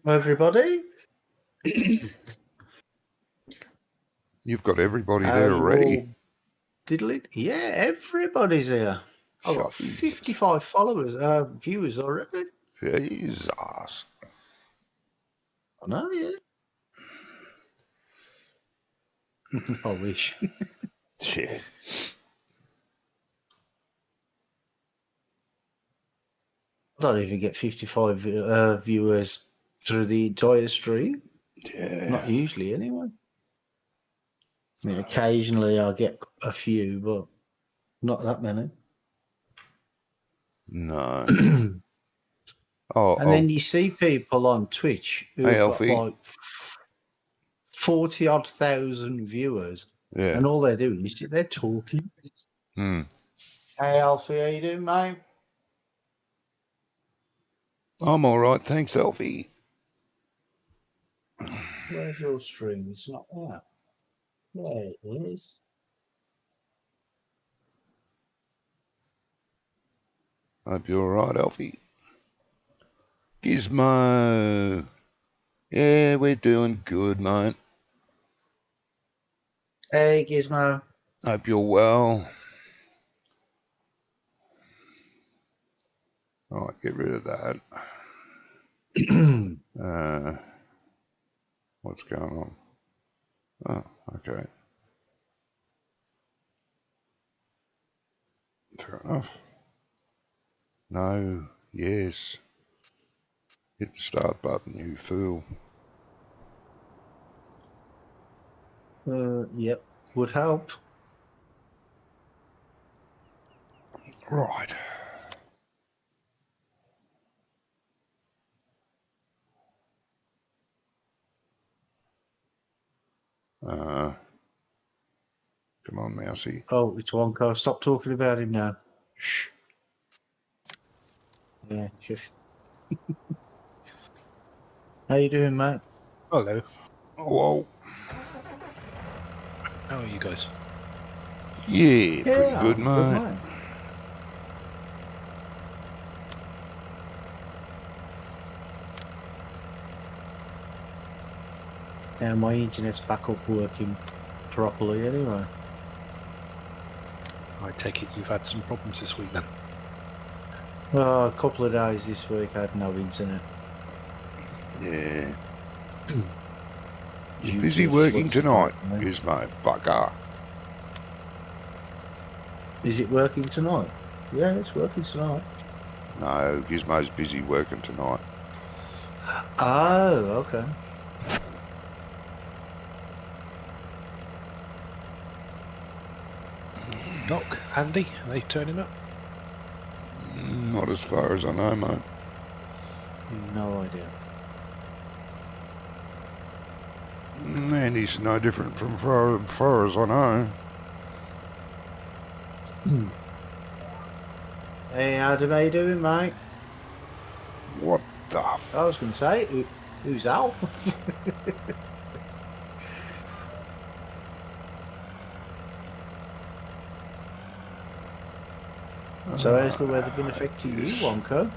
Everybody, You've got everybody how there you already. all diddling? Yeah, everybody's here. I've got Jesus. 55 followers, viewers already. Jesus. I know, yeah. I wish. Yeah. I don't even get 55 viewers through the entire stream. Yeah. Not usually, anyway. I mean, occasionally I'll get a few, but not that many. No. And Oh, then you see people on Twitch who've Hey, got Alfie. like 40-odd thousand viewers, Yeah. and all they're doing is they're talking. Hmm. Hey, Alfie, how you doing, mate? I'm all right, thanks, Alfie. Where's your stream? It's not there. There it is. Hope you're all right, Alfie. Gizmo. Yeah, we're doing good, mate. Hey, Gizmo. Hope you're well. All right, get rid of that. What's going on? Oh, okay. Fair enough. No, yes. Hit the start button, you fool. Yep, would help. Right. Come on, Mousy. Oh, it's Wonko. Stop talking about him now. Shh. Yeah, shush. How you doing, mate? Hello. Whoa. How are you guys? Yeah, pretty good, I'm mate. Now my internet's back up working properly anyway. I take it you've had some problems this week then? Well, a couple of days this week I had no internet. Yeah. Due You're busy to working floods, tonight, apparently. Gizmo, bugger. Is it working tonight? Yeah, it's working tonight. No, Gizmo's busy working tonight. Oh, okay. Doc, Andy, are they turning up? Not as far as I know, mate. No idea. Andy's no different from far as I know. Hey, Adam, how you doing, mate? What the I was going to say, who's out? So how's the weather been affecting you, Wonko?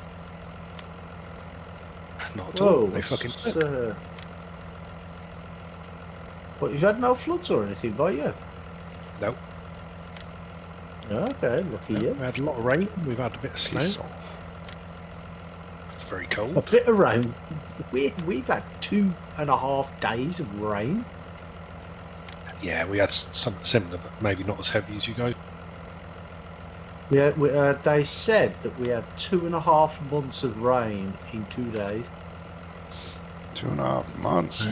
Not at all. Whoa, No fucking what, you've had no floods or anything, by you? No. Okay, lucky you. We had a lot of rain. We've had a bit of snow. piss off. It's very A cold. bit of rain. We've had 2.5 days of rain. Yeah, we had something similar, but maybe not as heavy as you guys. Yeah, they said that we had 2.5 months of rain in 2 days. 2.5 months.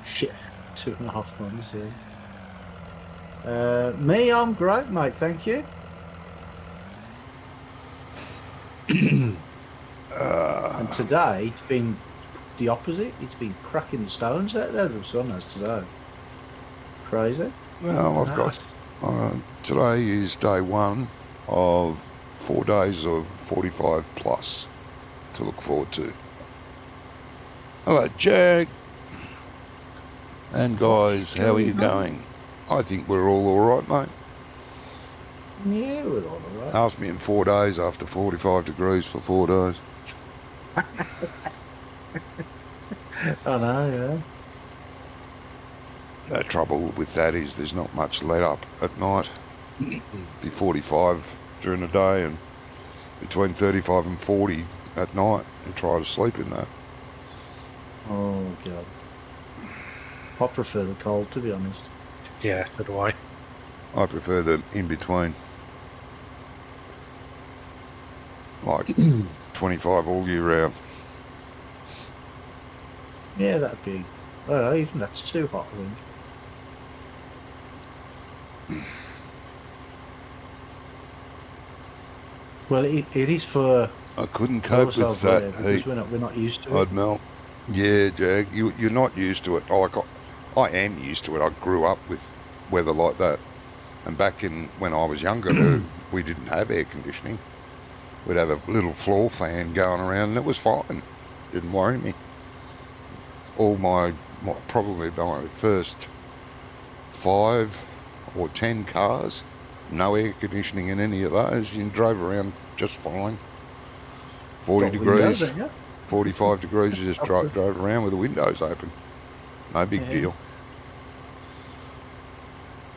Shit, 2.5 months, yeah. Me, I'm great, mate, thank you. And today, it's been the opposite. It's been cracking the stones out there, the sun has today. Crazy. Well, I've got... today is day one of 4 days of 45 plus to look forward to. Hello, Jack. And guys, how are you going? I think we're all alright, mate. Yeah, we're all alright. Ask me in 4 days after 45 degrees for 4 days. I know, The trouble with that is there's not much let up at night. Be 45 during the day and between 35 and 40 at night, and try to sleep in that. yeah. Oh, God. I prefer the cold, to be honest. Yeah, so do I. I prefer the in between, like 25 all year round. Yeah, that'd be... Well, even that's too hot, I think. Well, it is for I couldn't cope us with over that here heat. because we're not used to it. I'd melt. Yeah, Jag, you're not used to it. Like I am used to it. I grew up with weather like that. And back in when I was younger, we didn't have air conditioning. We'd have a little floor fan going around, and it was fine. Didn't worry me. All probably my first 5 or 10 cars, no air conditioning in any of those. You drove around just fine. 40 Got windows, degrees, ain't you? 45 degrees, you just drove around with the windows open. No big Yeah. deal.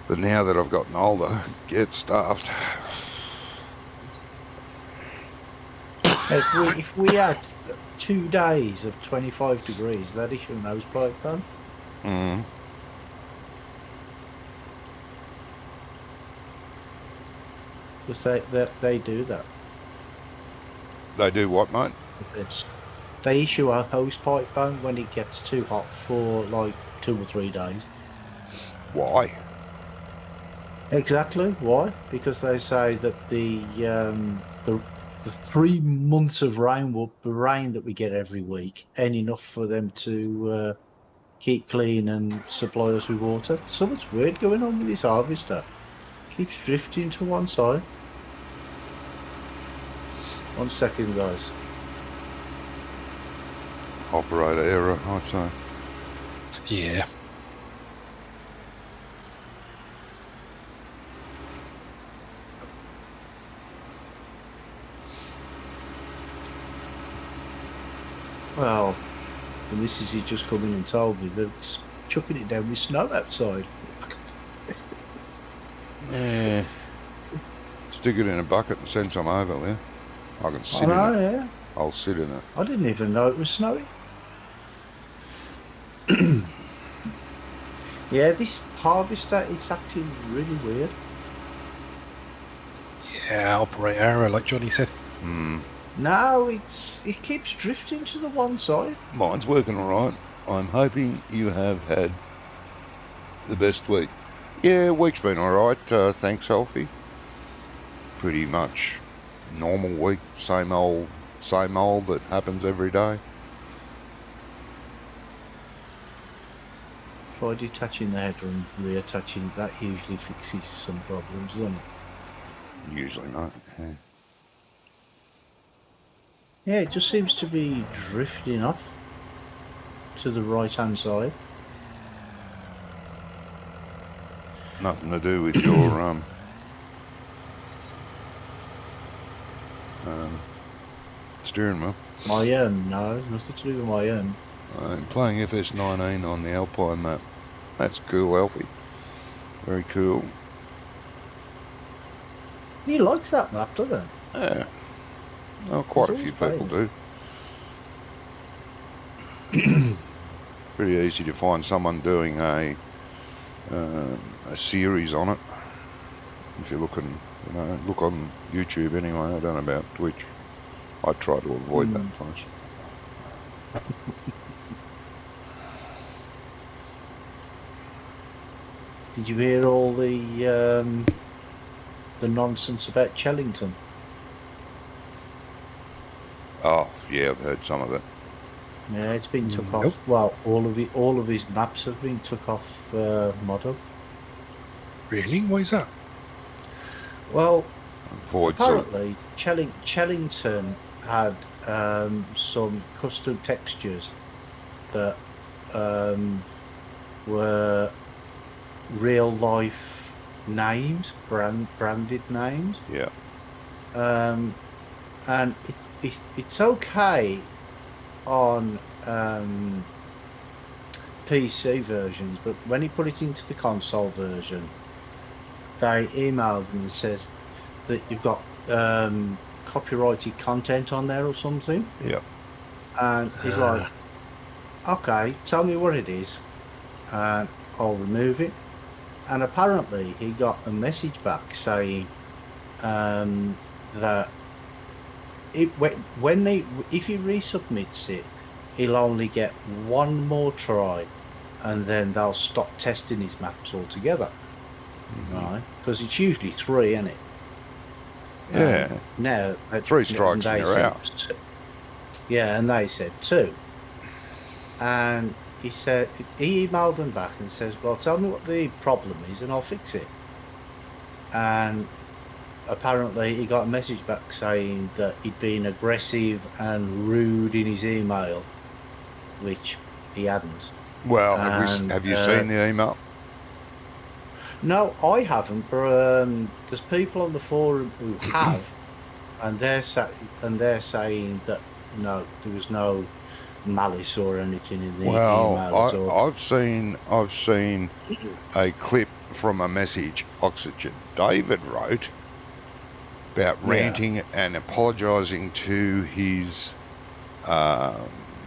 But now that I've gotten older, get stuffed. If we had 2 days of 25 degrees, that is your nose pipe then. Mm. Because they do that. They do what, mate? They issue a hose pipe ban when it gets too hot for like 2 or 3 days. Why? Exactly. Why? Because they say that the 3 months of rain that we get every week ain't enough for them to keep clean and supply us with water. Something's weird going on with this harvester. Keeps drifting to one side. 1 second, guys. Operator error, I'd say. Yeah. Well, the missus has just come in and told me that it's chucking it down with snow outside. Yeah. Stick it in a bucket and send some over, will you? I can sit I know, in it. yeah. I'll sit in it. I didn't even know it was snowing. Yeah, this harvester, it's acting really weird. Yeah, operator error, like Johnny said. No, it keeps drifting to the one side. Mine's working all right. I'm hoping you have had the best week. Yeah, week's been all right. Thanks, Alfie. Pretty much normal week. Same old that happens every day. Try detaching the header and reattaching. That usually fixes some problems, doesn't it? Usually not. Yeah. Yeah, it just seems to be drifting off to the right-hand side. Nothing to do with your steering wheel. My no, nothing to do with my I'm playing FS19 on the Alpine map. That's cool, Alfie. Very cool. He likes that map, doesn't he? Yeah. Well, quite a He's few always people do. Pretty easy to find someone doing a series on it. If you're looking, look on YouTube anyway. I don't know about Twitch. I try to avoid that first. Did you hear all the nonsense about Chellington? Oh, yeah, I've heard some of it. Yeah, it's been took off. Well, all of his maps have been took off model. Really? Why is that? Well, Void apparently Chellington had some custom textures that were real life names, branded names. Yeah. And it's okay on PC versions, but when he put it into the console version, they emailed him and says that you've got copyrighted content on there or something. Yep. And he's like, okay, tell me what it is, and I'll remove it. And apparently he got a message back saying that if he resubmits it, he'll only get one more try, and then they'll stop testing his maps altogether. Right? Because it's usually 3, isn't it? Yeah. Now 3 strikes and you're out. Yeah, and they said 2. And he emailed them back and says, well, tell me what the problem is and I'll fix it. And apparently he got a message back saying that he'd been aggressive and rude in his email, which he hadn't. Well, have you seen the email? No, I haven't, but there's people on the forum who have, and they're saying that no, there was no malice or anything in the email at all. I've seen a clip from a message Oxygen David wrote about ranting and apologising to his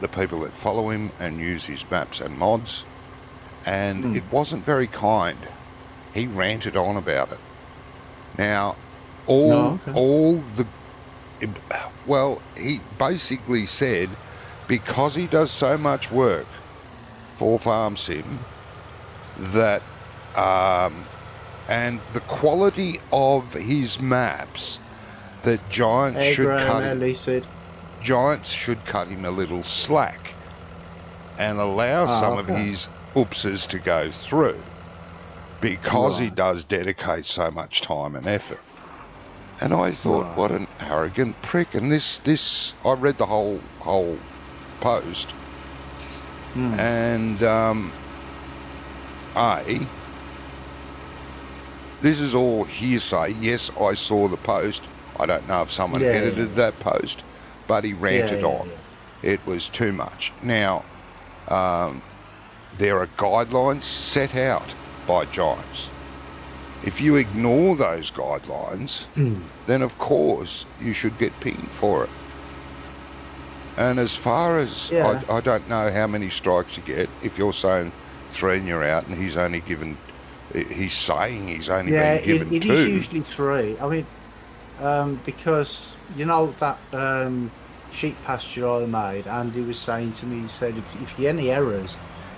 the people that follow him and use his maps and mods, and it wasn't very kind. He ranted on about it. Now, he basically said because he does so much work for Farm Sim that and the quality of his maps that Giants should cut him a little slack and allow some of his oopses to go through because he does dedicate so much time and effort. And I thought, what an arrogant prick. And this I read the whole post, and this is all hearsay. Yes, I saw the post. I don't know if someone edited that post, but he ranted on. It was too much. Now, there are guidelines set out by Giants. If you ignore those guidelines, then of course you should get pinged for it. And as far as I don't know how many strikes you get. If you're saying 3 and you're out, and he's only given, he's saying he's only been given 2. It is usually 3. I mean, because you know that sheep pasture I made, Andy was saying to me, he said if you get any errors,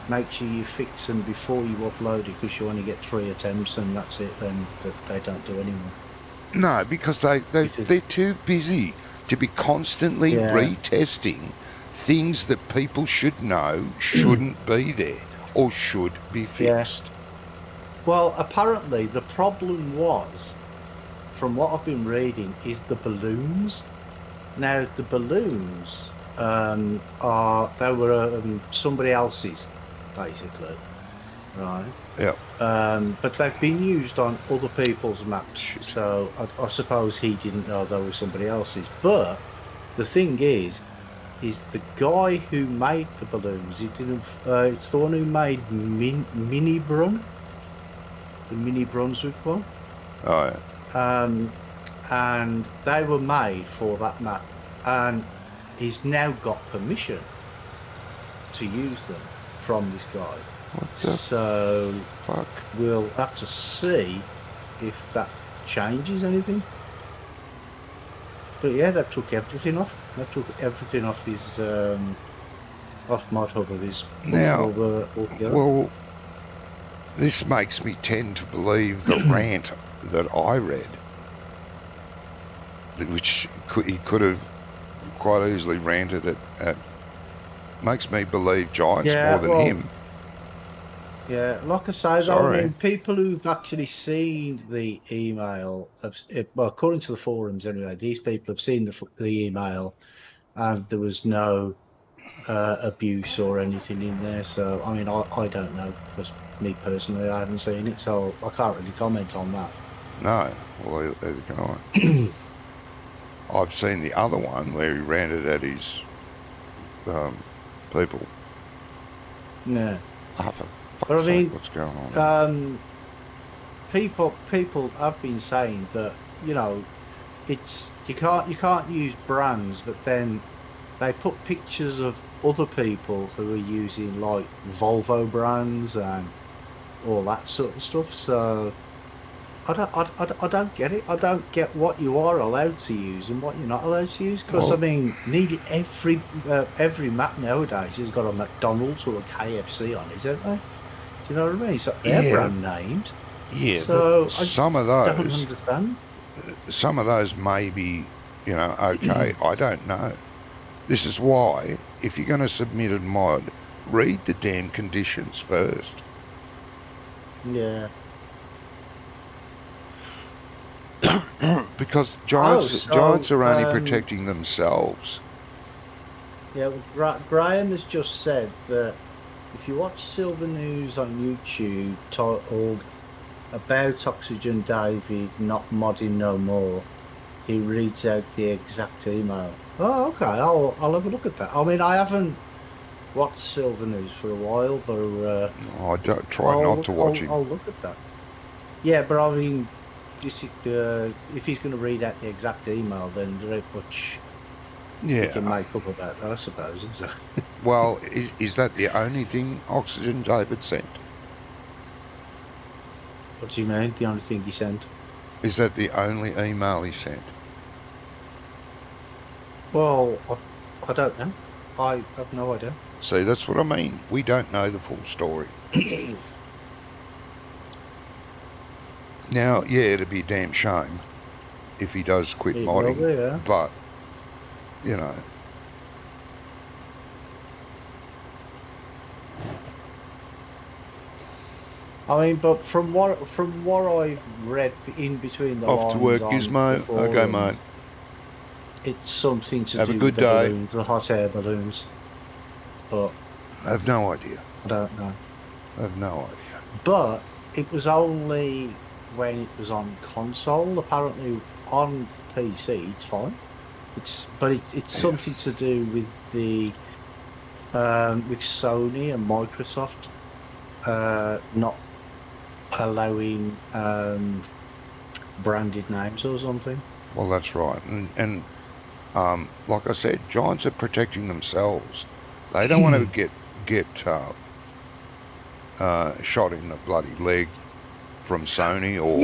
make sure you fix them before you upload it, because you only get 3 attempts and that's it. Then they don't do anymore. No, because they're too busy to be constantly retesting things that people should know shouldn't be there or should be fixed. Well, apparently the problem was, from what I've been reading, is the balloons. Now the balloons they were somebody else's, basically, right? Yeah. But they've been used on other people's maps, so I suppose he didn't know they were somebody else's. But the thing is the guy who made the balloons, he didn't. It's the one who made Mini Brun, the Mini Brunswick one. Oh yeah. And they were made for that map, and he's now got permission to use them from this guy. So fuck? We'll have to see if that changes anything. But yeah, that took everything off. That took everything off his off ModHub of his. Now, well, this makes me tend to believe the rant that I read, which he could have quite easily ranted at. Makes me believe Giants more than him. Yeah, like I say, though, I mean, people who've actually seen the email, well, according to the forums anyway, these people have seen the email, and there was no abuse or anything in there. So, I mean, I don't know, because me personally, I haven't seen it, so I can't really comment on that. No, well, either can I. I've seen the other one where he ranted at his people. Yeah. Oh, for But I fuck's sake, mean, what's going on? People have been saying that, you know, it's you can't use brands, but then they put pictures of other people who are using like Volvo brands and all that sort of stuff. So I don't get it. I don't get what you are allowed to use and what you're not allowed to use. Because I Well, mean, nearly every map nowadays has got a McDonald's or a KFC on it, don't they? Do you know what I mean? So they're yeah, brand names. yeah, but So I just don't some of those may be, okay. I don't know. This is why, if you're going to submit a mod, read the damn conditions first. Yeah. Because Oh, giants so are only protecting themselves. yeah, Graham has just said that if you watch Silver News on YouTube titled "About Oxygen David Not Modding No More," he reads out the exact email. Oh, okay. I'll have a look at that. I mean, I haven't watched Silver News for a while, but I don't try not to watch him. I'll look at that. Yeah, but I mean, if he's going to read out the exact email, then there ain't much he can make up about that, I suppose, isn't there? Well, is that the only thing Oxygen David sent? What do you mean? The only thing he sent? Is that the only email he sent? Well, I don't know. I have no idea. See, that's what I mean. We don't know the full story. Now, yeah, it'd be a damn shame if he does quit modding. Will be, yeah. But, I mean, but from what I've read in between the lines, off to work, Gizmo. Okay, mate. It's something to Have do a good with the day. balloons, the hot air balloons. But I have no idea. I don't know. I have no idea. But it was only when it was on console. Apparently, on PC, it's fine. It's something to do with the with Sony and Microsoft not allowing branded names or something. Well, that's right. And like I said, giants are protecting themselves. They don't want to get shot in the bloody leg from Sony or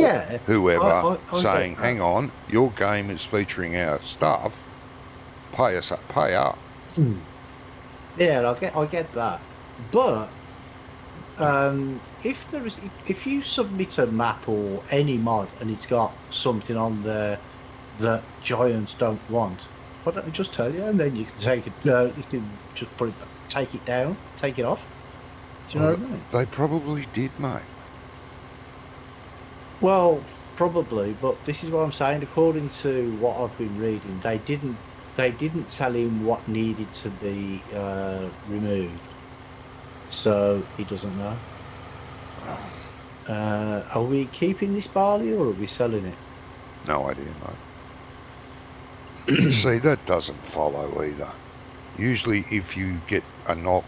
whoever saying, "Hang on, your game is featuring our stuff. Pay us up, pay up." Yeah, I get that, but if you submit a map or any mod and it's got something on there that giants don't want, why don't they just tell you, and then you can take it. You can just take it down, take it off. Do you know what I mean? They probably did, mate. Well, probably, but this is what I'm saying. According to what I've been reading, they didn't tell him what needed to be removed, so he doesn't know. Are we keeping this barley or are we selling it? No idea, mate. See, that doesn't follow either. Usually, if you get a mod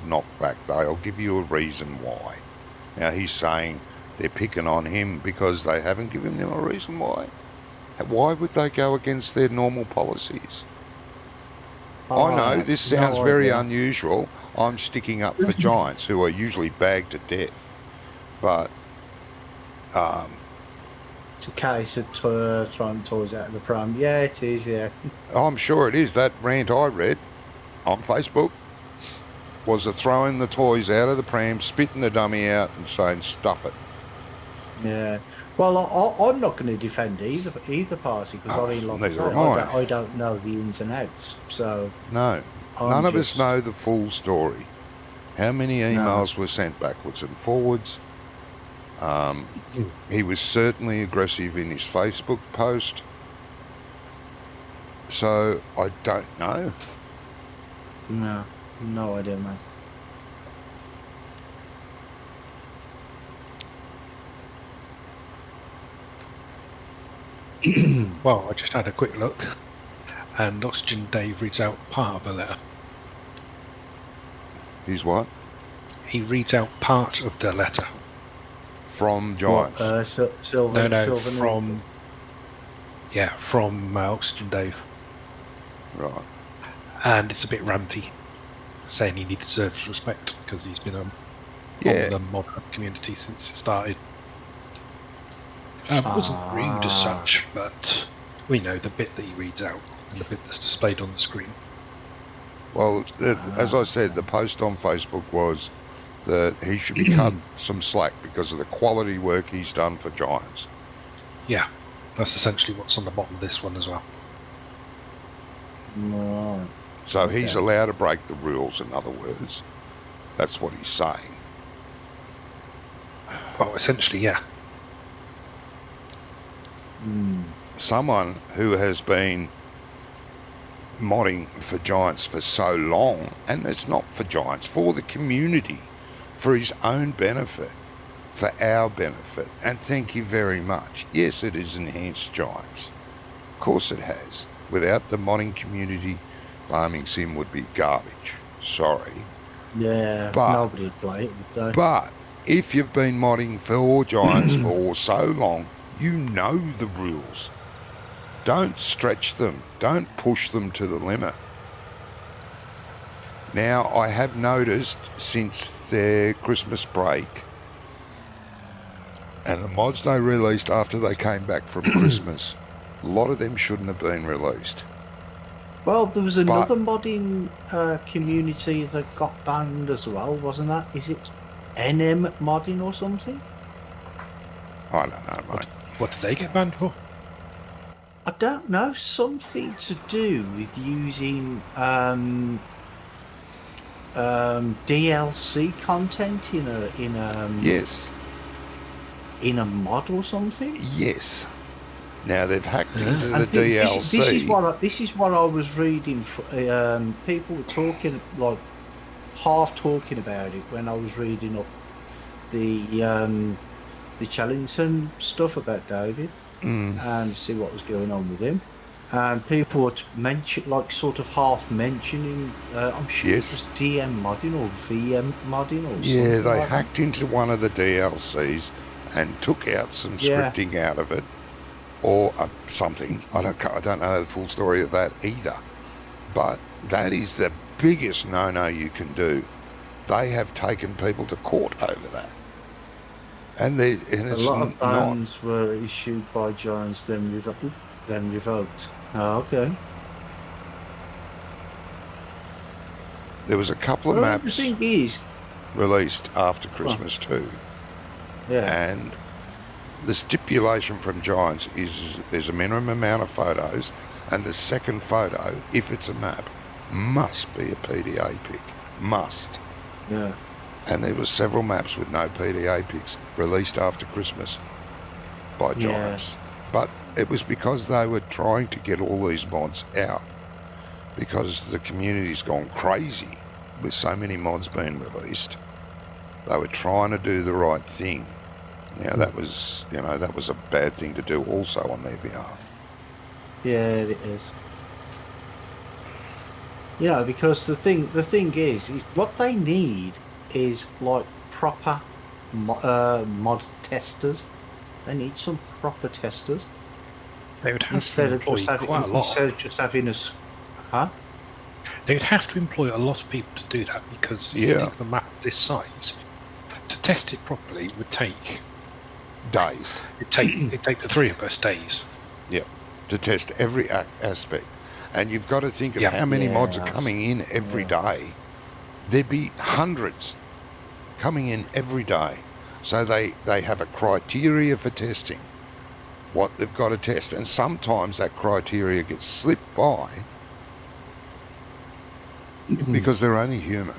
knocked back, they'll give you a reason why. Now, he's saying they're picking on him because they haven't given him a reason why. Why would they go against their normal policies? I know this sounds very unusual. I'm sticking up for giants who are usually bagged to death. But it's a case of throwing toys out of the pram. Yeah, it is, yeah. I'm sure it is. That rant I read on Facebook was a throwing the toys out of the pram, spitting the dummy out and saying, "Stuff it." Yeah. Well, I'm not going to defend either party because I mean, like I say, I don't know the ins and outs. So no, none of us know the full story. How many emails were sent backwards and forwards? He was certainly aggressive in his Facebook post. So I don't know. No idea, man. Well, I just had a quick look, and Oxygen Dave reads out part of a letter. He's what? he reads out part of the letter. From What, Giants. Silver, No, Silver from Oxygen Dave, Right. and it's a bit ranty, saying he deserves respect because he's been on Yeah. the mod community since it started. It wasn't rude as such, but we know the bit that he reads out and the bit that's displayed on the screen. Well, as I said, the post on Facebook was that he should be cut some slack because of the quality work he's done for Giants. Yeah, that's essentially what's on the bottom of this one as well. Right. So Okay. he's allowed to break the rules, in other words. That's what he's saying. Well, essentially, yeah. Someone who has been modding for Giants for so long, and it's not for Giants, for the community, for his own benefit, for our benefit, and thank you very much. Yes, it has enhanced Giants. Of course it has. Without the modding community, farming sim would be garbage. Sorry. Yeah, But- nobody would play it, would they? But if you've been modding for Giants for so long, you know the rules. Don't stretch them. Don't push them to the limit. Now, I have noticed since their Christmas break and the mods they released after they came back from Christmas, a lot of them shouldn't have been released. Well, there was another modding community that got banned as well, wasn't that? Is it NM modding or something? I don't know, mate. What did they get banned for? I don't know. Something to do with using DLC content Yes, in a mod or something. yes. Now they've hacked into the And DLC. This is what I was reading. People were talking, like half talking about it when I was reading up the Challengton stuff about David and see what was going on with him. And people would sort of half mentioning. I'm sure Yes. it was DM modding or VM modding or something. Yeah, they like hacked into one of the DLCs and took out some Yeah. scripting out of it, or something. I don't know the full story of that either. But that is the biggest no-no you can do. They have taken people to court over that, and that. A it's lot of not. bans were issued by Giants, then revoked. Oh, okay. There was a couple of Well, the maps thing is, released after Christmas too, yeah. and the stipulation from Giants is there's a minimum amount of photos, and the second photo, if it's a map, must be a PDA pic. Must. Yeah. And there were several maps with no PDA pics released after Christmas by Yeah. Giants. But it was because they were trying to get all these mods out, because the community's gone crazy with so many mods being released. They were trying to do the right thing. Now that was a bad thing to do also on their behalf. Yeah, it is. You know, because the thing is what they need is like proper mod testers. They need some proper testers They would have instead to of employ just quite a lot. having us. Huh? They would have to employ a lot of people to do that because if you Yeah. think of a map this size, to test it properly would take Days. it'd take the three of us days. Yeah. To test every aspect. And you've got to think of Yeah. how many mods are Yes. coming in every Yeah. day. There'd be hundreds coming in every day. So they have a criteria for testing, what they've got to test. And sometimes that criteria gets slipped by because they're only human.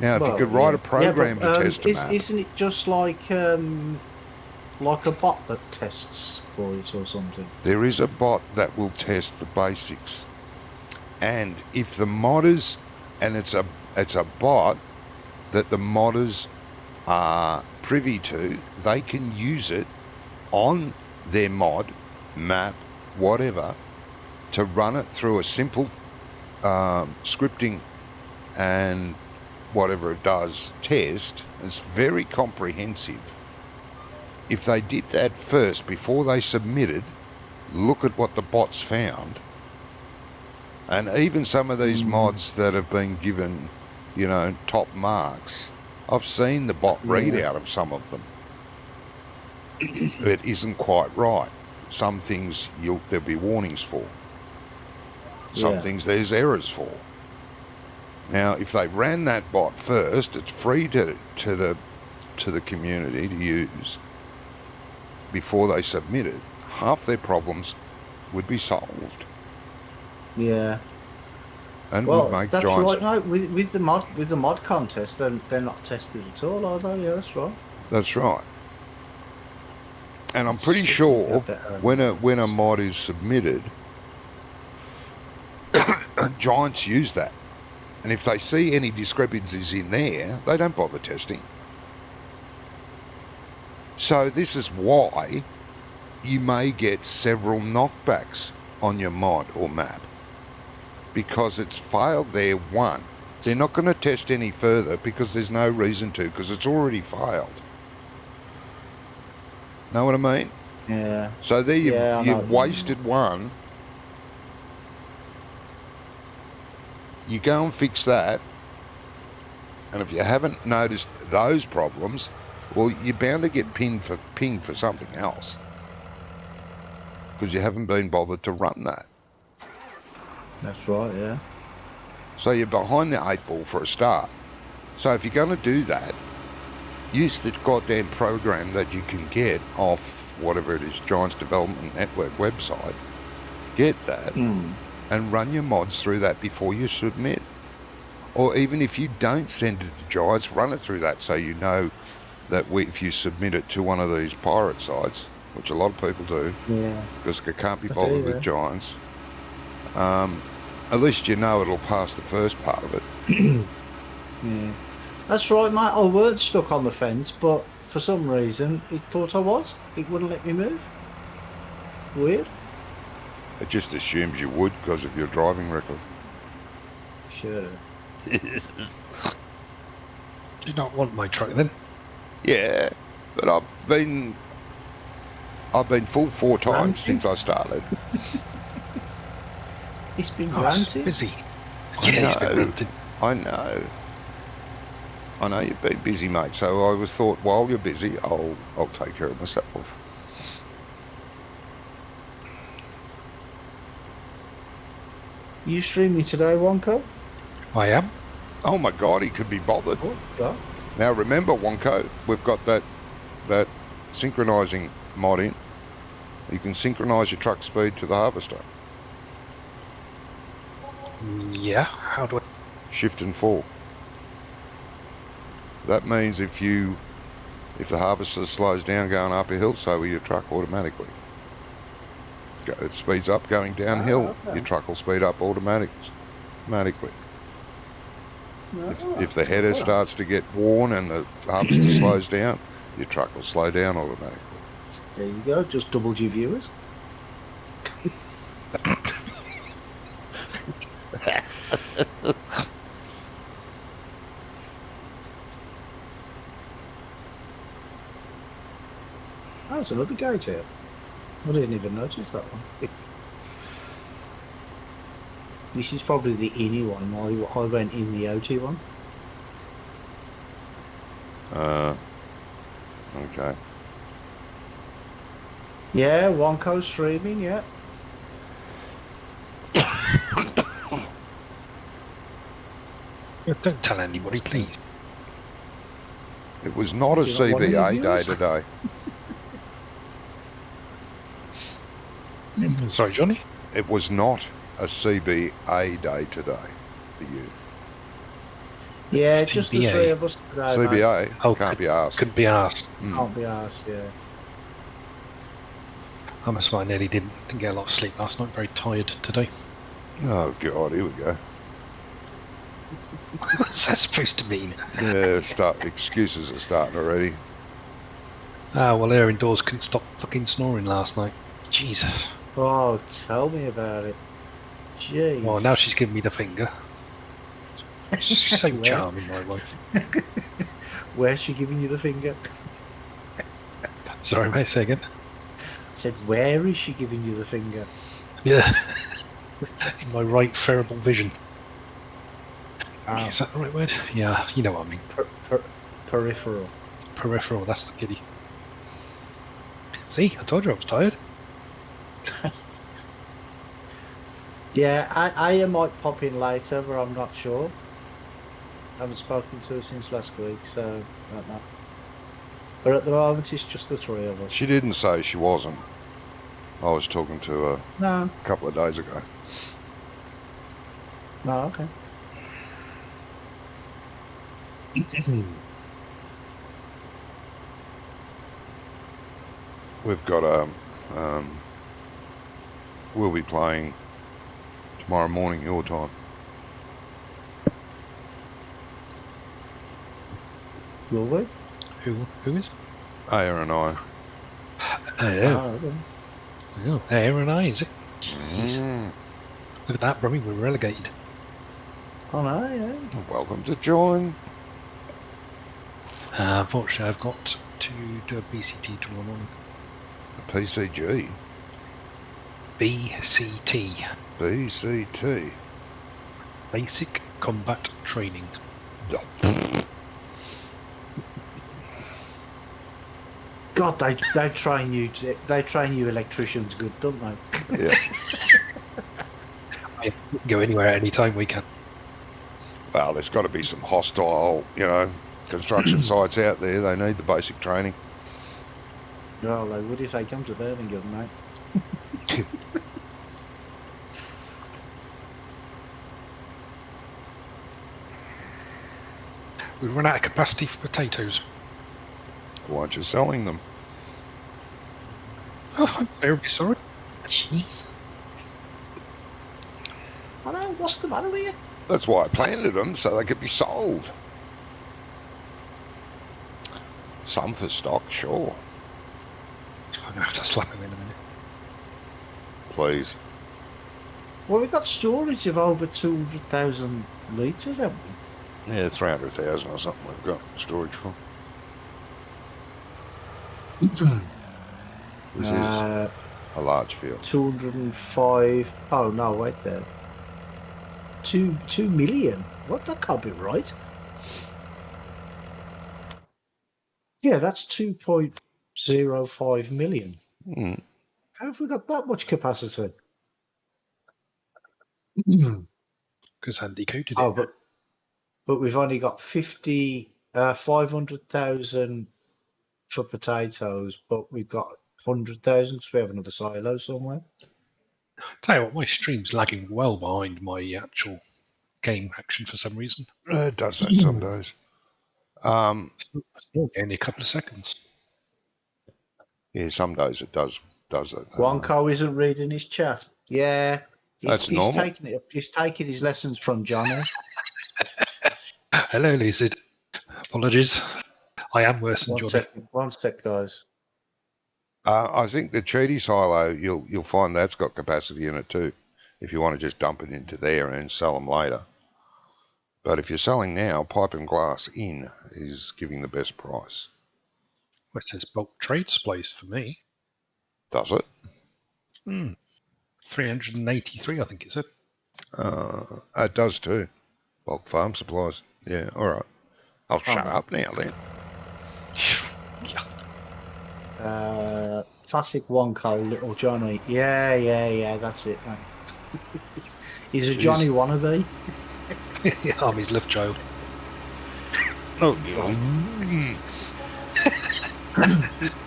Now, if you could write a program to test a map, Isn't it just like a bot that tests for it or something? there is a bot that will test the basics. And if the modders, and it's a bot that the modders are privy to, they can use it on their mod, map, whatever, to run it through a simple scripting and whatever it does test is very comprehensive. If they did that first before they submitted, look at what the bots found. And even some of these mods that have been given, you know, top marks, I've seen the bot readout of some of them. It isn't quite right. Some things there'll be warnings for. Some things there's errors for. Now, if they ran that bot first, it's free to the community to use. Before they submitted, half their problems would be solved. Yeah. And Well, would make that's giants. right. No, with the mod contest, they're not tested at all, are they? Yeah, that's right. That's right. And I'm pretty sure when a mod is submitted, giants use that. And if they see any discrepancies in there, they don't bother testing. So this is why you may get several knockbacks on your mod or map, because it's failed there one. They're not going to test any further because there's no reason to, because it's already failed. Know what I mean? Yeah. So there you've wasted one. You go and fix that, and if you haven't noticed those problems, well, you're bound to get pinged for something else, because you haven't been bothered to run that. That's right, yeah. So you're behind the 8 ball for a start. So if you're going to do that, use the goddamn program that you can get off whatever it is, Giants Development Network website. Get that and run your mods through that before you submit. Or even if you don't send it to Giants, run it through that so you know that if you submit it to one of these pirate sites, which a lot of people do, because they can't be bothered with Giants, at least you know it'll pass the first part of it. Yeah. That's right, mate. I weren't stuck on the fence, but for some reason it thought I was. It wouldn't let me move. Weird. It just assumes you would because of your driving record. Sure. Do you not want my truck then? Yeah, but I've been full 4 times since I started. It's been It's ranting. busy. Yeah, it's been ranting. I know you've been busy, mate. So I was thought, while you're busy, I'll take care of myself. You streaming today, Wonko? I am. Oh my God, he could be bothered. Oh, God. Now remember, Wonko, we've got that synchronising mod in. You can synchronise your truck speed to the harvester. Yeah, how do I? Shift and fall. That means if the harvester slows down going up a hill, so will your truck automatically. It speeds up going downhill, your truck will speed up automatically. If the header starts to get worn and the harvester slows down, your truck will slow down automatically. There you go, just doubled your viewers. That's another gate here. I didn't even notice that one. This is probably the innie one. I went in the outie one. Okay. Yeah, Wonko streaming, yeah. Don't tell anybody, please. It was not a Do you not want any CBA day viewers? today. Sorry, Johnny? It was not a CBA day today for you. Yeah, just the CBA. 3 of us today, mate. CBA Oh, can't be asked. Couldn't be asked. Can't be asked, yeah. I must admit, I nearly didn't get a lot of sleep last night. Very tired today. Oh God, here we go. What's that supposed to mean? Yeah, excuses are starting already. Ah, well, air indoors couldn't stop fucking snoring last night. Jesus. Oh, tell me about it. Jeez. Well, now she's giving me the finger. She's so Where? charming, my wife. Where's she giving you the finger? Sorry, mate, say again. I said, where is she giving you the finger? Yeah. In my right ferrible vision. Ah, Is that the right word? Yeah, you know what I mean. peripheral. Peripheral, that's the kitty. See, I told you I was tired. Yeah, I might pop in later, but I'm not sure. I haven't spoken to her since last week, so I don't know. But at the moment, it's just the three of us. She didn't say she wasn't. I was talking to her No, a couple of days ago. no, okay. We've got we'll be playing tomorrow morning your time. Will we? Who is? Aya and I. Oh, okay. Aaron and I, is it? Jeez. Mm, Look at that, Brummy, we're relegated. Oh, no, yeah. welcome to join. Unfortunately, I've got to do a BCT tomorrow morning. The PCG. BCT. BCT. Basic Combat Training. God, they train you. They train you electricians good, don't they? Yeah. We can go anywhere at any time we can. Well, there's got to be some hostile, construction sites out there. They need the basic training. Well, they would if they come to Birmingham, mate. We've run out of capacity for potatoes. Why aren't you selling them? Oh, I'm very sorry. Jeez. I know, what's the matter with you? That's why I planted them, so they could be sold. Some for stock, sure. I'm going to have to slap him in a minute. Please. Well, we've got storage of over 200,000 litres, haven't we? Yeah, 300,000 or something we've got storage for. This is a large field. 205. Oh, no, wait there. 2 million? What? That can't be right. Yeah, that's 2.05 million. Mm. How have we got that much capacity? Because Andy coded it. Oh, but we've only got 500,000 for potatoes, but we've got 100,000 because we have another silo somewhere. Tell you what, my stream's lagging well behind my actual game action for some reason. It does that some days. Still only a couple of seconds. Yeah, some days it does that. Wonko isn't reading his chat. Yeah, That's he's normal. taking it. He's taking his lessons from Johnny. Hello, Lucid. Apologies. I am worse than Johnny. One sec, guys. I think the treaty silo, you'll find that's got capacity in it too, if you want to just dump it into there and sell them later. But if you're selling now, pipe and glass in is giving the best price. Well, it says bulk trade supplies for me. Does it? 383, I think it said. It does too. Bulk farm supplies. Yeah, all right. I'll shut up now then. Yeah. Classic Wonko, little Johnny. Yeah, that's it, mate. He's a Johnny wannabe. I'm his love child. Oh,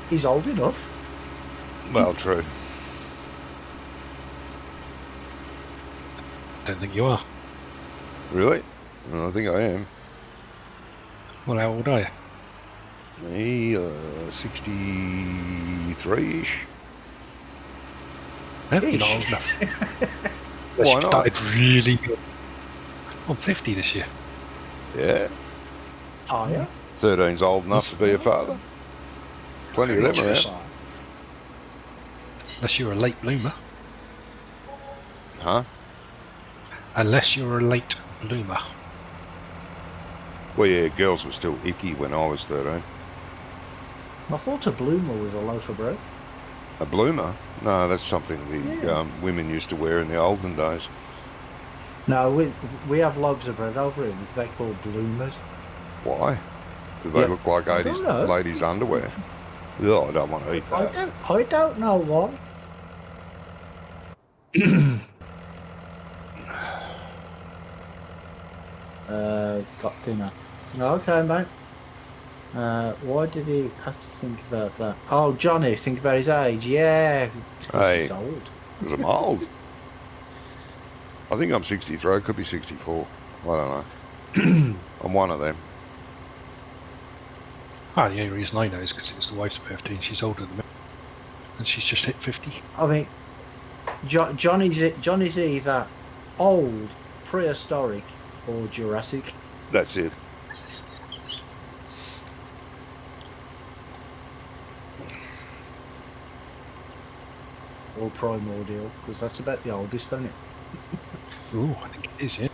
He's old enough. well, true. Don't think you are. Really? Well, I think I am. Well, how old are you? Me, 63-ish. You're not old enough. Why You not? started really good. I'm 50 this year. Yeah. Oh, yeah? 13's old enough to be a father. Plenty of them around. Unless you're a late bloomer. Huh? Unless you're a late bloomer. Well, yeah, girls were still icky when I was 13. I thought a bloomer was a loaf of bread. A bloomer? No, that's something the Yeah. women used to wear in the olden days. No, we have loaves of bread over here. They call bloomers. Why? Do they Yep. look like I don't know. ladies' underwear? Yeah, I don't want to eat that. I don't know why. Got dinner. Okay, mate. Why did he have to think about that? Oh, Johnny, think about his age. Yeah, because Hey, he's old. because I'm old. I think I'm 63. Could be 64. I don't know. I'm one of them. Ah, the only reason I know is because it's the wife's birthday and she's older than me. And she's just hit 50. I mean, Johnny's either old, prehistoric, or Jurassic. That's it. Or primordial, because that's about the oldest, isn't it? Ooh, I think it is, yeah.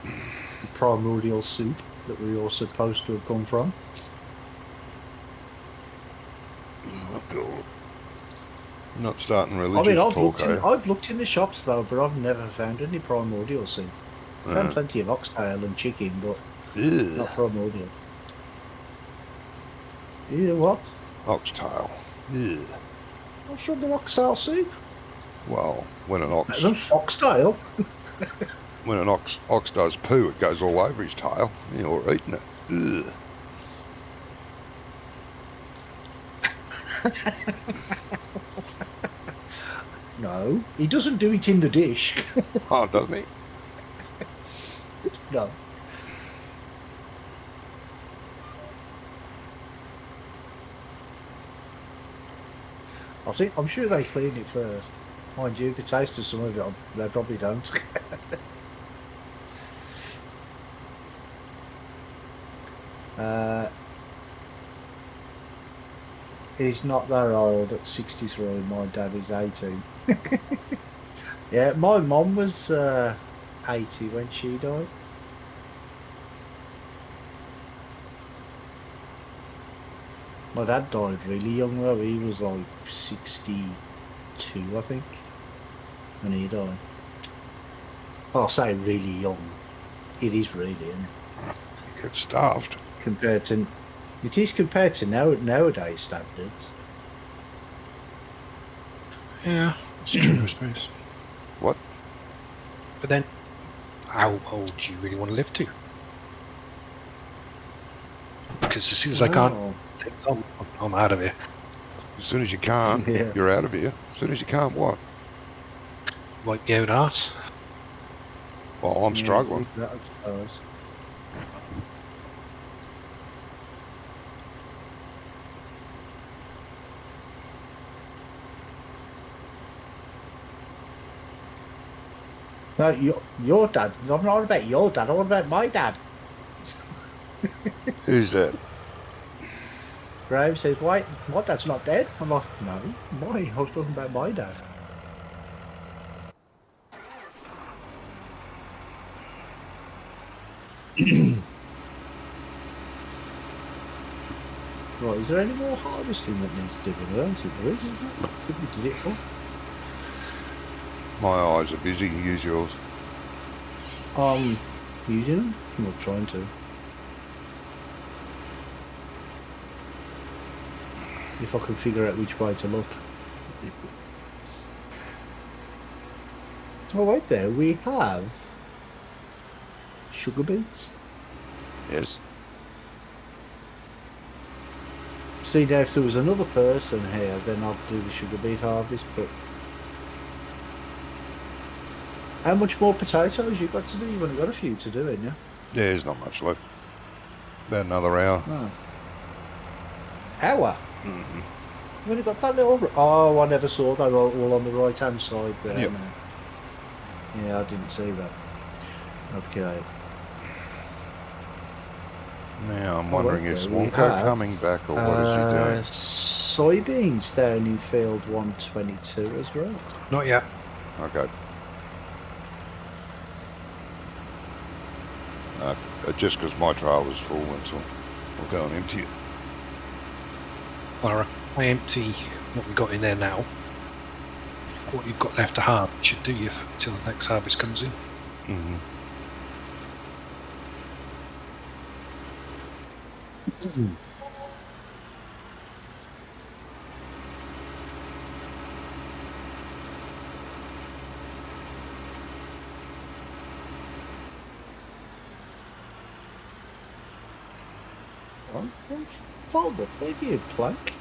The primordial soup that we're all supposed to have come from. Oh, God. I'm not starting I religious mean, talk, I've looked in the shops though, but I've never found any primordial soup. I've found plenty of oxtail and chicken, but not primordial. Yeah, what? Oxtail. Yeah. What's wrong with oxtail soup? Well, when an ox Foxtail. when an ox does poo, it goes all over his tail. You're eating it. Ugh. No, he doesn't do it in the dish. Oh, doesn't he? No. I'm sure they clean it first. Mind you, the taste of some of it, they probably don't. He's not that old at 63. My dad is 18. Yeah, my mum was 80 when she died. My dad died really young though. He was like 62, I think, when he died. I'll say really young. It is really, isn't it? You get starved. It is compared to nowadays standards. Yeah, that's true, I suppose. What? But then, how old do you really want to live to? Because as soon as I can't take on, I'm out of here. As soon as you can't, Yeah. you're out of here. As soon as you can't, what? Wipe your own arse. Well, I'm struggling. That, I suppose. No, your dad. I'm not about your dad. I'm about my dad. Who's that? Graham says, "Why? My dad's not dead." I'm like, "No, why? I was talking about my dad." Right, is there any more harvesting that needs doing? I don't think there is there? I think we did it all. My eyes are busy. Use yours. Using them? I'm not trying to. If I can figure out which way to look. Oh, right there, we have sugar beets. Yes. See, now if there was another person here, then I'd do the sugar beet harvest, but... How much more potatoes you got to do? You've only got a few to do, haven't you? Yeah, there's not much left. About another hour. Oh. Hour? Mm-hmm. You've only got that little... Oh, I never saw that all on the right-hand side there. Yep. No. Yeah, I didn't see that. Okay. Now I'm wondering, right is there we Wonka have, coming back, or what is he doing? Soybeans down in field 122 as well. Not yet. Okay. Just because my trailer's full, that's all. I'll go and empty it. Well, I empty what we got in there now. What you've got left to harvest should do you until the next harvest comes in. Mm-hmm. Well, don't fold up, they'd be a plank.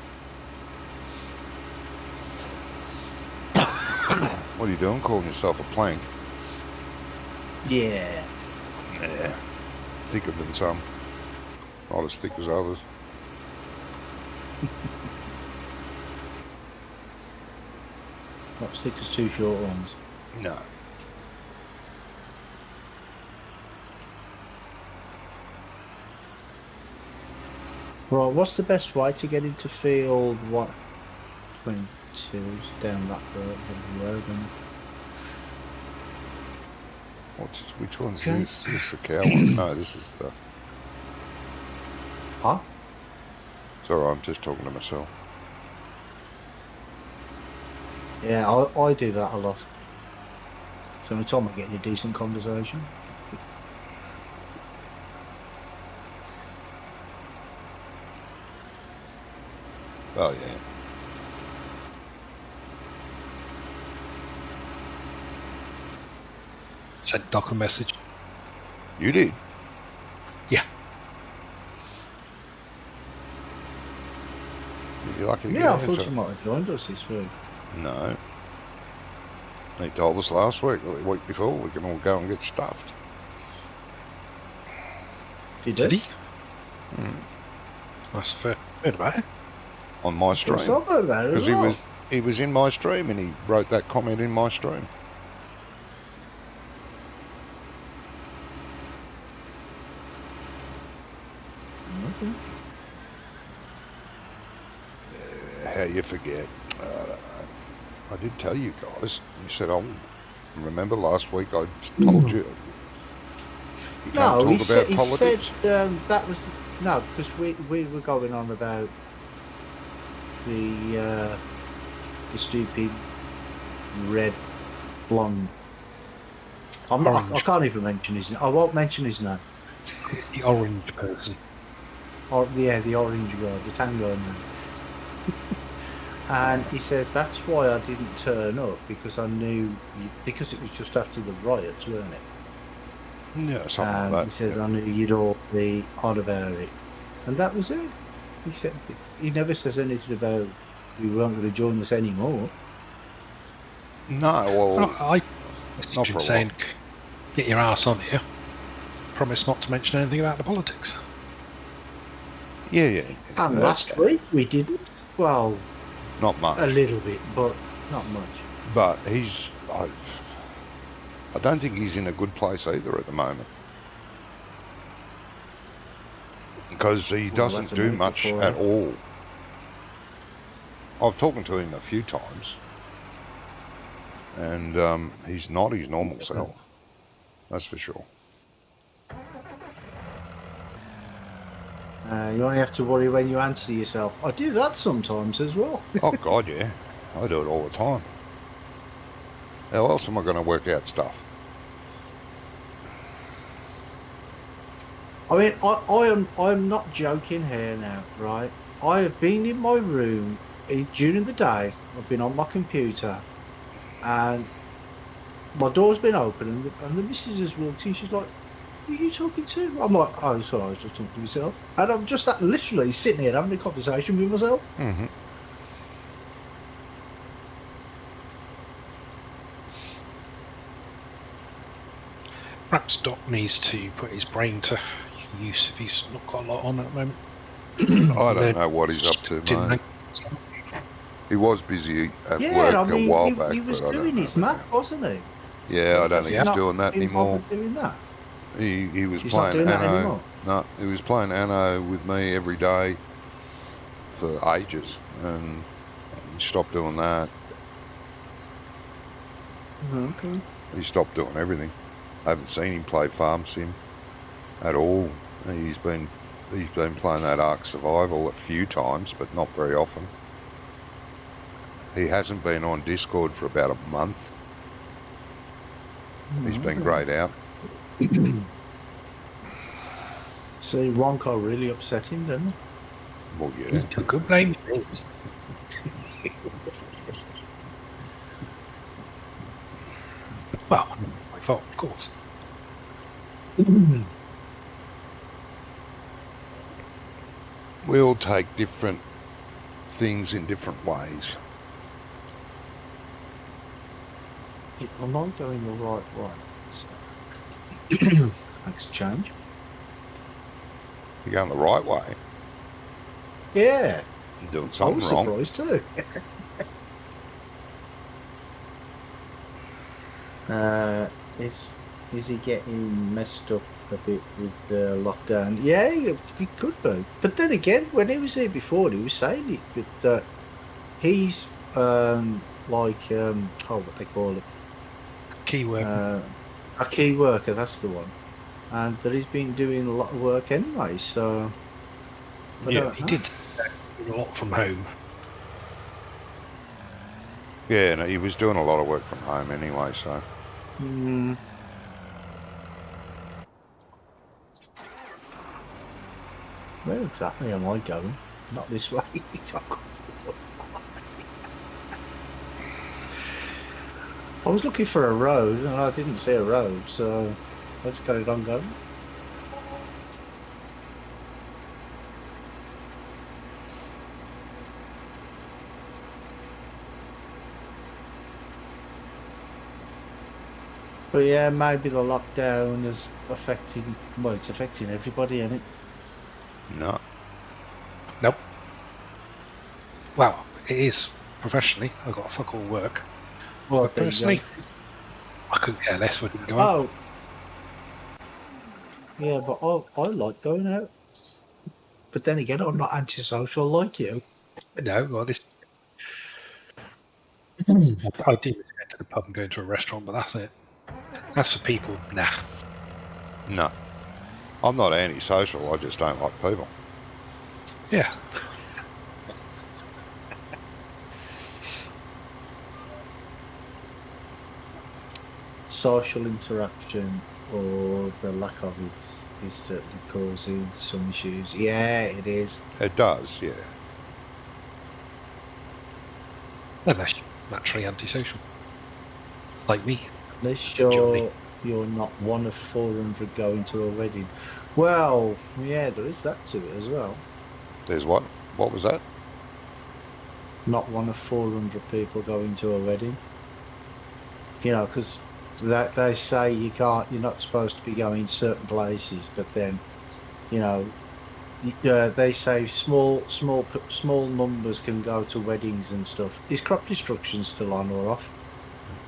What are you doing? Calling yourself a plank? Yeah. Yeah. Thicker than some. Not as thick as others. Not as thick as two short ones. No. Right, what's the best way to get into field what 22's down that road and Which one's Okay. this? Is this the cow one? No, this is the... huh? Sorry, I'm just talking to myself. Yeah, I do that a lot. So every time I get in a decent conversation. Oh, yeah. Sent Doc a message. You did? Yeah. You're lucky to Yeah, I get thought answer. you might have joined us this week. No. He told us last week, or the week before, we can all go and get stuffed. Did Did he? he? That's fair. Heard about it. On my stream. Stop about it Because as well. he was in my stream and he wrote that comment in my stream. Okay. How you forget? I did tell you guys. You said, "Oh, remember last week I told you." You can't No, he talk said, about he politics. said that was no, because we were going on about the stupid red blonde. I'm not, I Orange. can't even mention his name. I won't mention his name. The orange person. Or yeah, the orange guy, the tango man. And he says that's why I didn't turn up because I knew because it was just after the riots, weren't it? Yeah, something And like that. he said yeah. I knew you'd all be on about it, and that was it. He said he never says anything about we weren't going to join us anymore. No, well, I not messaged for him a saying, get your ass on here. Promise not to mention anything about the politics. yeah. And that's- last week we didn't. Well, Not much. a little bit, but not much. But he's... I don't think he's in a good place either at the moment. Because he Well, doesn't that's a do medical much for at you. all. I've talked to him a few times. And he's not his normal self. That's for sure. You only have to worry when you answer yourself. I do that sometimes as well. Oh, God, yeah. I do it all the time. How else am I going to work out stuff? I mean, I'm not joking here now, right? I have been in my room during the day. I've been on my computer, and my door's been open, and the missus has walked in. She's like, "Who are you talking to?" I'm like, "Oh, sorry, I was just talking to myself." And I'm just literally sitting here having a conversation with myself. Mm-hmm. Perhaps Doc needs to put his brain to use if he's not got a lot on at the moment. I don't know what he's up to, Didn't mate. He was busy at Yeah, work I mean, a while back, he was but I don't doing know his about map, now. wasn't he? Yeah, I don't think he's Not doing that been anymore. bothered doing that. He was He's not playing doing that Anno. anymore. No, he was playing Anno with me every day for ages, and he stopped doing that. Okay. He stopped doing everything. I haven't seen him play Farm Sim. at all. He's been playing that Ark Survival a few times, but not very often. He hasn't been on Discord for about a month. He's been greyed out. See, Wonka really upset him, didn't he? Well, He yeah. took good blame. Well, my fault, of course. We all take different things in different ways. Am I going the right way? So, makes a change. You're going the right way. Yeah, You're doing I something was wrong. surprised too. Is he getting messed up a bit with the lockdown? Yeah, he could be. But then again, when he was here before, he was saying it. But he's what they call it, Keyword. a key worker. That's the one. And that he's been doing a lot of work anyway. So I Yeah, don't He know. did a lot from home. Yeah, no, he was doing a lot of work from home anyway, so. Mm. Where exactly am I going? Not this way. I was looking for a road and I didn't see a road, so I just carried on going. But yeah, maybe the lockdown is affecting, well, it's affecting everybody, isn't it? No. Nope. Well, it is professionally. I've got fuck all work. Well, But there you go. personally, I couldn't care less if I didn't go out. Oh, yeah, but I like going out. But then again, I'm not antisocial like you. No, well, this. I do miss going to the pub and going to a restaurant, but that's it. As for people, nah. No. I'm not antisocial, I just don't like people. Yeah. Social interaction or the lack of it is certainly causing some issues. Yeah, it is. It does, yeah. Unless you're naturally antisocial. Like me. Unless Johnny. you're not one of 400 going to a wedding. Well, yeah, there is that to it as well. There's what? What was that? Not one of 400 people going to a wedding. You know, because they say you're not supposed to be going certain places, but then, you know, they say small numbers can go to weddings and stuff. Is crop destruction still on or off?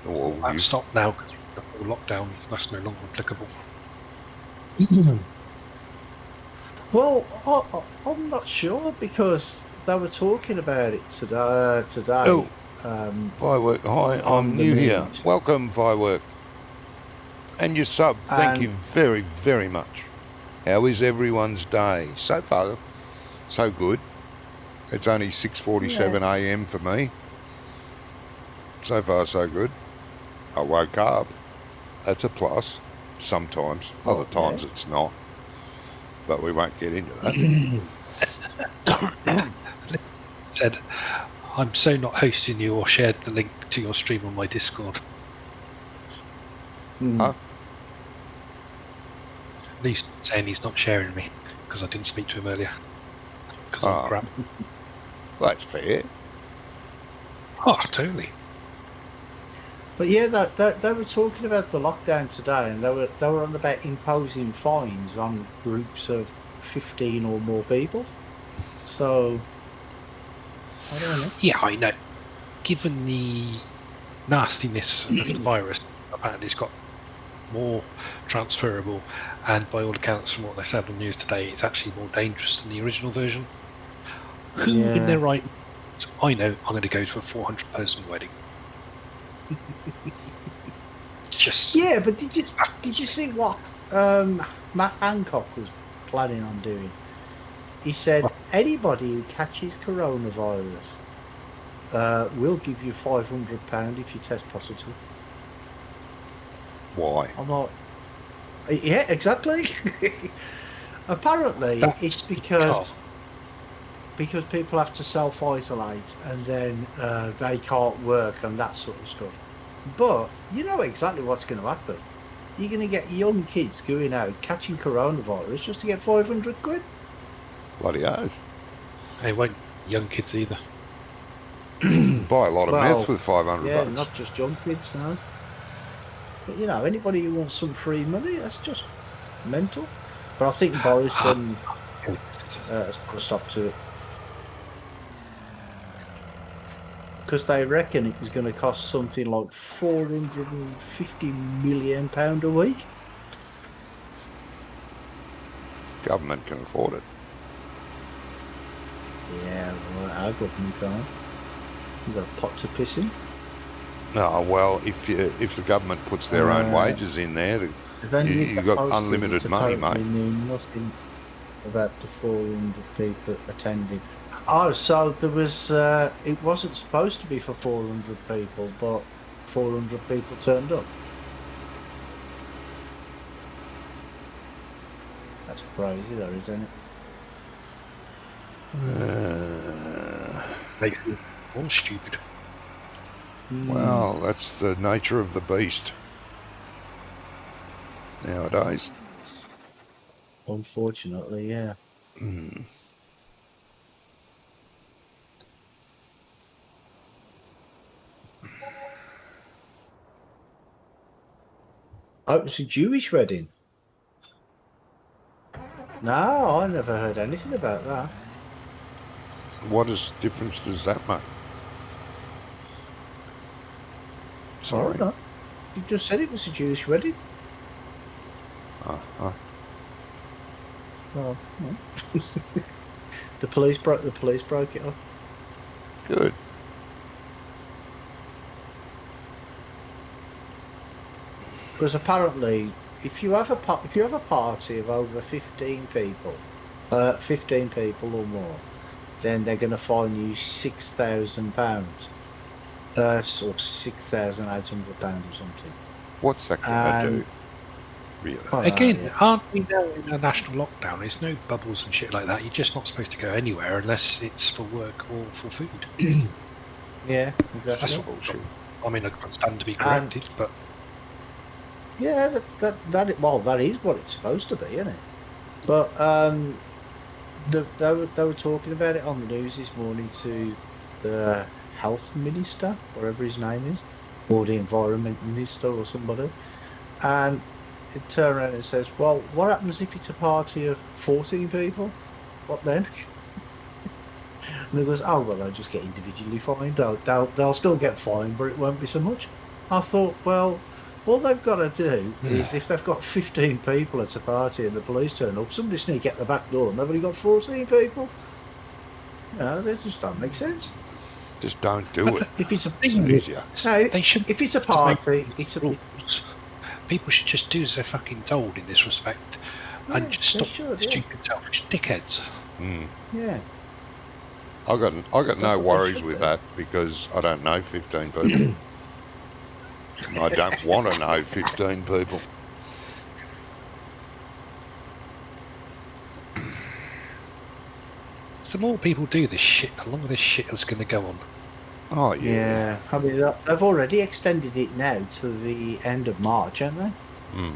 Well, That's stopped now because the whole lockdown, that's no longer applicable. Well, I'm not sure because they were talking about it today. Oh, Firework, hi, on I'm the new here. news. Welcome, Firework. And your sub, thank you very, very much. How is everyone's day? So far, so good. It's only 6:47 a.m. for me. So far, so good. I woke up. That's a plus. Sometimes. Other times it's not. But we won't get into that. Said, I'm so not hosting you or shared the link to your stream on my Discord. Huh? At least saying he's not sharing me because I didn't speak to him earlier. Because I'm crap. Well, that's fair. Oh, totally. But yeah, they were talking about the lockdown today, and they were on about imposing fines on groups of 15 or more people. So I don't know. Yeah, I know. Given the nastiness of the virus, apparently it's got more transferable, and by all accounts from what they said on the news today, it's actually more dangerous than the original version. Who in their right minds, I know I'm going to go to a 400-person wedding. Just yeah, but did you see what Matt Hancock was planning on doing. He said anybody who catches coronavirus will give you £500 if you test positive. Why? I'm like, yeah, exactly. Apparently, it's because people have to self-isolate and then they can't work and that sort of stuff. But you know exactly what's going to happen. You're going to get young kids going out catching coronavirus just to get 500 quid. Bloody oath. They won't young kids either. Buy a lot of Well, meth with 500 Yeah, bucks. not just young kids, no. But, you know, anybody who wants some free money, that's just mental. But I think Boris has put a stop to it. Because they reckon it was going to cost something like £450 million a week. Government can afford it. Yeah, well, our government can't. You've got a pot to piss in. No, well, if the government puts their own wages in there, you've got unlimited money, mate. Knew nothing about the 400 people attending. Oh, so there was. It wasn't supposed to be for 400 people, but 400 people turned up. That's crazy, though, isn't it? Makes me all stupid. Well, that's the nature of the beast nowadays. Unfortunately, yeah. Oh, it was a Jewish wedding. No, I never heard anything about that. What difference does that make? Sorry. I don't know. You just said it was a Jewish wedding. Uh-huh. Well, the police broke it up. Good. Because apparently, if you have a party of over 15 people, 15 people or more, then they're going to fine you £6,000, or £6,800 or something. What's that going to do? Really? Again, aren't we now in a national lockdown? There's no bubbles and shit like that. You're just not supposed to go anywhere unless it's for work or for food. Yeah, exactly. That's bullshit. I mean, I can't stand to be corrected, but yeah, that is what it's supposed to be, isn't it? But they were talking about it on the news this morning to the health minister, whatever his name is, or the environment minister or somebody, and it turned around and says, well, what happens if it's a party of 14 people? What then? And they goes, oh, well, they'll just get individually fined. They'll still get fined, but it won't be so much. I thought, well, all they've got to do is, if they've got 15 people at a party and the police turn up, somebody sneak at the back door and they've only got 14 people. You know, that just don't make sense. Just don't do it. If it's a easier. No, they should. If it's a party, it's a rules. People should just do as they're fucking told in this respect, and just stop stupid, selfish dickheads. Yeah. I got no worries with that because I don't know 15 people. I don't want to know 15 people. So the more people do this shit, the longer this shit is going to go on. Oh, yeah. I mean, they've already extended it now to the end of March, haven't they?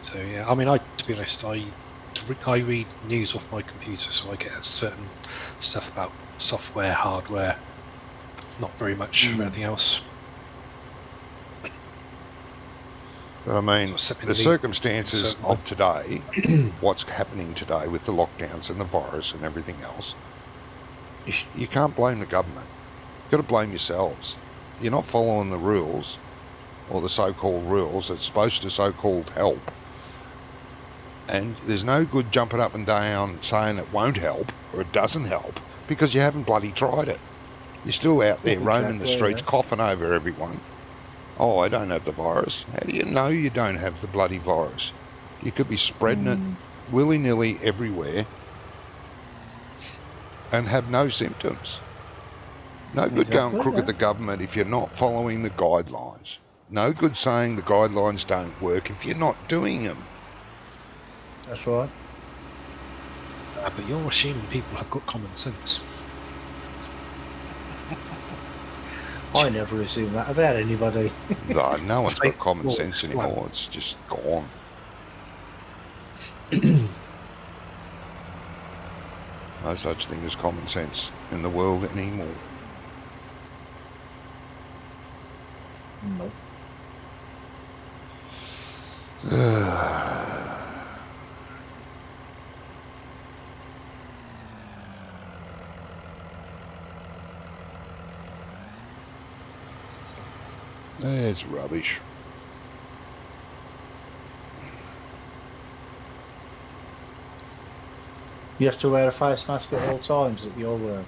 So, yeah, I mean, to be honest, I read news off my computer, so I get certain stuff about software, hardware, not very much of anything else. But I mean, the circumstances of today, what's happening today with the lockdowns and the virus and everything else, you can't blame the government. You've got to blame yourselves. You're not following the rules, or the so-called rules that's supposed to so-called help. And there's no good jumping up and down saying it won't help or it doesn't help because you haven't bloody tried it. You're still out there roaming the streets, coughing over everyone. Oh, I don't have the virus. How do you know you don't have the bloody virus? You could be spreading it willy-nilly everywhere and have no symptoms. No good going Exactly, crook yeah. at the government if you're not following the guidelines. No good saying the guidelines don't work if you're not doing them. That's right. But you're assuming people have got common sense. I never assume that about anybody. No one's got common Well, sense anymore. It's just gone. No such thing as common sense in the world anymore. No. It's rubbish. You have to wear a face mask at all times at your work.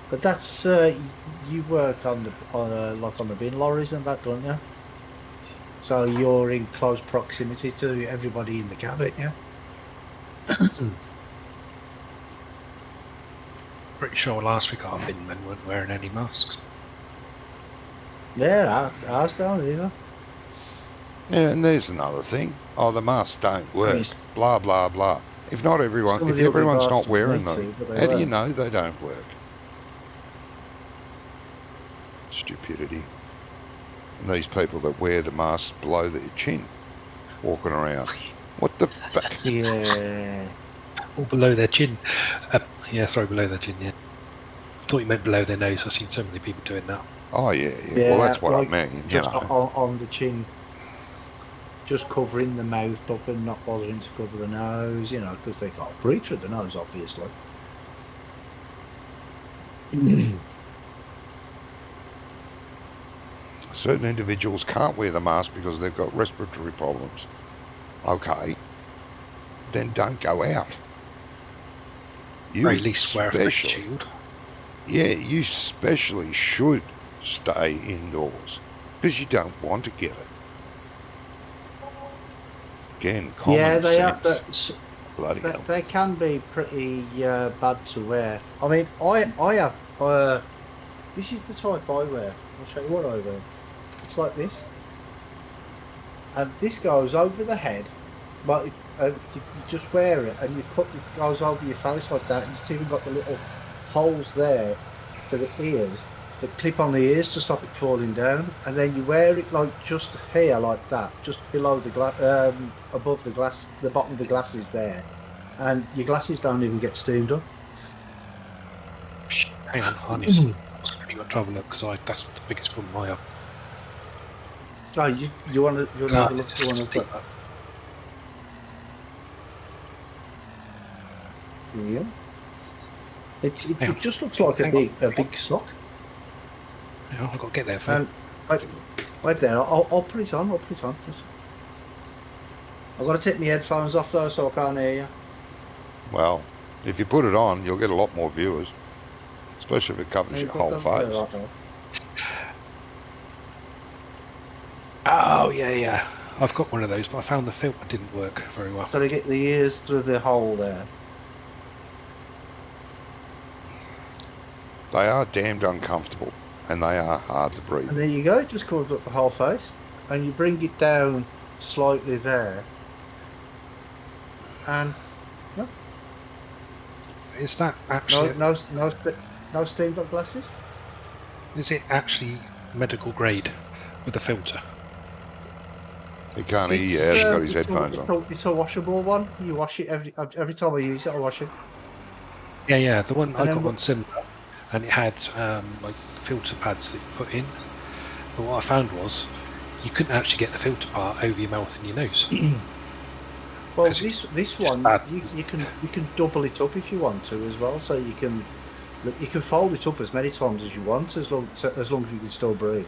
But that's you work on the like on the bin lorries and that, don't you? So you're in close proximity to everybody in the cabin, yeah. Pretty sure last week our bin men weren't wearing any masks. Yeah, ours don't either. Yeah, and there's another thing. Oh, the masks don't work. Yes. Blah, blah, blah. If not everyone, Some of if the everyone's other not bastards wearing need them, to, but they how do you won't. know they don't work? Stupidity. And these people that wear the masks below their chin, walking around. What the fuck? Yeah. Or below their chin. Yeah, sorry, below their chin, yeah. Thought you meant below their nose. I've seen so many people doing that. Oh, yeah. Well, that's what like, I mean, you just know. on the chin, just covering the mouth up and not bothering to cover the nose, you know, because they can't breathe through the nose, obviously. Certain individuals can't wear the mask because they've got respiratory problems. Okay. Then don't go out. You Or at least wear a face especially- shield. Yeah, you especially should stay indoors because you don't want to get it. Again, common Yeah, they are. sense. Bloody hell. They can be pretty bad to wear. I mean, I have. This is the type I wear. I'll show you what I wear. It's like this, and this goes over the head, but you just wear it, and it goes over your face like that. And it's even got the little holes there for the ears that clip on the ears to stop it falling down, and then you wear it like just here, like that, just below the glass, above the glass, the bottom of the glasses there, and your glasses don't even get steamed up. Hang on, I need to pretty much have a look because that's the biggest problem I have. Oh, you want to have a look? You want to look? Yeah. It just looks like a big sock. Hang on, I've got to get there first. Wait there. I'll put it on. I'll put it on. I've got to take my headphones off though, so I can't hear you. Well, if you put it on, you'll get a lot more viewers, especially if it covers your whole face. Oh, yeah. I've got one of those, but I found the filter didn't work very well. Got to get the ears through the hole there. They are damned uncomfortable, and they are hard to breathe. And there you go. It just covers up the whole face, and you bring it down slightly there, and Is that actually... no steamed up glasses. Is it actually medical grade with a filter? He can't hear you. He's got his headphones on. It's a washable one. You wash it every time I use it. I wash it. Yeah. The one And I then got one similar, and it had like filter pads that you put in. But what I found was you couldn't actually get the filter part over your mouth and your nose. Well, 'Cause this one you can double it up if you want to as well. So you can fold it up as many times as you want, as long as you can still breathe.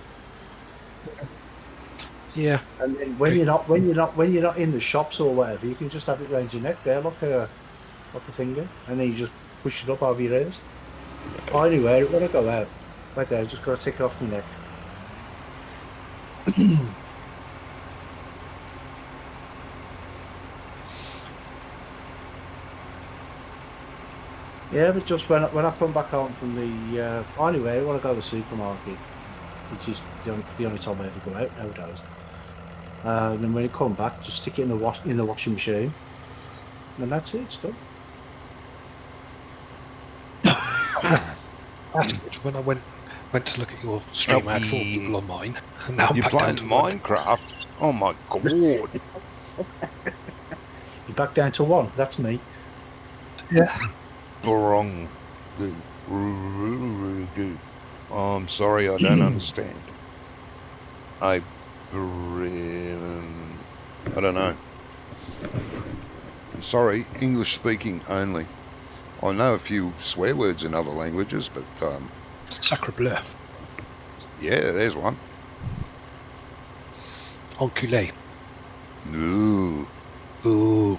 Yeah. And then when you're not in the shops or whatever, you can just have it around your neck there, like a finger, and then you just push it up over your ears. I only wear it when I go out. Wait there, I've just got to take it off my neck. Yeah, but just when I come back home from the anyway, I want to go to the supermarket, which is the only time I ever go out nowadays. And then when you come back, just stick it in the washing machine, and that's it. It's done. That's good. When I went to look at your stream, I had 4 people on mine, and now I'm You're back playing down to 1. Minecraft? Oh my god. You're back down to 1. That's me. Yeah. Wrong. Oh, I'm sorry, I don't understand. I don't know. I'm sorry, English speaking only. I know a few swear words in other languages, but Sacre bleu. yeah, there's one. Enculé. Ooh. Ooh.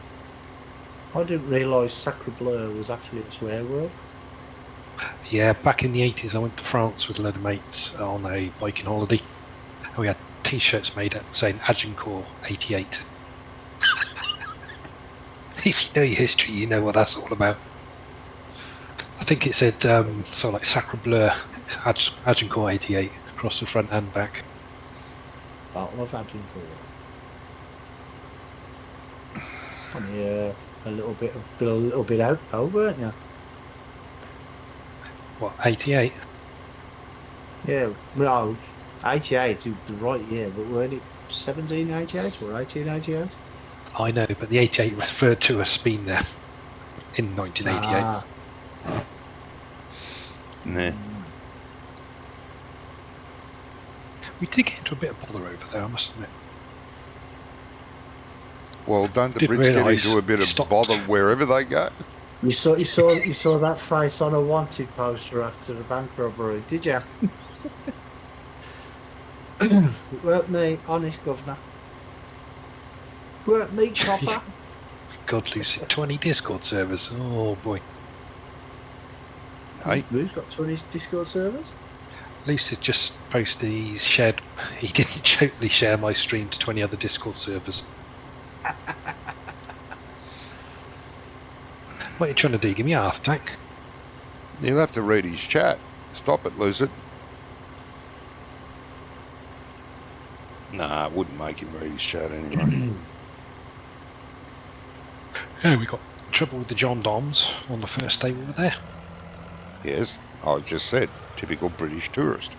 I didn't realise sacre bleu was actually a swear word. Yeah, back in the 80s, I went to France with a load of mates on a biking holiday. And we had T-shirts made up saying Agincourt 88. If you know your history, you know what that's all about. I think it said something like Sacre Bleu, Agincourt 88 across the front and back. Battle of Agincourt. Yeah, a little bit out though, weren't you? What, 88? Yeah, no, 88 is the right year, but weren't it 1788 or 1888? I know, but the 88 referred to us being there in 1988. Ah, Nah. We did get into a bit of bother over there, I must admit. Well, don't the Didn't Brits get realise into a bit he of stopped. bother wherever they go? you saw that face on a wanted poster after the bank robbery, did you? It weren't me, honest governor. Weren't me, copper. God, Lucy, 20 Discord servers. Oh boy. Hey, Who's got 20 Discord servers? Lucy just posted he didn't totally share my stream to 20 other Discord servers. What are you trying to do? Give me a heart attack? you'll have to read his chat. Stop it, Lucid. Nah, I wouldn't make him read his chat anyway. Yeah, we got trouble with the John Doms on the first day we were there. Yes, I just said, typical British tourist.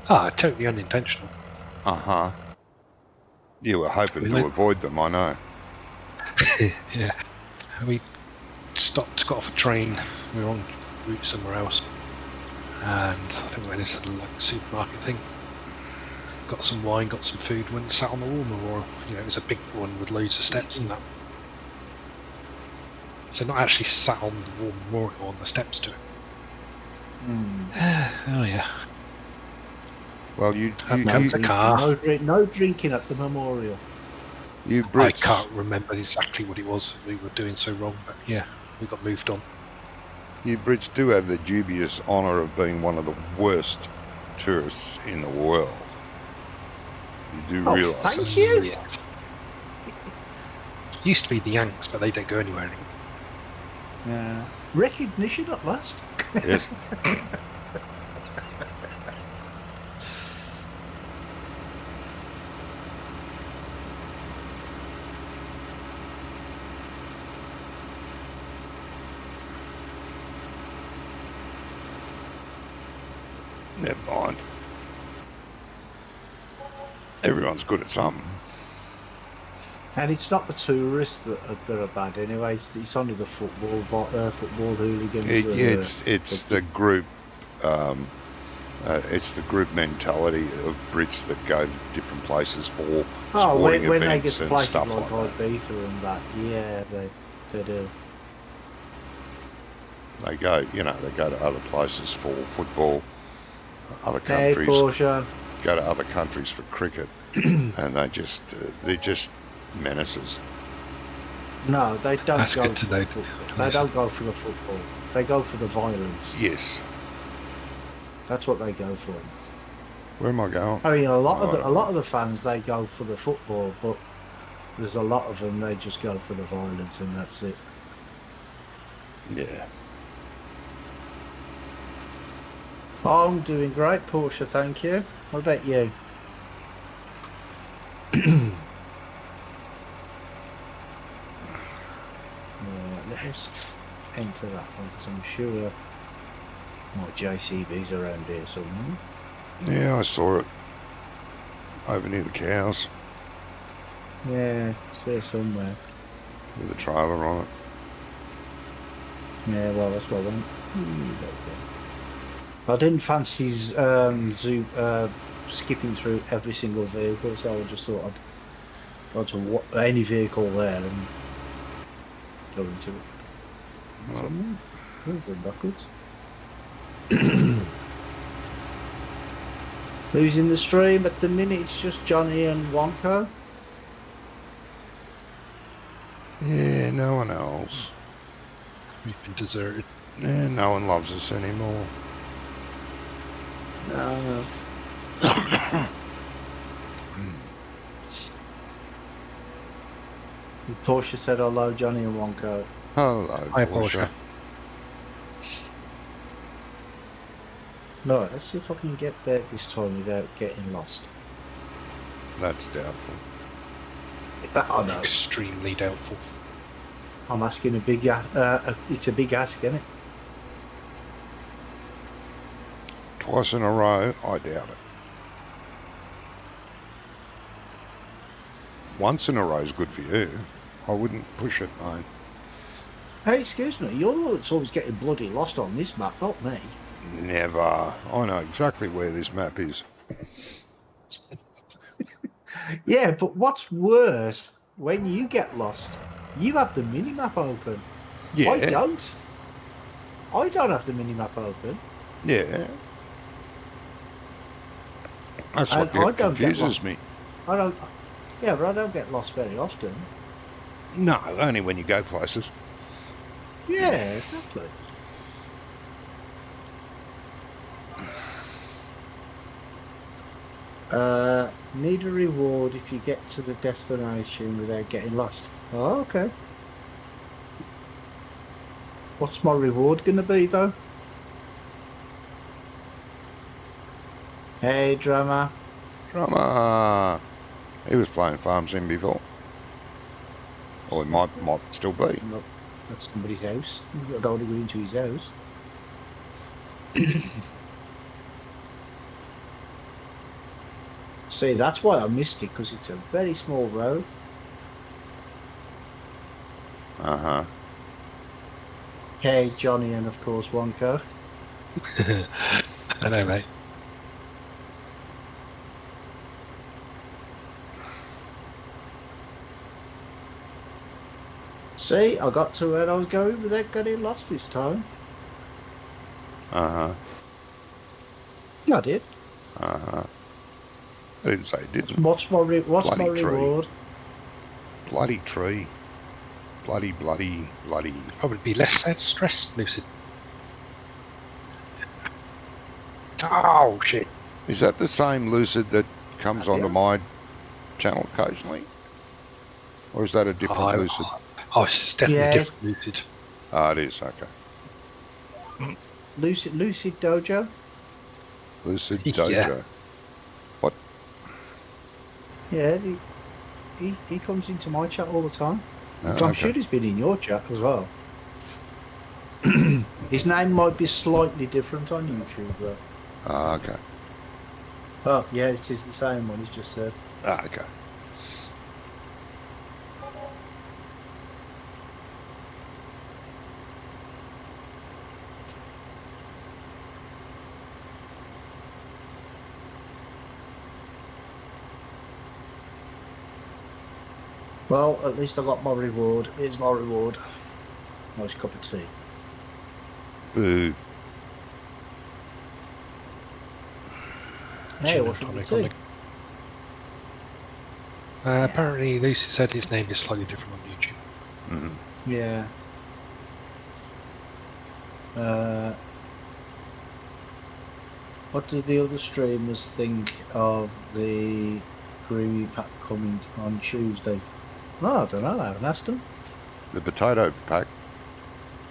Ah, totally unintentional. Uh-huh. You were hoping We to went- avoid them, I know. Yeah. We stopped, got off a train. We were en route somewhere else. And I think we went into the supermarket thing. Got some wine, got some food, went and sat on the war memorial. You know, it was a big one with loads of steps and that. So not actually sat on the war memorial, on the steps to it. Oh yeah. Well, you the car. No drinking at the memorial. you I Brits, can't remember exactly what it was we were doing so wrong, but yeah, we got moved on. you Brits do have the dubious honour of being one of the worst tourists in the world. You do Oh, realise thank that. you. Yeah. Used to be the Yanks, but they don't go anywhere anymore. Yeah. Recognition at last. Yes. Never mind. Everyone's good at something. And it's not the tourists that are bad anyway. It's only the football hooligans. It's the group. It's the group mentality of Brits that go to different places for sporting when they events get and places stuff like like that. Ibiza and that, yeah, they do. They go, they go to other places for football, other Hey, countries Porsche. go to other countries for cricket, and they're just menaces. No, they don't That's go good to for know. the football. They don't go for the football. They go for the violence. Yes, That's what they go for. Where am I going? I mean, a lot Oh, of the fans, they go for the football, but there's a lot of them, they just go for the violence, and that's it. Yeah. I'm doing great, Portia, thank you. What about you? Let's enter that one, because I'm sure my JCB's around here somewhere. Yeah, I saw it. Over near the cows. Yeah, it's there somewhere. With a trailer on it. Yeah, well, that's what I want. I didn't fancy skipping through every single vehicle, so I just thought I'd go to any vehicle there and go into it. Well, Moving backwards. Who's in the stream at the minute? It's just Johnny and Wonko. yeah, no one else. We've been deserted. Yeah, no one loves us anymore. No. Portia said hello, Johnny and Wonko. Hello, Hi, Portia. Portia. No, let's see if I can get there this time without getting lost. That's doubtful. I know. Extremely doubtful. I'm asking a big. It's a big ask, isn't it? Twice in a row, I doubt it. Once in a row is good for you. I wouldn't push it, mate. Hey, excuse me. You're the one that's always getting bloody lost on this map, not me. Never. I know exactly where this map is. Yeah, but what's worse, when you get lost, you have the minimap open. Yeah. I don't. I don't have the minimap open. Yeah. That's And what I don't get confuses lost. me. I don't. Yeah, but I don't get lost very often. No, only when you go places. Yeah, exactly. Need a reward if you get to the destination without getting lost. Oh, okay. What's my reward going to be, though? Hey, drummer. Drummer. He was playing Farm Sim before. Or he might still be. No, that's somebody's house. I don't want to go into his house. See, that's why I missed it, because it's a very small road. Uh-huh. Hey, Johnny, and of course, Wonka. I know, mate. See, I got to where I was going without getting lost this time. Uh-huh. I did. Uh-huh. I didn't say it didn't. What's my Bloody tree. reward? Bloody tree. Bloody. Probably be less stressed, Lucid. Oh, shit. Is that the same Lucid that comes onto Yeah. my channel occasionally? Or is that a different Lucid? Oh, it's definitely Yeah. different, Lucid. Oh, it is, okay. Lucid Dojo? Lucid Yeah. Dojo. What? Yeah, he comes into my chat all the time. Oh, I'm sure he's been in your chat as well. His name might be slightly different on YouTube, though. Ah, okay. Oh, yeah, it is the same one he's just said. Ah, okay. Well, at least I got my reward. Here's my reward. Nice cup of tea. Boo. Hey, Gin what's and with tonic the on tea? the- Apparently, Lucy said his name is slightly different on YouTube. Mm-hmm. Yeah. What do the other streamers think of the Greedy pack coming on Tuesday? Oh, I don't know. I haven't asked them. The potato pack.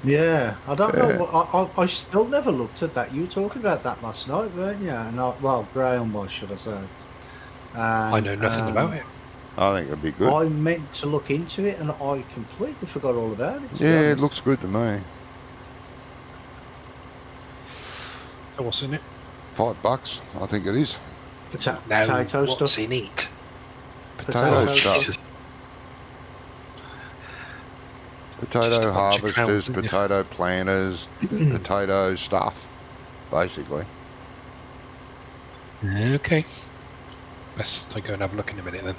Yeah, I don't know. Yeah. I still never looked at that. You were talking about that last night, weren't you? And well, Graham was, should I say? And, I know nothing about it. I think it'd be good. I meant to look into it, and I completely forgot all about it. To be Yeah, it honest. looks good to me. So what's in it? $5, I think it is. Potato what's stuff. in it? Potato Potato stuff. stuff. Potato Just a bunch of harvesters, crowns, isn't it? potato planters, potato stuff, basically. Okay. Let's go and have a look in a minute then.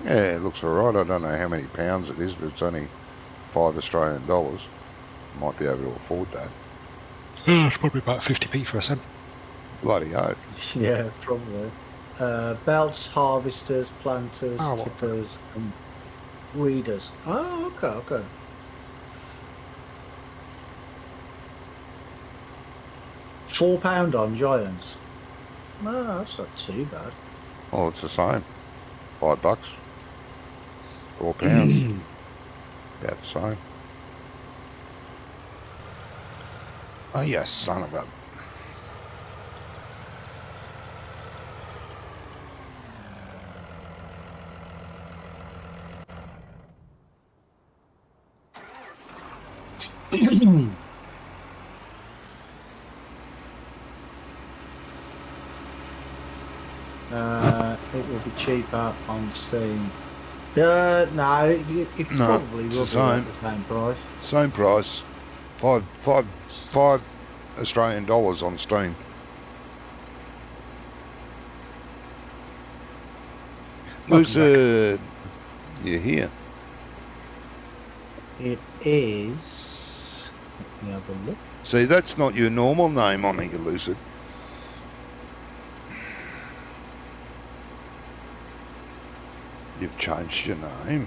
Yeah, it looks alright. I don't know how many pounds it is, but it's only $5 Australian dollars. Might be able to afford that. It's probably about 50p for us then. Bloody oath. Yeah, probably. Belts, harvesters, planters, Oh, what? tippers, and weeders. Oh, okay. £4 on Giants. No, that's not too bad. Well, it's the same. $5. £4. About the same. Oh, you son of a... It will be cheaper on Steam. No, it No, probably it's will the be at same. the same price. Same price. Five Australian dollars on Steam. Lucid, you're here. It is. Let me have a look. See, that's not your normal name on here, Lucid. You've changed your name.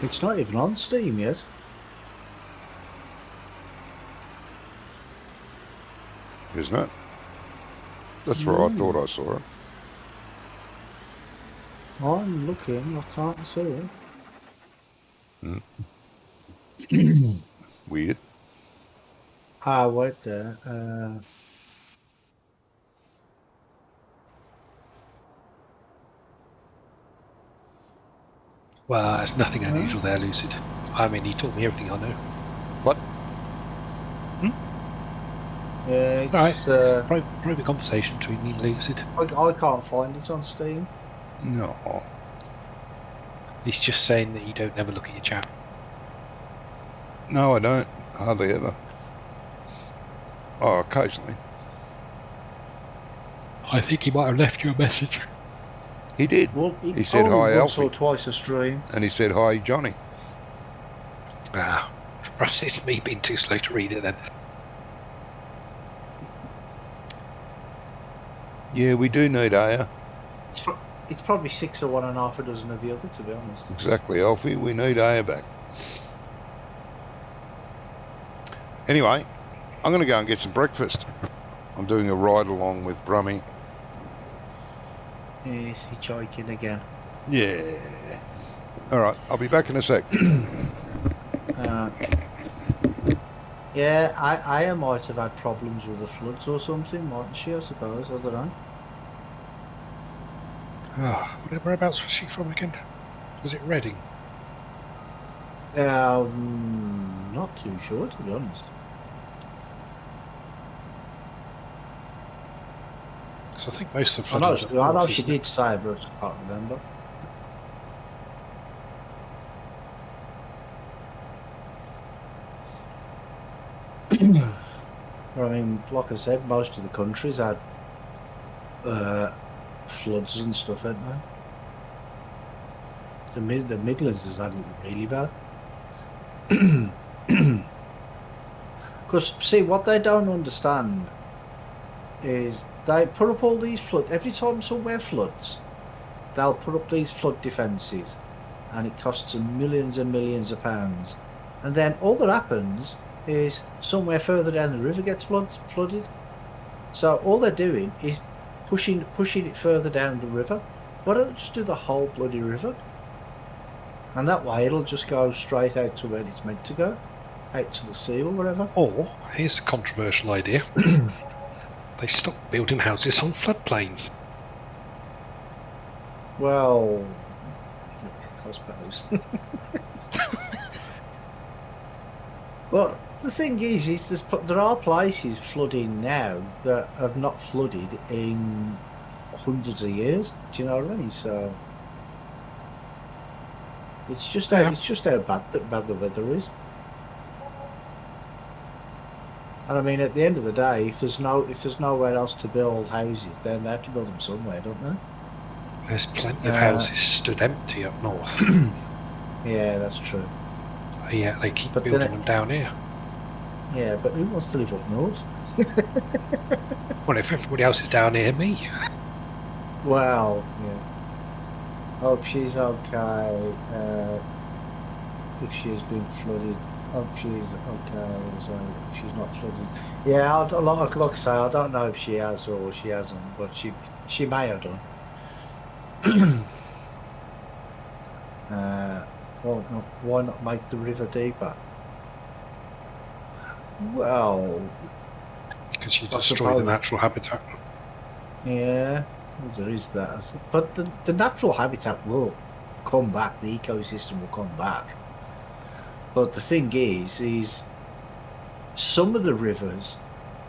It's not even on Steam yet. Isn't it? That's where I thought I saw it. I'm looking. I can't see it. Weird. Wait there. Well, there's nothing unusual there, Lucid. I mean, he taught me everything I know. What? Yeah, it's, Right. Private conversation between me and Lucid. I can't find it on Steam. No. He's just saying that you don't ever look at your chat. No, I don't. Hardly ever. Oh, occasionally. I think he might have left you a message. He did. Well, He said only hi, once Alfie. or twice a stream. And he said, hi, Johnny. Perhaps it's me being too slow to read it then. Yeah, we do need Aya. It's probably 6 or 1.5 dozen of the other, to be honest. Exactly, Alfie. We need Aya back. Anyway, I'm going to go and get some breakfast. I'm doing a ride along with Brummy. Yes, hitchhiking again. Yeah. All right, I'll be back in a sec. Yeah, Aya might have had problems with the floods or something, mightn't she, I suppose? I don't know. Whereabouts was she from again? Was it Reading? Not too sure, to be honest. Because I think most of the I know, flooding up I know north, she isn't it? did say, but I can't remember. I mean, like I said, most of the countries had floods and stuff, hadn't they? The Midlands has had it really bad. Because, see, what they don't understand is they put up all these flood. Every time somewhere floods, they'll put up these flood defences, and it costs them millions and millions of pounds. And then all that happens is somewhere further down the river gets flooded. So all they're doing is pushing it further down the river. Why don't they just do the whole bloody river? And that way it'll just go straight out to where it's meant to go, out to the sea or whatever. Or, here's a controversial idea. They stop building houses on floodplains. Well, I suppose. Well, the thing is there are places flooding now that have not flooded in hundreds of years. Do you know what I mean? So it's just how bad the weather is. And I mean, at the end of the day, if there's nowhere else to build houses, then they have to build them somewhere, don't they? There's plenty of houses stood empty up north. Yeah, that's true. Yeah, they keep building them down here. Yeah, but who wants to live up north? Well, if everybody else is down here, me. Well, yeah. Hope she's okay. If she's been flooded, hope she's okay. So if she's not flooded, yeah. Like I say, I don't know if she has or she hasn't, but she may have done. Well, why not make the river deeper? Well, because you destroy the natural habitat. Yeah, well, there is that. But the natural habitat will come back. The ecosystem will come back. But the thing is some of the rivers,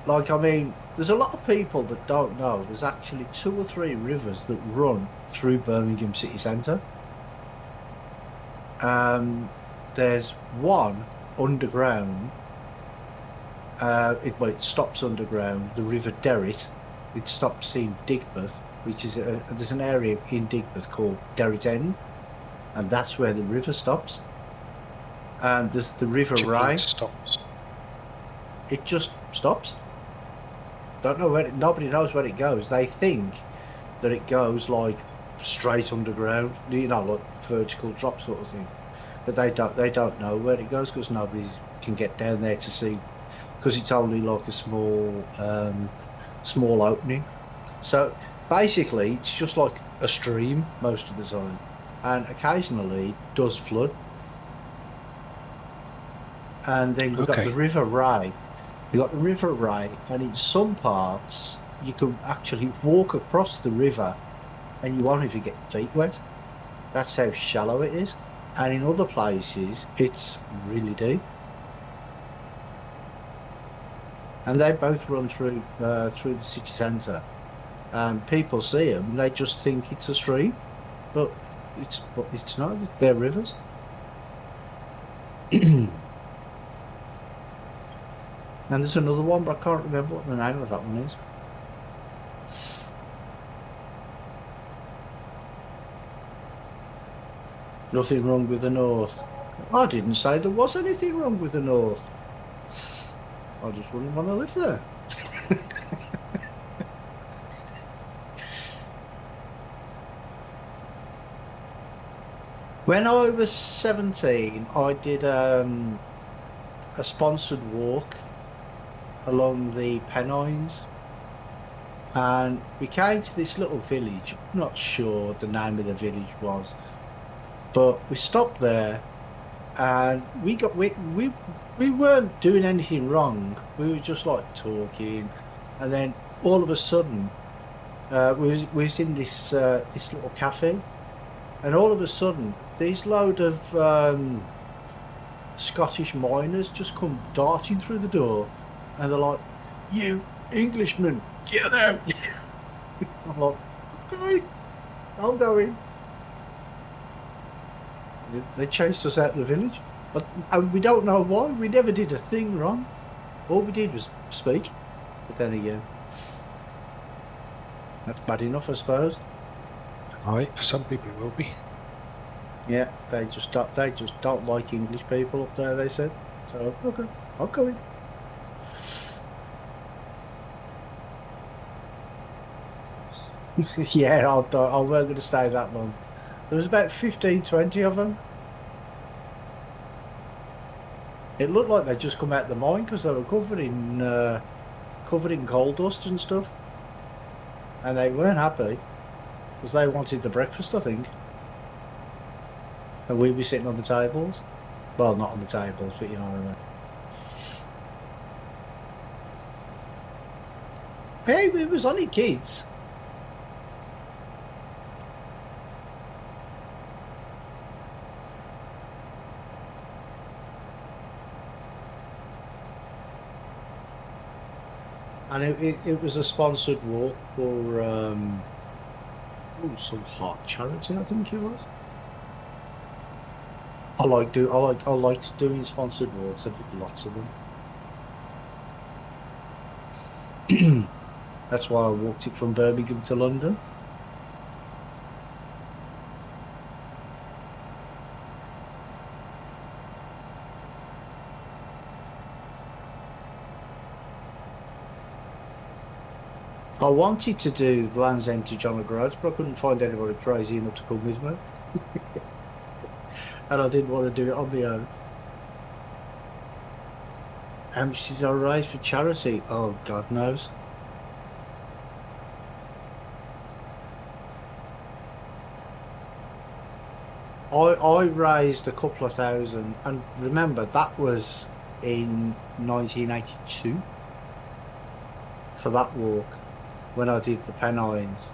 like, I mean, there's a lot of people that don't know there's actually 2 or 3 rivers that run through Birmingham city centre. There's one underground. It stops underground. The River Derrit. It stops in Digbeth, which is there's an area in Digbeth called Derrit End, and that's where the river stops. And there's the River Rye. Stops. It just stops. Don't know where. Nobody knows where it goes. They think that it goes like straight underground, you know, like vertical drop sort of thing. But they don't know where it goes because nobody can get down there to see, because it's only like a small opening. So basically it's just like a stream most of the time, and occasionally it does flood. And then we've got the River Rye. You've got the River Rye, and in some parts you can actually walk across the river and you won't even get feet wet. That's how shallow it is. And in other places it's really deep. And they both run through the city centre. People see them and they just think it's a stream, but it's not. They're rivers. And there's another one, but I can't remember what the name of that one is. Nothing wrong with the north. I didn't say there was anything wrong with the north. I just wouldn't want to live there. When I was 17, I did a sponsored walk along the Pennines, and we came to this little village. I'm not sure what the name of the village was, but we stopped there, and we weren't doing anything wrong. We were just like talking, and then all of a sudden, we was in this little cafe, and all of a sudden, these load of Scottish miners just come darting through the door, and they're like, "You Englishmen, get out!" I'm like, "Okay, I'm going." They chased us out of the village, and we don't know why. We never did a thing wrong. All we did was speak. But then again, that's bad enough, I suppose. Right, for some people it will be. Yeah, they just don't like English people up there, they said. So okay, I'm going. Yeah, I weren't going to stay that long. There was about 15, 20 of them. It looked like they'd just come out the mine because they were covered in coal dust and stuff. And they weren't happy because they wanted the breakfast, I think. And we'd be sitting on the tables. Well, not on the tables, but you know what I mean. Hey, it was only kids. And it was a sponsored walk for some heart charity, I think it was. I liked doing sponsored walks. I did lots of them. That's why I walked it from Birmingham to London. I wanted to do the Land's End to John O'Groats, but I couldn't find anybody crazy enough to come with me. And I didn't want to do it on my own. How much did I raise for charity? Oh, God knows. I raised a couple of thousand, and remember that was in 1982 for that walk when I did the Pennines.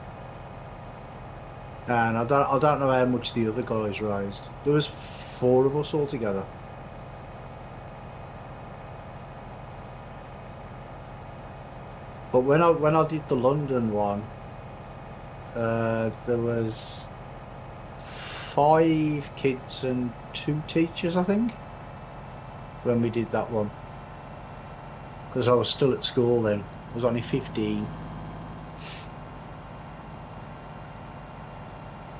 And I don't know how much the other guys raised. There was 4 of us all together. But when I did the London one, there was 5 kids and 2 teachers, I think, when we did that one. Because I was still at school then. I was only 15.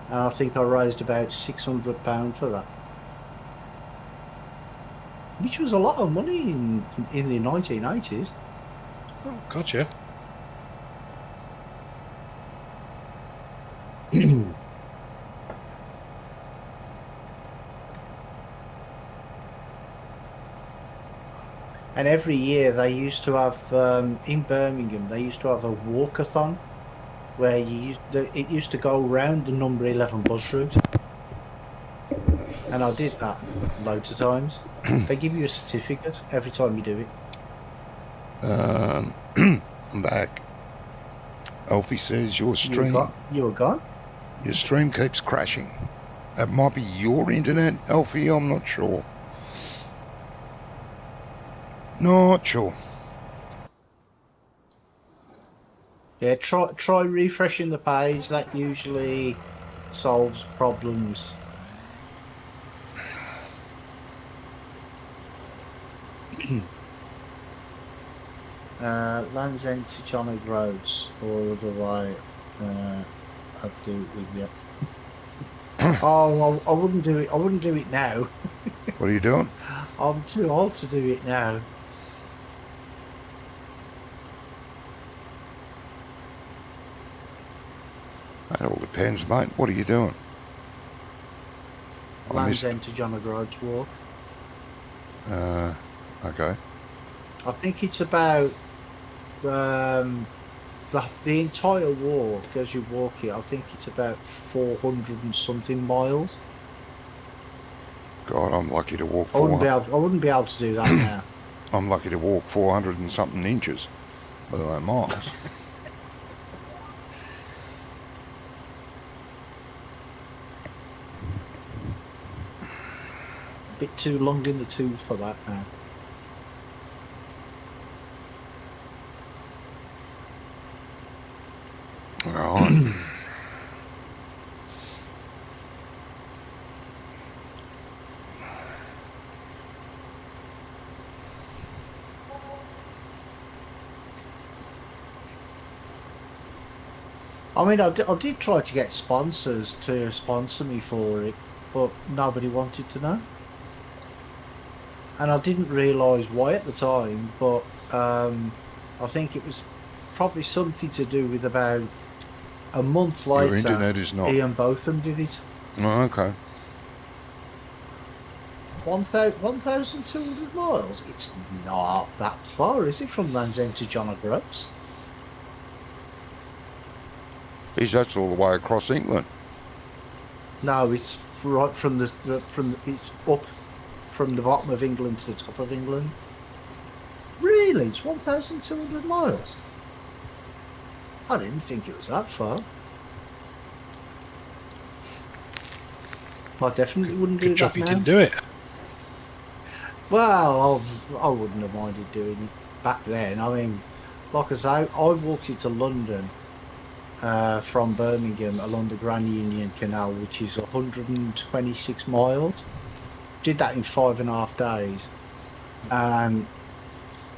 And I think I raised about £600 for that. Which was a lot of money in the 1980s. Oh, gotcha. And every year they used to have, in Birmingham, they used to have a walkathon where it used to go around the number 11 bus route. And I did that loads of times. They give you a certificate every time you do it. I'm back. Alfie says your stream. You were gone? Your stream keeps crashing. That might be your internet, Alfie. I'm not sure. Not sure. Yeah, try refreshing the page. That usually solves problems. Land's End to John O'Groats or other way. I'd do it with you. Oh, I wouldn't do it. I wouldn't do it now. What are you doing? I'm too old to do it now. That all depends, mate. What are you doing? Land's End to John O'Groats walk. Okay. I think it's about the entire walk as you walk it. I think it's about 400 and something miles. God, I'm lucky to walk. I wouldn't be able to do that now. I'm lucky to walk 400 and something inches, let alone miles. A bit too long in the tooth for that now. Right. I mean, I did try to get sponsors to sponsor me for it, but nobody wanted to know. And I didn't realise why at the time, but I think it was probably something to do with about a month Your later, internet is not. Ian Botham did it. Oh, okay. 1,200 miles. It's not that far, is it, from Land's End to John O'Groats? Geez, that's all the way across England. No, it's right from it's up from the bottom of England to the top of England. Really, it's 1,200 miles. I didn't think it was that far. I definitely wouldn't do Good job that you now. didn't do it. Well, I wouldn't have minded doing it back then. I mean, like I say, I walked into London from Birmingham along the Grand Union Canal, which is 126 miles. Did that in 5.5 days. And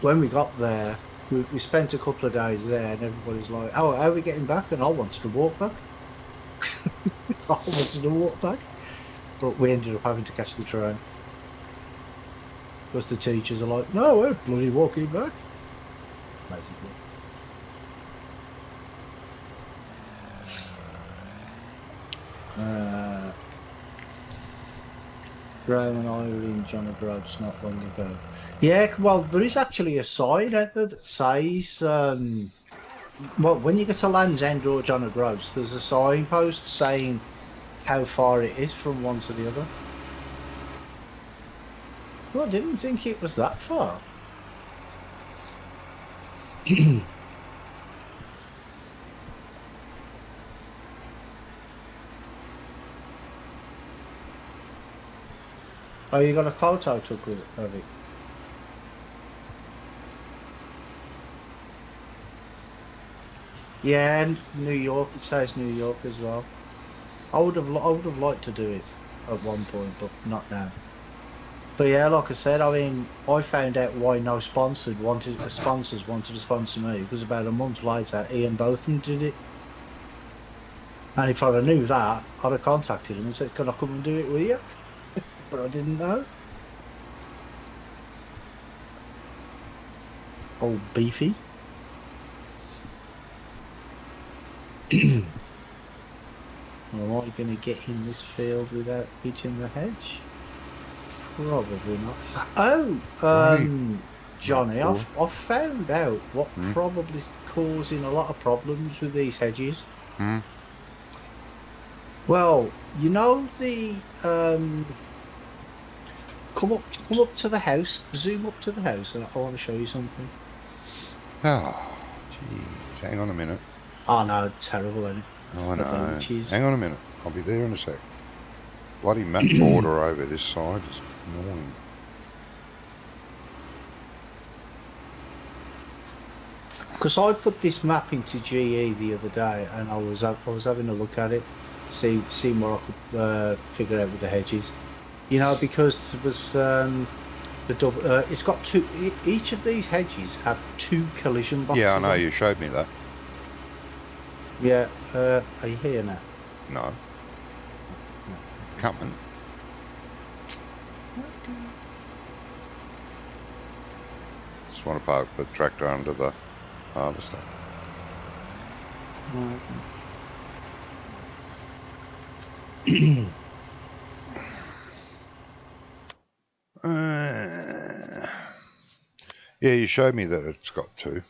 when we got there, we spent a couple of days there, and everybody's like, "Oh, how are we getting back?" And I wanted to walk back. I wanted to walk back, but we ended up having to catch the train because the teachers are like, "No, we're bloody walking back." Basically. Graham and I were in John O'Groats not long ago. Yeah, well, there is actually a sign out there that says, well, when you get to Land's End or John O'Groats, there's a signpost saying how far it is from one to the other. Well, I didn't think it was that far. Oh, you got a photo took of it? Yeah, and New York. It says New York as well. I would have liked to do it at one point, but not now. But yeah, like I said, I mean, I found out why no sponsors wanted to sponsor me because about a month later, Ian Botham did it. And if I'd have knew that, I'd have contacted him and said, "Can I come and do it with you?" But I didn't know. Old beefy. Am I going to get in this field without hitting the hedge? Probably not. Oh, Johnny, I've found out what probably causing a lot of problems with these hedges. Well, you know the come up to the house, zoom up to the house, and I want to show you something. Oh, jeez. Hang on a minute. Oh no, terrible, isn't it? Oh, no. Hang on a minute. I'll be there in a sec. Bloody map border over this side is annoying. Because I put this map into GE the other day, and I was having a look at it, seeing what I could figure out with the hedges. You know, because there was the double. It's got two. Each of these hedges have 2 collision boxes. Yeah, I know. You showed me that. Yeah. Are you here now? No. Coming. Just want to park the tractor under the harvester. Yeah, you showed me that it's got 2.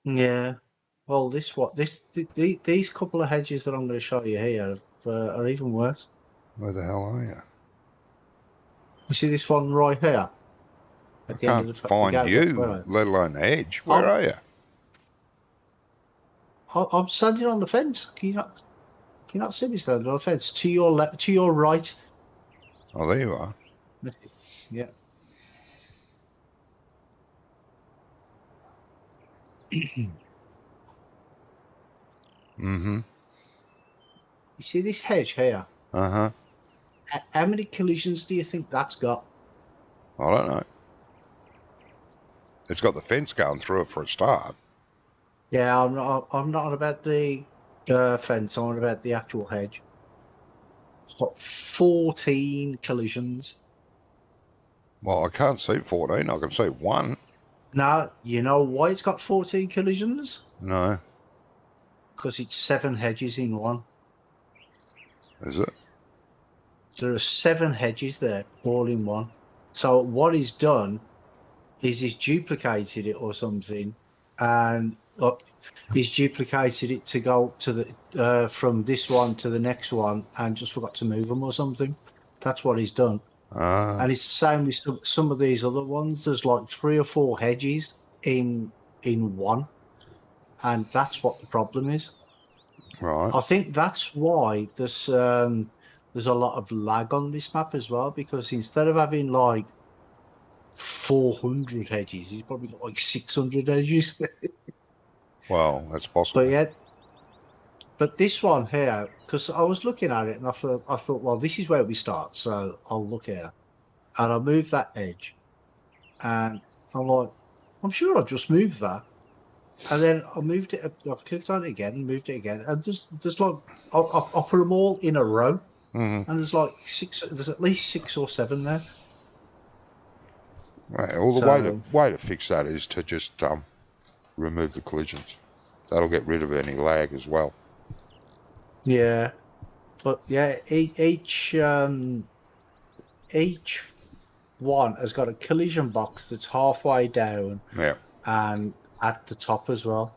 Yeah. Well, these couple of hedges that I'm going to show you here are even worse. Where the hell are you? You see this one right here? I can't find you, let alone the hedge. Where are you? I'm standing on the fence. Can you not see me standing on the fence? To your left, to your right. Oh, there you are. Yeah. Mm-hmm. You see this hedge here? Uh-huh. How many collisions do you think that's got? I don't know. It's got the fence going through it for a start. Yeah, I'm not about the fence. I'm on about the actual hedge. It's got 14 collisions. Well, I can't see 14. I can see 1. Now, you know why it's got 14 collisions? No. because it's 7 hedges in one. Is it? There are 7 hedges there, all in one. So what he's done is he's duplicated it or something, and he's duplicated it to go to the from this one to the next one, and just forgot to move them or something. That's what he's done. Ah, And it's the same with some of these other ones. There's like 3 or 4 hedges in one, and that's what the problem is. right. I think that's why there's a lot of lag on this map as well, because instead of having like 400 hedges, he's probably got like 600 hedges. Well, that's But possible. yeah, but this one here, because I was looking at it and I thought, well, this is where we start, so I'll look here, and I move that edge, and I'm like, I'm sure I just moved that, and then I moved it. I clicked on it again, and moved it again, and there's like I put them all in a row, Hmm. and there's like 6. There's at least 6 or 7 there. Right. Well, the So way to fix that is to just remove the collisions. That'll get rid of any lag as well. yeah, but yeah, each one has got a collision box that's halfway down Yeah. and at the top as well.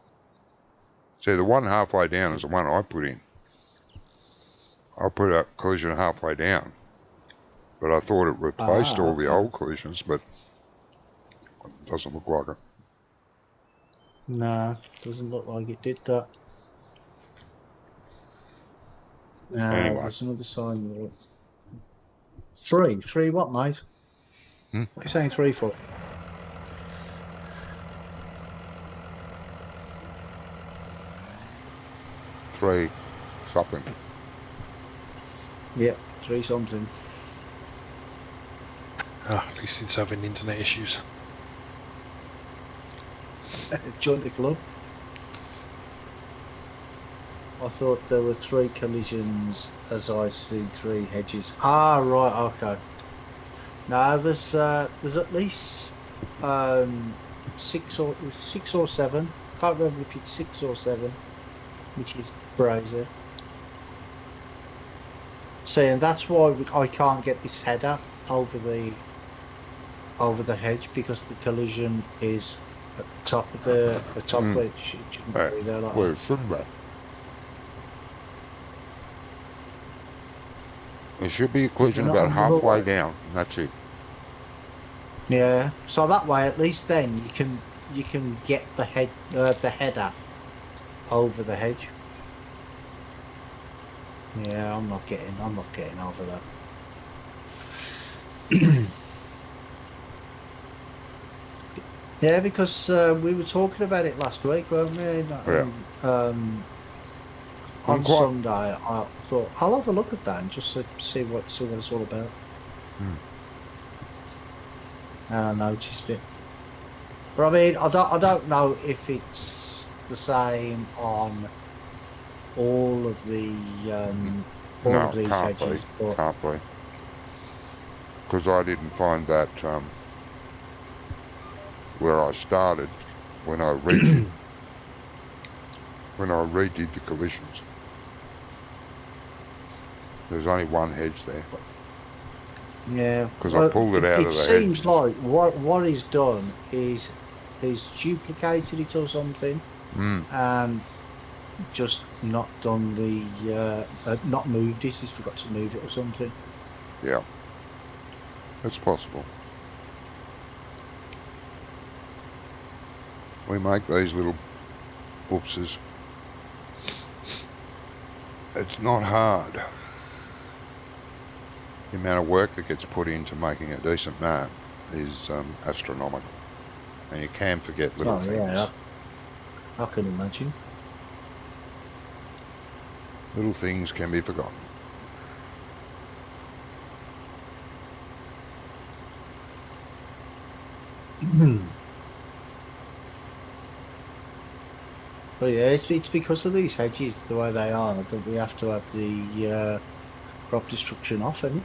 See, the one halfway down is the one I put in. I put a collision halfway down, but I thought it replaced all the Okay. old collisions, but it doesn't look like it. No, doesn't look like it did that. Anyway. There's another sign there. 3 what, mate? Hmm? What are you saying 3 for? Three something. Yeah, 3 something. At least it's having internet issues. Join the club. I thought there were 3 collisions as I see 3 hedges. Ah, right, okay. Now there's at least 6 or 7. Can't remember if it's 6 or 7, which is crazy. See, and that's why I can't get this header over the hedge, because the collision is at the top of the top where it shouldn't Right. be there like Well, that. it shouldn't be. It should be a collision not about on the halfway road. down, and that's it. Yeah, so that way at least then you can get the header over the hedge. Yeah, I'm not getting over that. Yeah, because we were talking about it last week, weren't we? Yeah. On quite- Sunday, I thought I'll have a look at that and just see what it's all about. And I noticed it. But I mean, I don't know if it's the same on all of the all No, of these can't hedges, be. but Can't be. Because I didn't find that where I started when I redid the collisions. There's only one hedge there. yeah, 'Cause I pulled it out of the It seems hedges. like what he's done is he's duplicated it or something, and just not done the not moved it. He's forgot to move it or something. Yeah. It's possible. We make these little bookses. It's not hard. The amount of work that gets put into making a decent map is astronomical. And you can forget little things. Yeah, I can imagine. Little things can be forgotten. But yeah, it's because of these hedges the way they are that we have to have the crop destruction off, isn't it?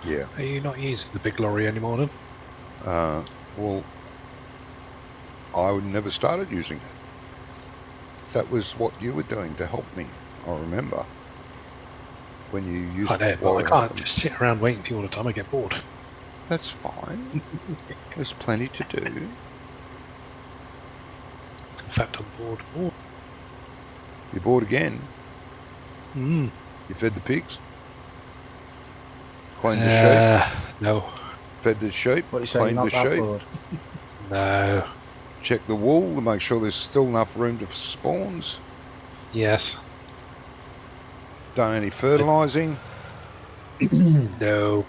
Yeah. Are you not using the big lorry anymore then? Well, I would never started using it. That was what you were doing to help me. I remember when you used. I know, but I can't just sit around waiting for you all the time. I get bored. That's fine. There's plenty to do. In fact, I'm bored. Bored. You're bored again. Mm. You fed the pigs. Cleaned the sheep. No. Fed the sheep. What are you saying? Cleaned Not the that sheep. bored. No. Check the wool to make sure there's still enough room to spawns. Yes. Done any fertilising? No.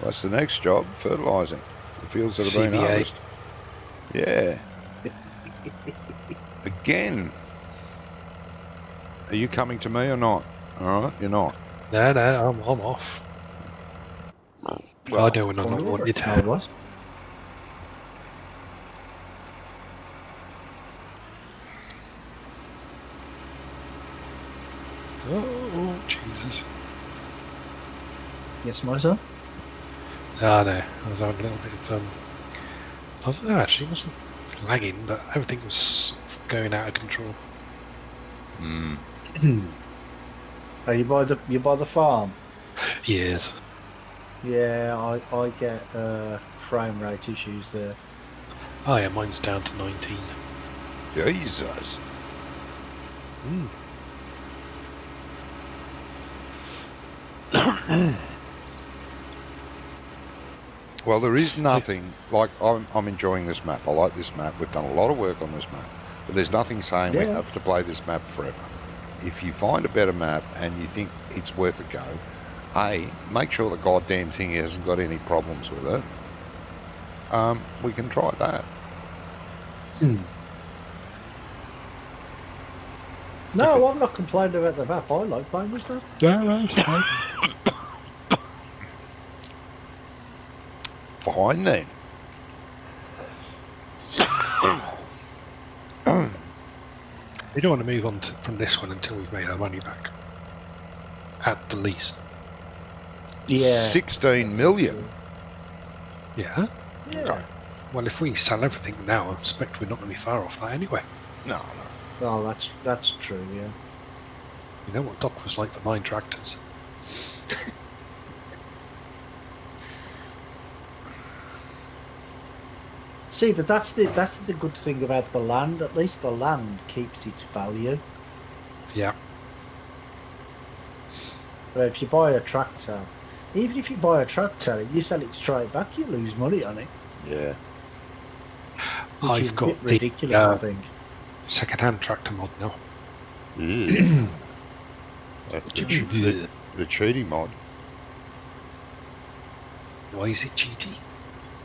That's the next job, fertilising the fields that have been CBA. harvested. Yeah. Again. Are you coming to me or not? All right, you're not. No, I'm off. Well, I know when I'm not wanted. I was. Oh, Jesus. Yes, my son. Ah, no. I was having a little bit of, I don't know, actually, it wasn't lagging, but everything was going out of control. Mm. Are you by the farm? Yes. Yeah, I get frame rate issues there. Oh, yeah, mine's down to 19. Jesus. Mm. Well, there is nothing like I'm enjoying this map. I like this map. We've done a lot of work on this map, but there's nothing saying we Yeah. have to play this map forever. If you find a better map and you think it's worth a go, make sure the goddamn thing hasn't got any problems with it. We can try that. No, I'm not complaining about the map. I like playing this map. No, that's fine. Fine then. We don't want to move on from this one until we've made our money back. At the least. Yeah. 16 million. Yeah? Yeah. Well, if we sell everything now, I expect we're not going to be far off that anyway. No. Well, that's true. Yeah. You know what Doc was like for mine tractors? See, but that's the good thing about the land. At least the land keeps its value. Yeah. But if you buy a tractor, even if you buy a tractor and you sell it straight back, you lose money on it. Yeah. Which is I've a got bit ridiculous, I think. second-hand tractor mod now. Yeah. you do? The cheating mod. Why is it cheaty?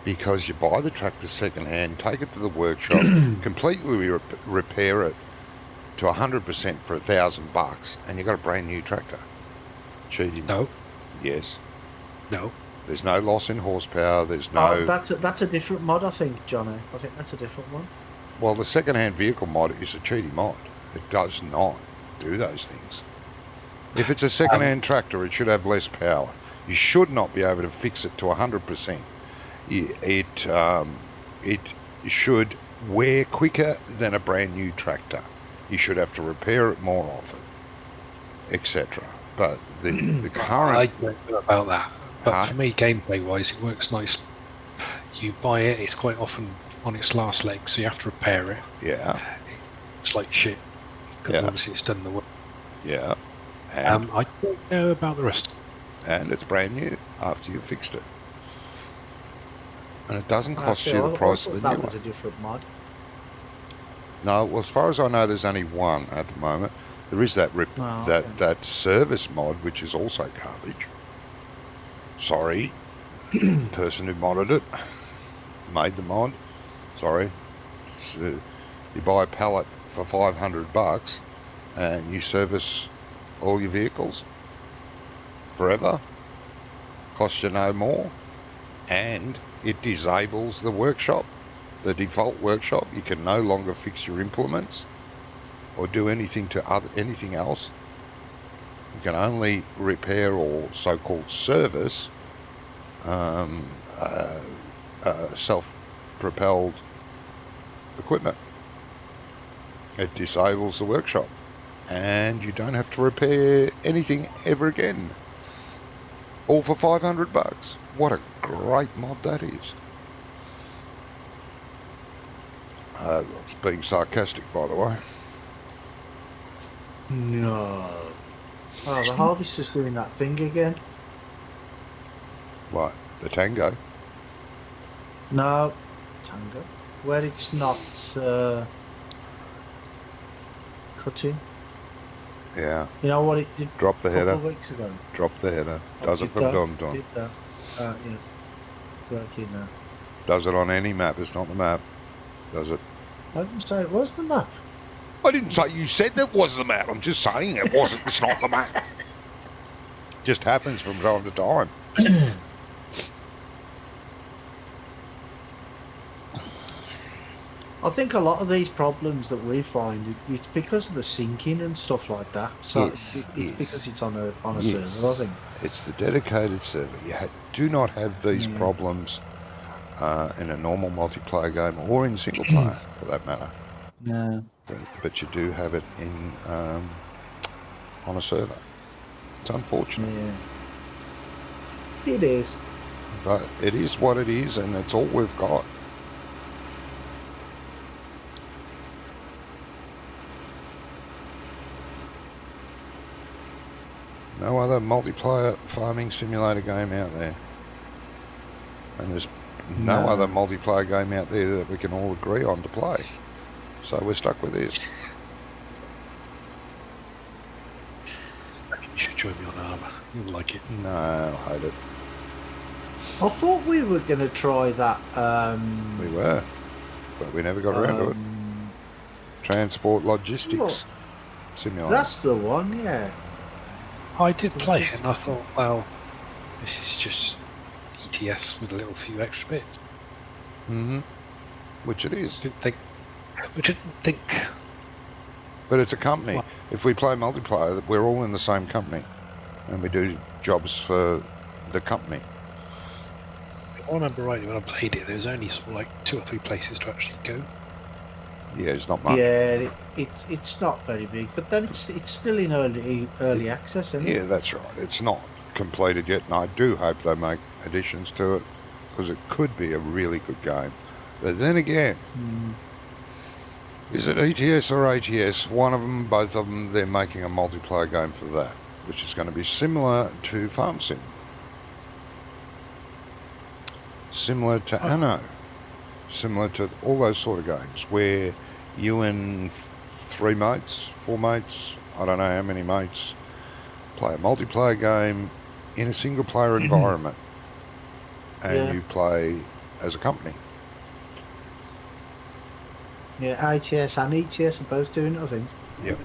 Because you buy the tractor second-hand, take it to the workshop, completely repair it to 100% for $1,000, and you got a brand new tractor. Cheating. No. Yes. No. There's no loss in horsepower. There's no. Oh, that's a different mod, I think, Johnny. I think that's a different one. Well, the second-hand vehicle mod is a cheating mod. It does not do those things. If it's a second-hand tractor, it should have less power. You should not be able to fix it to 100%. It should wear quicker than a brand new tractor. You should have to repair it more often, etc. But the current... I don't know about that. But for me, gameplay-wise, it works nice. You buy it, it's quite often on its last leg, so you have to repair it. Yeah. It's like shit. Because obviously it's done the work. Yeah. And, I don't know about the rest. and it's brand new after you've fixed it. And it doesn't cost you the price of the new That one. was a different mod. No, well, as far as I know, there's only one at the moment. There is that that service mod, which is also garbage. Sorry, person who modded it, made the mod. Sorry. You buy a pallet for $500 and you service all your vehicles forever. Costs you no more, and it disables the workshop, the default workshop. You can no longer fix your implements or do anything anything else. You can only repair or so-called service self-propelled equipment. It disables the workshop, and you don't have to repair anything ever again. All for $500. What a great mod that is. I was being sarcastic, by the way. No. Oh, the harvester's doing that thing again. What, the Tango? No, Tango. Where it's not cutting. Yeah. You know what it did Drop the a couple header. of weeks ago? Drop the header. Does it Did from that, Dom. Did that. Yes. Working now. Does it on any map. It's not the map. Does it? I didn't say it was the map. I didn't say you said it was the map. I'm just saying it wasn't. It's not the map. Just happens from time to time. I think a lot of these problems that we find, it's because of the syncing and stuff like that. So Yes, it's because it's on a Yes. server, I think. It's the dedicated server. You do not have these problems in a normal multiplayer game or in single player, for that matter. No. But you do have it in on a server. It's unfortunate, Yeah. It is. but it is what it is, and it's all we've got. No other multiplayer farming simulator game out there. And there's no other multiplayer game out there that we can all agree on to play. So we're stuck with this. You should join me on Armour. You'll like it. No, I hate it. I thought we were going to try that. We were, but we never got around to it. Transport logistics simulator. That's the one, yeah. I did play it, and I thought, well, this is just ETS with a little few extra bits. Which it is. Which I didn't think. But it's a company. What? If we play multiplayer, we're all in the same company, and we do jobs for the company. If I remember rightly, when I played it, there was only sort of like 2 or 3 places to actually go. Yeah, it's not much. Yeah, it's not very big, but then it's still in early access, isn't it? Yeah, that's right. It's not completed yet, and I do hope they make additions to it, because it could be a really good game. But then again, is it ETS or ATS? One of them, both of them, they're making a multiplayer game for that, which is going to be similar to Farm Sim, similar to Anno, similar to all those sort of games where you and 3 mates, 4 mates, I don't know how many mates, play a multiplayer game in a single player environment, and you play as a company. Yeah, ITS and ETS are both doing it, I think. Yep.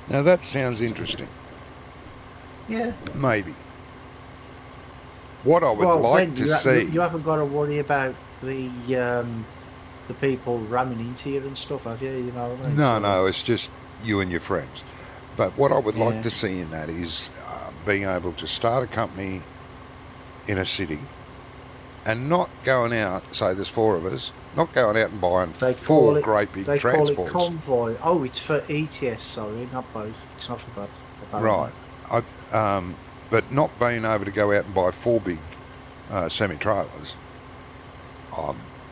Now that sounds interesting. Yeah. Maybe. What I would like to see... You haven't got to worry about the people ramming into you and stuff, have you? You know what I mean? No, it's just you and your friends. But what I would like to see in that is being able to start a company in a city and not going out, say there's 4 of us, not going out and buying 4 great big transports. They call it convoy. Oh, it's for ETS, sorry, not both. It's not for both. Right. But not being able to go out and buy 4 big semi-trailers,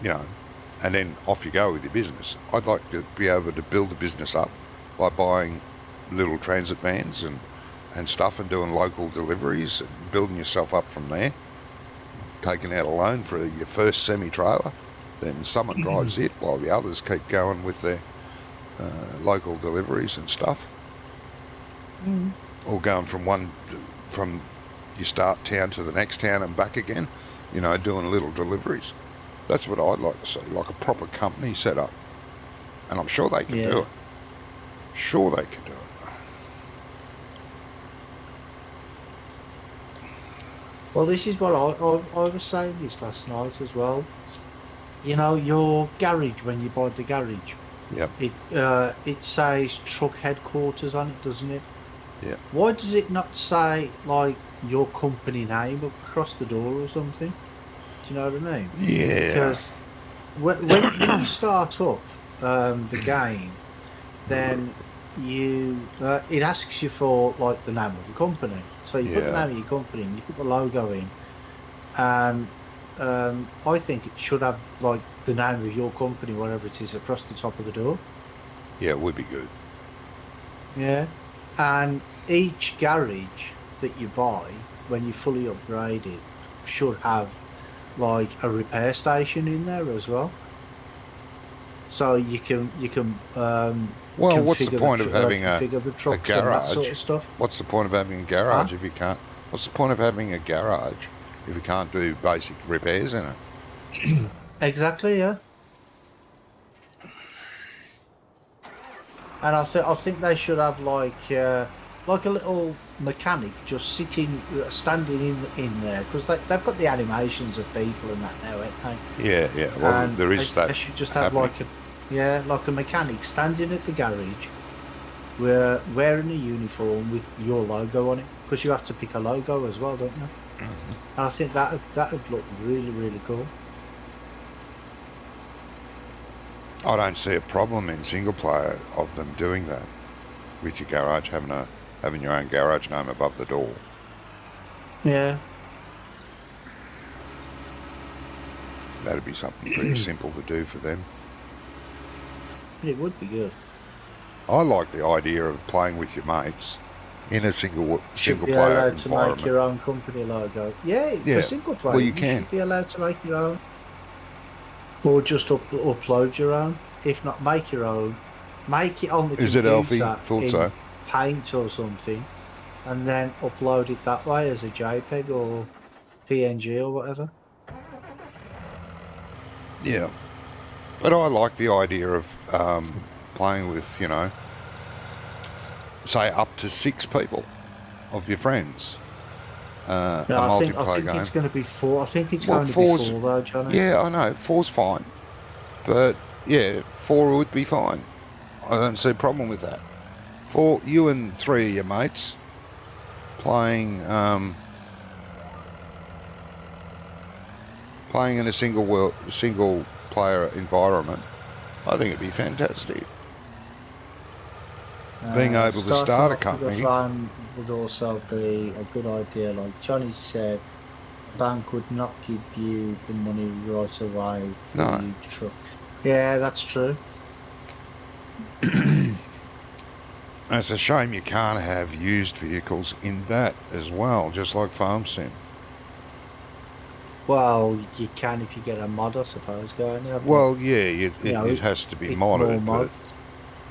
you know, and then off you go with your business. I'd like to be able to build the business up by buying little transit vans and stuff, and doing local deliveries and building yourself up from there, taking out a loan for your first semi-trailer, then someone drives it while the others keep going with their local deliveries and stuff, or going from you start town to the next town and back again, you know, doing little deliveries. That's what I'd like to see, like a proper company set up, and I'm sure they can do it. Sure they can do it. Well, this is what I was saying this last night as well. You know, your garage, when you buy the garage, it says truck headquarters on it, doesn't it? Yeah. Why does it not say, like, your company name up across the door or something? Do you know what I mean? Yeah. Because when you start up the game, then it asks you for like the name of the company. So you put the Yeah. name of your company and you put the logo in, and I think it should have like the name of your company, whatever it is, across the top of the door. Yeah, it would be good. Yeah, and each garage that you buy when you're fully upgraded should have like a repair station in there as well. So you can Well, what's the configure point of having configure the a trucks and that sort garage? of stuff. What's the point of having a Huh? garage if you can't? What's the point of having a garage if you can't do basic repairs in it? Exactly, yeah. And I think they should have like a little mechanic just sitting, standing in there, because they've got the animations of people and that now, ain't they? Yeah, yeah. Well, And there is they that should just have happening. like a mechanic standing at the garage, wearing a uniform with your logo on it, because you have to pick a logo as well, don't you? Mhm. And I think that would look really, really cool. I don't see a problem in single player of them doing that with your garage, having your own garage name above the door. Yeah. That'd be something pretty simple to do for them. It would be good. I like the idea of playing with your mates in a single Should be player allowed to make environment. your own company logo. Yeah, for Yeah, single well, player, you you can. should be allowed to make your own, or just upload your own. If not, make your own. Make it on the Is it, Alfie? computer Thought in so. Paint or something, and then upload it that way as a JPEG or PNG or whatever. Yeah, but I like the idea of playing with, say up to 6 people of your friends. A Yeah, I multiplayer think it's game. going to be 4. I think it's Well, going to be 4 four's, though, Johnny. yeah, I know, 4's fine. But, yeah, 4 would be fine. I don't see a problem with that. 4, you and 3 of your mates playing in a single player environment, I think it'd be fantastic. Being able to Starting start a off with a company. farm would also be a good idea. Like Johnny said, the bank would not give you the money right away for No. the truck. Yeah, that's true. It's a shame you can't have used vehicles in that as well, just like Farm Sim. Well, you can if you get a mod, I suppose, can't you? Well, yeah, know, it has to be it's more modded, mods.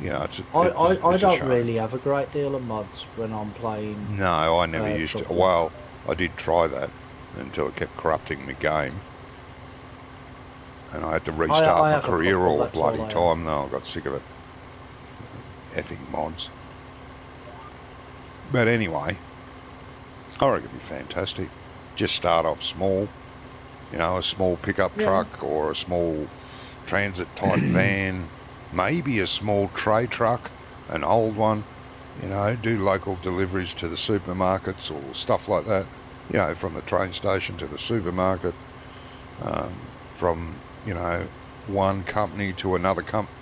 but I it's a don't shame. really have a great deal of mods when I'm playing. No, I never used to. truck. Well, I did try that until it kept corrupting the game, and I had to restart my have a career couple, all the that's all bloody I have. time. No, I got sick of it. Effing mods. But anyway, I reckon it'd be fantastic. Just start off small, a small pickup truck or a small transit type van, maybe a small tray truck, an old one, do local deliveries to the supermarkets or stuff like that, from the train station to the supermarket, from, one company to another company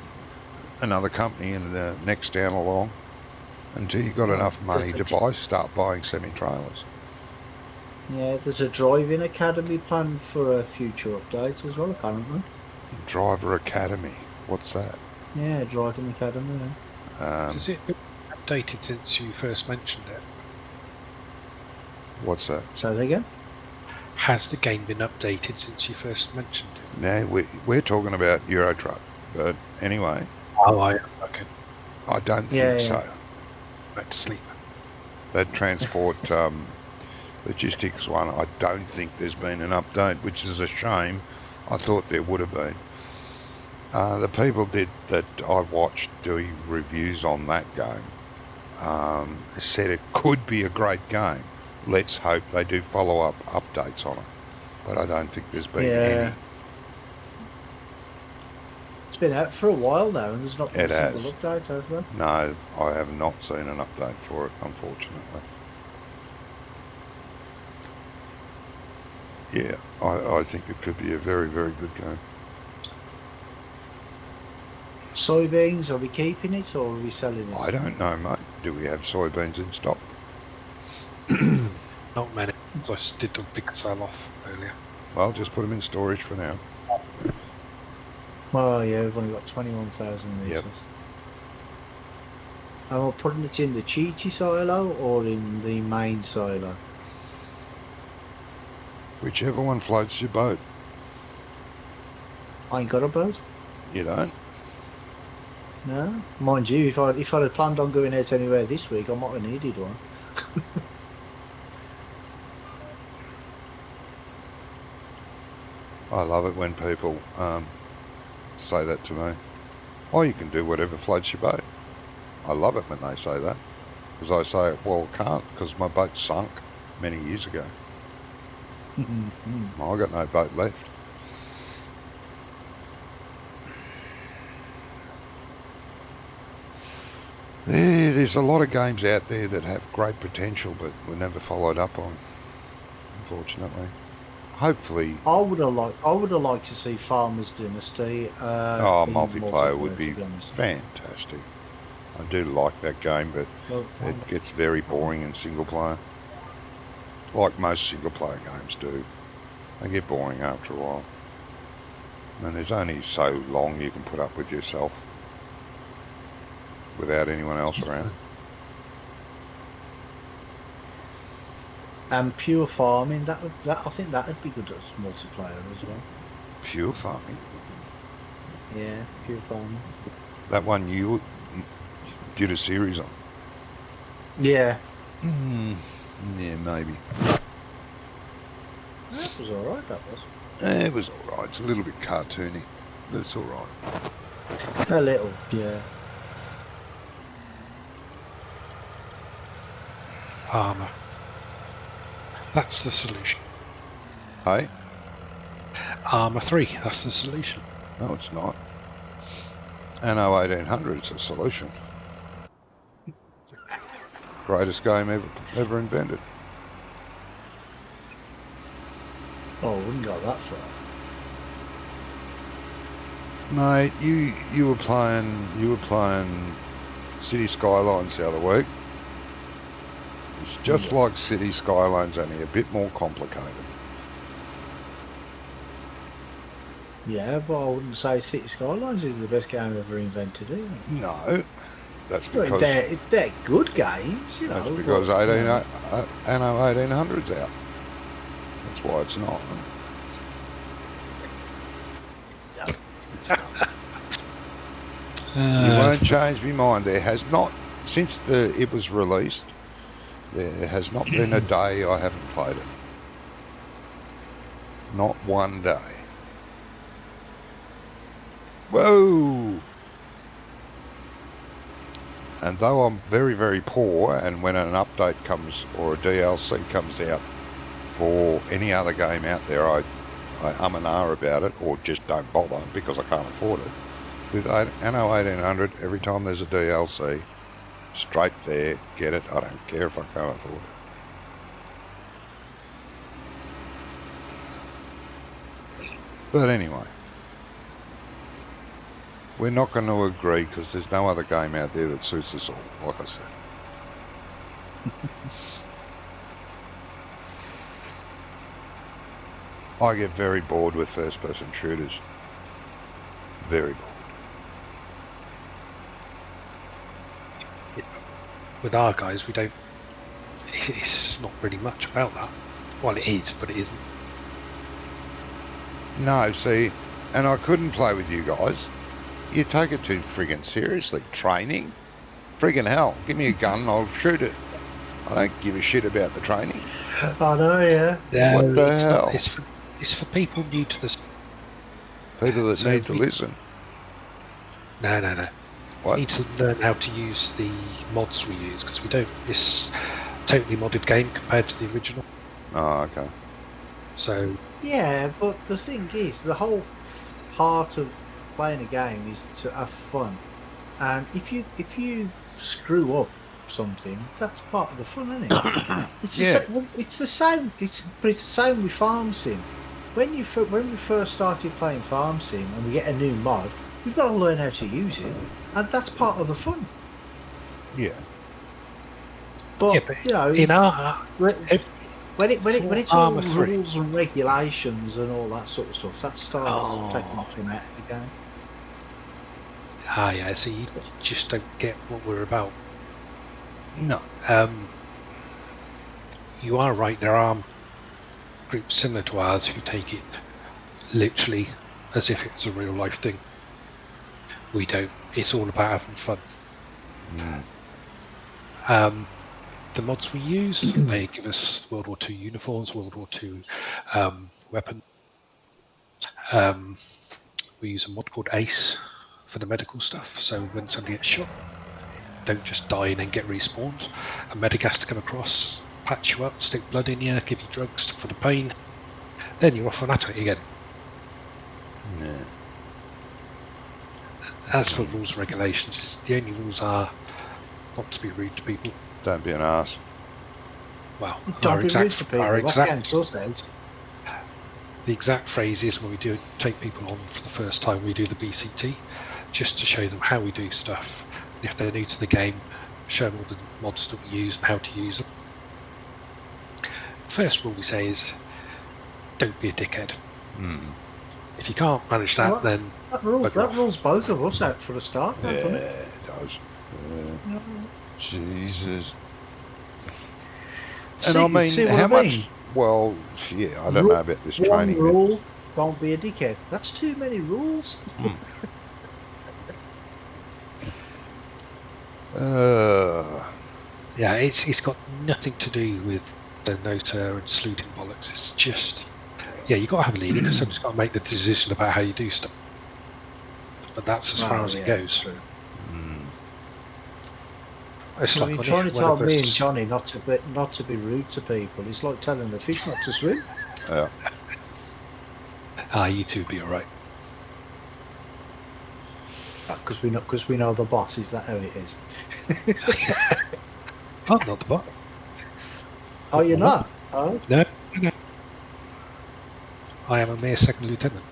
and the next down along, until you've got enough money to start buying semi-trailers. Yeah, there's a driving academy planned for a future update as well, apparently. Driver Academy, what's that? Yeah, driving academy. Yeah. Has it been updated since you first mentioned it? What's that? Say that again? Has the game been updated since you first mentioned it? No, we're talking about Euro Truck, but anyway. Oh, okay. I don't think so. Back to sleep. That transport logistics one, I don't think there's been an update, which is a shame. I thought there would have been. The people that I watched doing reviews on that game said it could be a great game. Let's hope they do follow-up updates on it. But I don't think there's been any. It's been out for a while now, and there's not been a single update, has there? No, I have not seen an update for it, unfortunately. Yeah, I think it could be a very, very good game. Soybeans, are we keeping it or are we selling it? I don't know, mate. Do we have soybeans in stock? Not many. So I did a big sell off earlier. Well, just put them in storage for now. Oh yeah, we've only got 21,000 litres. Yep. And we're putting it in the Chi-Chi silo or in the main silo? Whichever one floats your boat. I ain't got a boat. You don't? No, mind you, if I'd had planned on going out anywhere this week, I might have needed one. I love it when people say that to me. Oh, you can do whatever floats your boat. I love it when they say that. Because I say, well, I can't because my boat sunk many years ago. I got no boat left. There's a lot of games out there that have great potential but were never followed up on, unfortunately. Hopefully, I would have liked to see Farmers Dynasty. In multiplayer would be to honest. fantastic. I do like that game, but Well, it gets very boring in single player. Like most single player games do. They get boring after a while. And there's only so long you can put up with yourself without anyone else around. And pure farming, that I think that'd be good as multiplayer as well. Pure farming. Yeah, pure farming. That one you did a series on. Yeah, Yeah, maybe. that was all right. That was It was alright. It's a little bit cartoony, but it's alright. a little. Yeah. Armour. That's the solution. Hey? Armour 3, that's the solution. No, it's not. Anno 1800 is a solution. Greatest game ever invented. Oh, I wouldn't go that far. Mate, you were playing City Skylines the other week. It's just like City Skylines, only a bit more complicated. Yeah, but I wouldn't say City Skylines is the best game ever invented either. No, that's But because they're good games, you know. that's because but, Anno 1800's out. That's why it's not. No, it's not. You won't change my mind. There has not, since it was released, there has not been a day I haven't played it. Not one day. Whoa! And though I'm very, very poor, and when an update comes or a DLC comes out for any other game out there, I and ah about it, or just don't bother because I can't afford it. With Anno 1800, every time there's a DLC, straight there, get it. I don't care if I can't afford it. But anyway, we're not going to agree because there's no other game out there that suits us all, like I said. I get very bored with first-person shooters. Very bored. With our guys, we don't. It's not really much about that. Well, it is, but it isn't. No, see, and I couldn't play with you guys. You take it too friggin' seriously. Training? Friggin' hell. Give me a gun and I'll shoot it. I don't give a shit about the training. I know, yeah. What the it's hell? Not, it's for people new to this. People that So need to we- listen. No. What? We need to learn how to use the mods we use because we don't. It's a totally modded game compared to the original. Oh, okay. So Yeah, but the thing is, the whole part of playing a game is to have fun. And if you screw up something, that's part of the fun, isn't it? It's the Yeah. it's the same. But it's the same with Farm Sim. When we first started playing Farm Sim and we get a new mod, We've got to learn how to use it, and that's part of the fun. Yeah. But, Yeah, but you know, in our when it's all Armour 3. rules and regulations and all that sort of stuff, that starts taking the fun out of the game. Yeah, so you just don't get what we're about. No. You are right, there are groups similar to ours who take it literally as if it's a real life thing. We don't. It's all about having fun. The mods we use, they give us World War II uniforms, World War II weapons. We use a mod called ACE for the medical stuff, so when somebody gets shot, don't just die and then get respawned. A medic has to come across, patch you up, stick blood in you, give you drugs for the pain, then you're off on at it again. Yeah. As for rules and regulations, the only rules are not to be rude to people. Don't be an arse. Well, Don't be rude to people. The exact phrase is when we do take people on for the first time, we do the BCT, just to show them how we do stuff. And if they're new to the game, show them all the mods that we use and how to use them. The first rule we say is, don't be a dickhead. If you can't manage that, then that rules both of us out for a start. Yeah, Doesn't it? it does. Jesus. See, And I mean, see what how I much? mean? Well, yeah, I don't know about this One training. rule: don't be a dickhead. That's too many rules. yeah, it's got nothing to do with the nota and saluting bollocks. It's just, yeah, you've got to have a leader because somebody's got to make the decision about how you do stuff. But that's as far as it goes. It's like you're trying to tell me and Johnny not to be rude to people. It's like telling the fish not to swim. Yeah. You two would be all right. Because we know the boss. Is that how it is? I'm not the boss. Oh, you're not? Oh, No. I am a mere second lieutenant.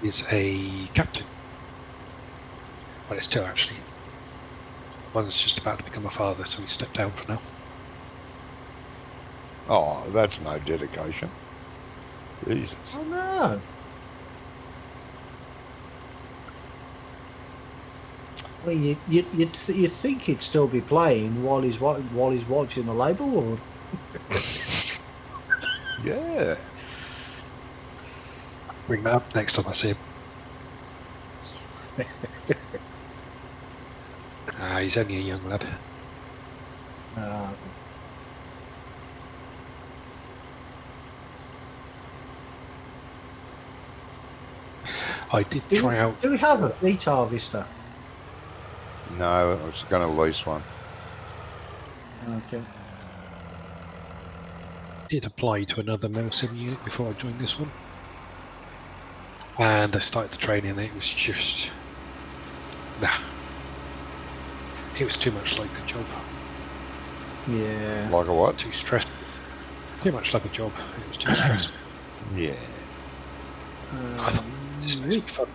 He's a captain. Well, it's two actually. One's just about to become a father, so he stepped down for now. Oh, that's no dedication. Jesus. Oh no. Well, you'd think he'd still be playing while his wife's in the labour ward. Yeah. Bring that up next time I see him. He's only a young lad. I did try out. Do we have a meat harvester? No, I was going to lease one. Okay. Did apply to another Mel 7 unit before I joined this one. And I started the training and it was just... Nah. It was too much like a job. Yeah. Like a what? Too stressful. Too much like a job. It was too stressful. Yeah. I thought this was fun.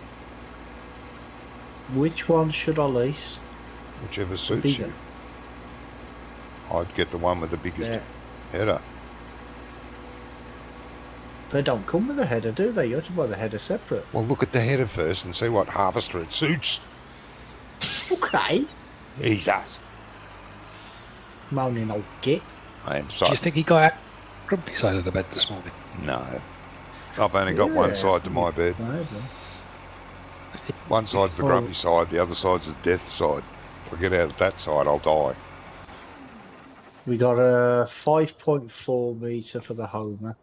Which one should I lease? Whichever suits Bigger. you. I'd get the one with the biggest header. They don't come with a header, do they? You have to buy the header separate. Well, look at the header first and see what harvester it suits. Okay. Jesus. Moaning old git. I am Do sorry. you think he got out grumpy side of the bed this morning? No. I've only got one side to my bed. Maybe. One side's the grumpy side, the other side's the death side. If I get out of that side, I'll die. We got a 5.4 metre for the Homer.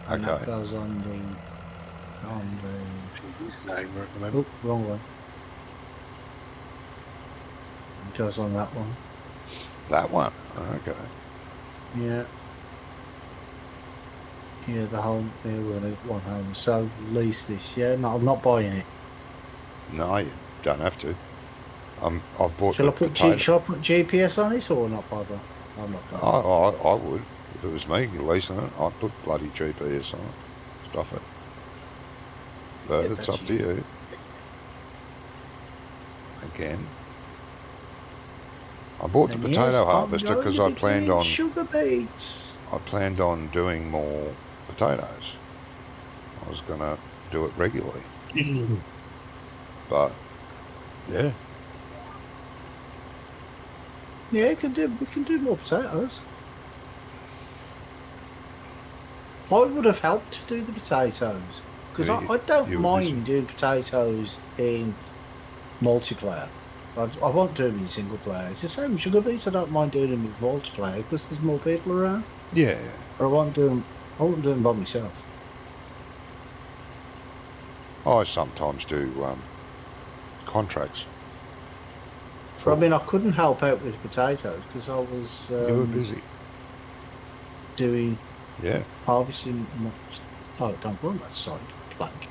And that Okay. goes on the No, we're at the moment. oh, wrong one. It goes on that one. That one? Okay. Yeah. Yeah, the home. Yeah, we're gonna get one home. So lease this. Yeah, no, I'm not buying it. No, you don't have to. I've bought Shall I the put potato. Shall I put GPS on it or not bother? I'm not bothered. I would. If it was me leasing it, I'd put bloody GPS on it. Stuff it. But Yeah, it's that's up to you. Again. I bought the And potato yes, I'm harvester going because to I be planned doing on sugar beets. doing more potatoes. I was gonna do it regularly. But yeah. Yeah, we can do more potatoes. I would have helped to do the potatoes because I don't You were busy. mind doing potatoes in multiplayer. I won't do them in single player. It's the same with sugar beets. I don't mind doing them in multiplayer because there's more people around. Yeah. But I won't do them. I won't do them by myself. I sometimes do contracts. But I mean, I couldn't help out with potatoes because I was You were busy. doing Yeah. harvesting. Oh, don't go on that side plank.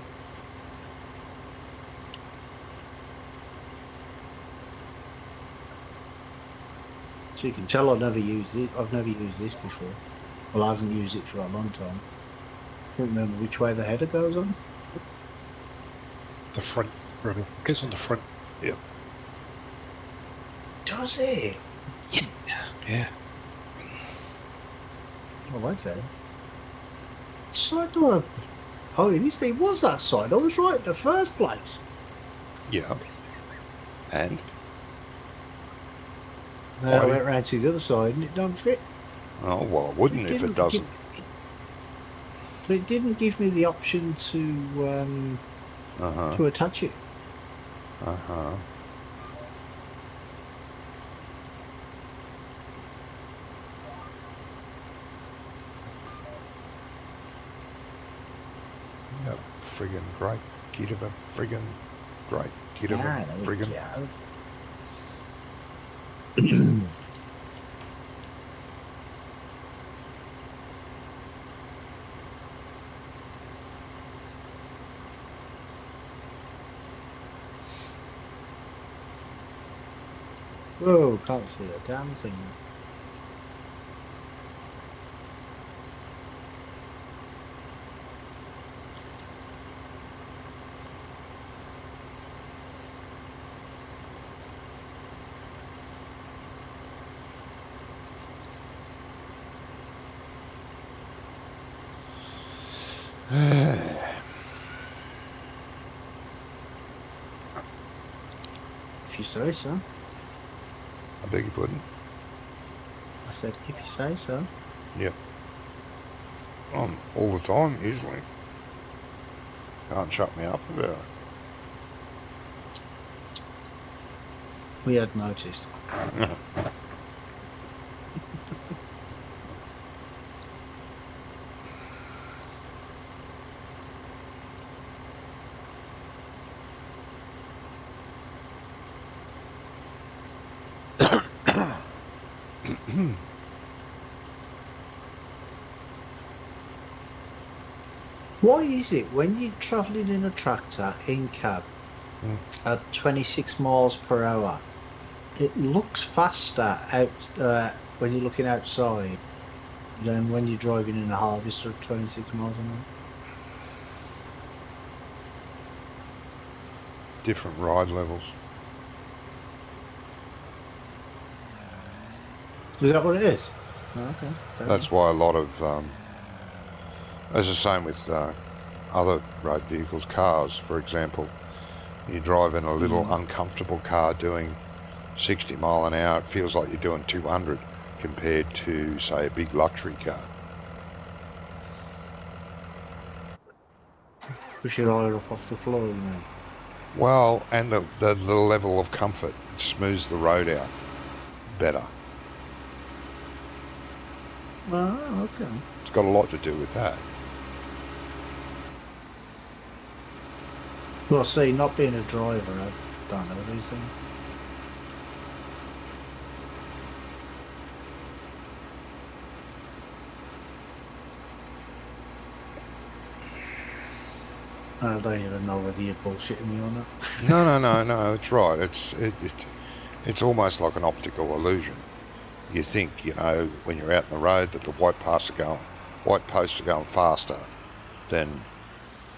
So you can tell I've never used it. I've never used this before. Well, I haven't used it for a long time. I can't remember which way the header goes on. The front, Rebel. Goes on the front. Yep. Does it? Yeah. I like that. Side door. Oh, it was that side. I was right in the first place. Yeah. And? I went round to the other side and it don't fit. Oh, well, it wouldn't if it doesn't. But it didn't give me the option to attach it. Uh-huh. Yeah, friggin' great kid of a friggin' great kid of a friggin'. Whoa, can't see a damn thing. If you say so. I beg your pardon? I said, if you say so. Yep. All the time, usually. Can't shut me up about it. We had noticed. Why is it when you're travelling in a tractor in cab at 26 miles per hour, it looks faster out when you're looking outside than when you're driving in a harvester at 26 miles an hour? Different ride levels. Is that what it is? Oh, okay. That's why a lot of, as the same with other road vehicles, cars, for example. You drive in a little uncomfortable car doing 60 mile an hour, it feels like you're doing 200 compared to, say, a big luxury car. Push your eye up off the floor, you know. Well, and the level of comfort, it smooths the road out better. Oh, okay. It's got a lot to do with that. Well, see, not being a driver, I don't know these things. I don't even know whether you're bullshitting me or not. No, it's right. It's almost like an optical illusion. you think, you know, when you're out in the road that the white posts are going faster than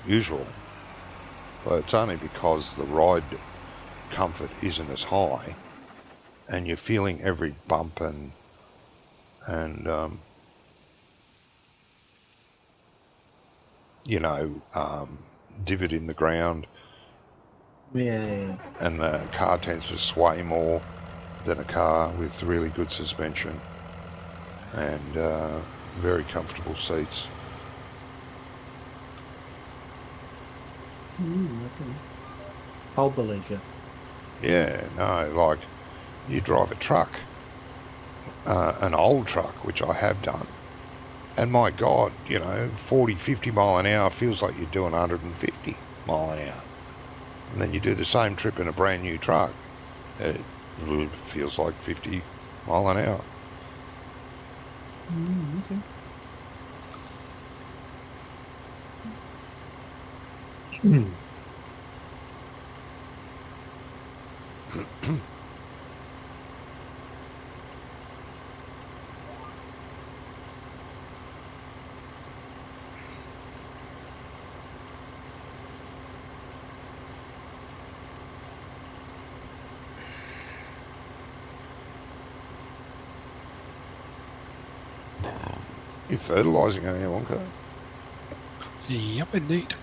usual. But it's only because the ride comfort isn't as high, and you're feeling every bump and divot in the ground, Yeah. and the car tends to sway more than a car with really good suspension and very comfortable seats. Okay. I'll believe you. Yeah, no, like you drive a truck, an old truck, which I have done, and my God, 40, 50 mile an hour feels like you're doing 150 mile an hour. And then you do the same trip in a brand new truck, it feels like 50 mile an hour. Okay. You're fertilising, aren't you, Wonka? Yep, indeed.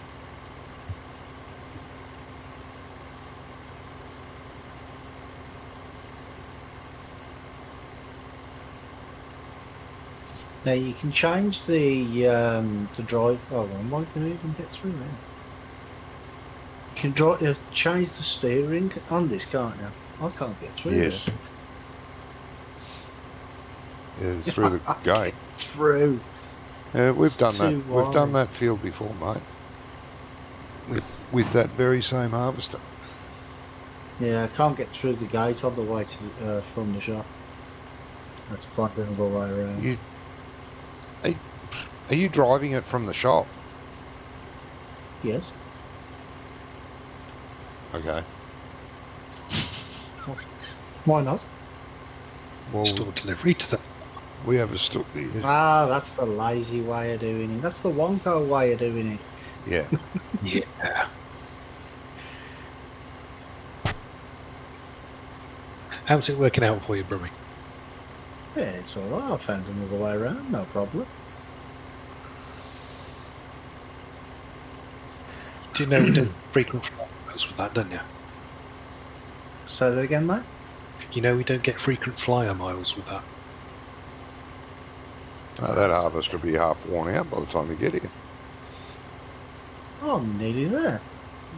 Now you can change the drive. Oh, well, am I going to even get through there? You can change the steering on this, can't you? I can't get through. Yes. There. Yeah, through the gate. Through. We've done that. Too We've done wide. that field before, mate. With that very same harvester. Yeah, I can't get through the gate on the way to from the shop. I have to find another way around. Are you driving it from the shop? Yes. Okay. Why not? Well, Store delivery to them. we have a stock there. Ah, that's the lazy way of doing it. That's the Wonko way of doing it. Yeah. Yeah. How's it working out for you, Brummy? Yeah, it's all right. I found another way around. No problem. Do you know we don't frequent flyers with that, don't you? Say that again, mate. You know we don't get frequent flyer miles with that. That harvester will be half worn out by the time you get here. Oh, I'm nearly there.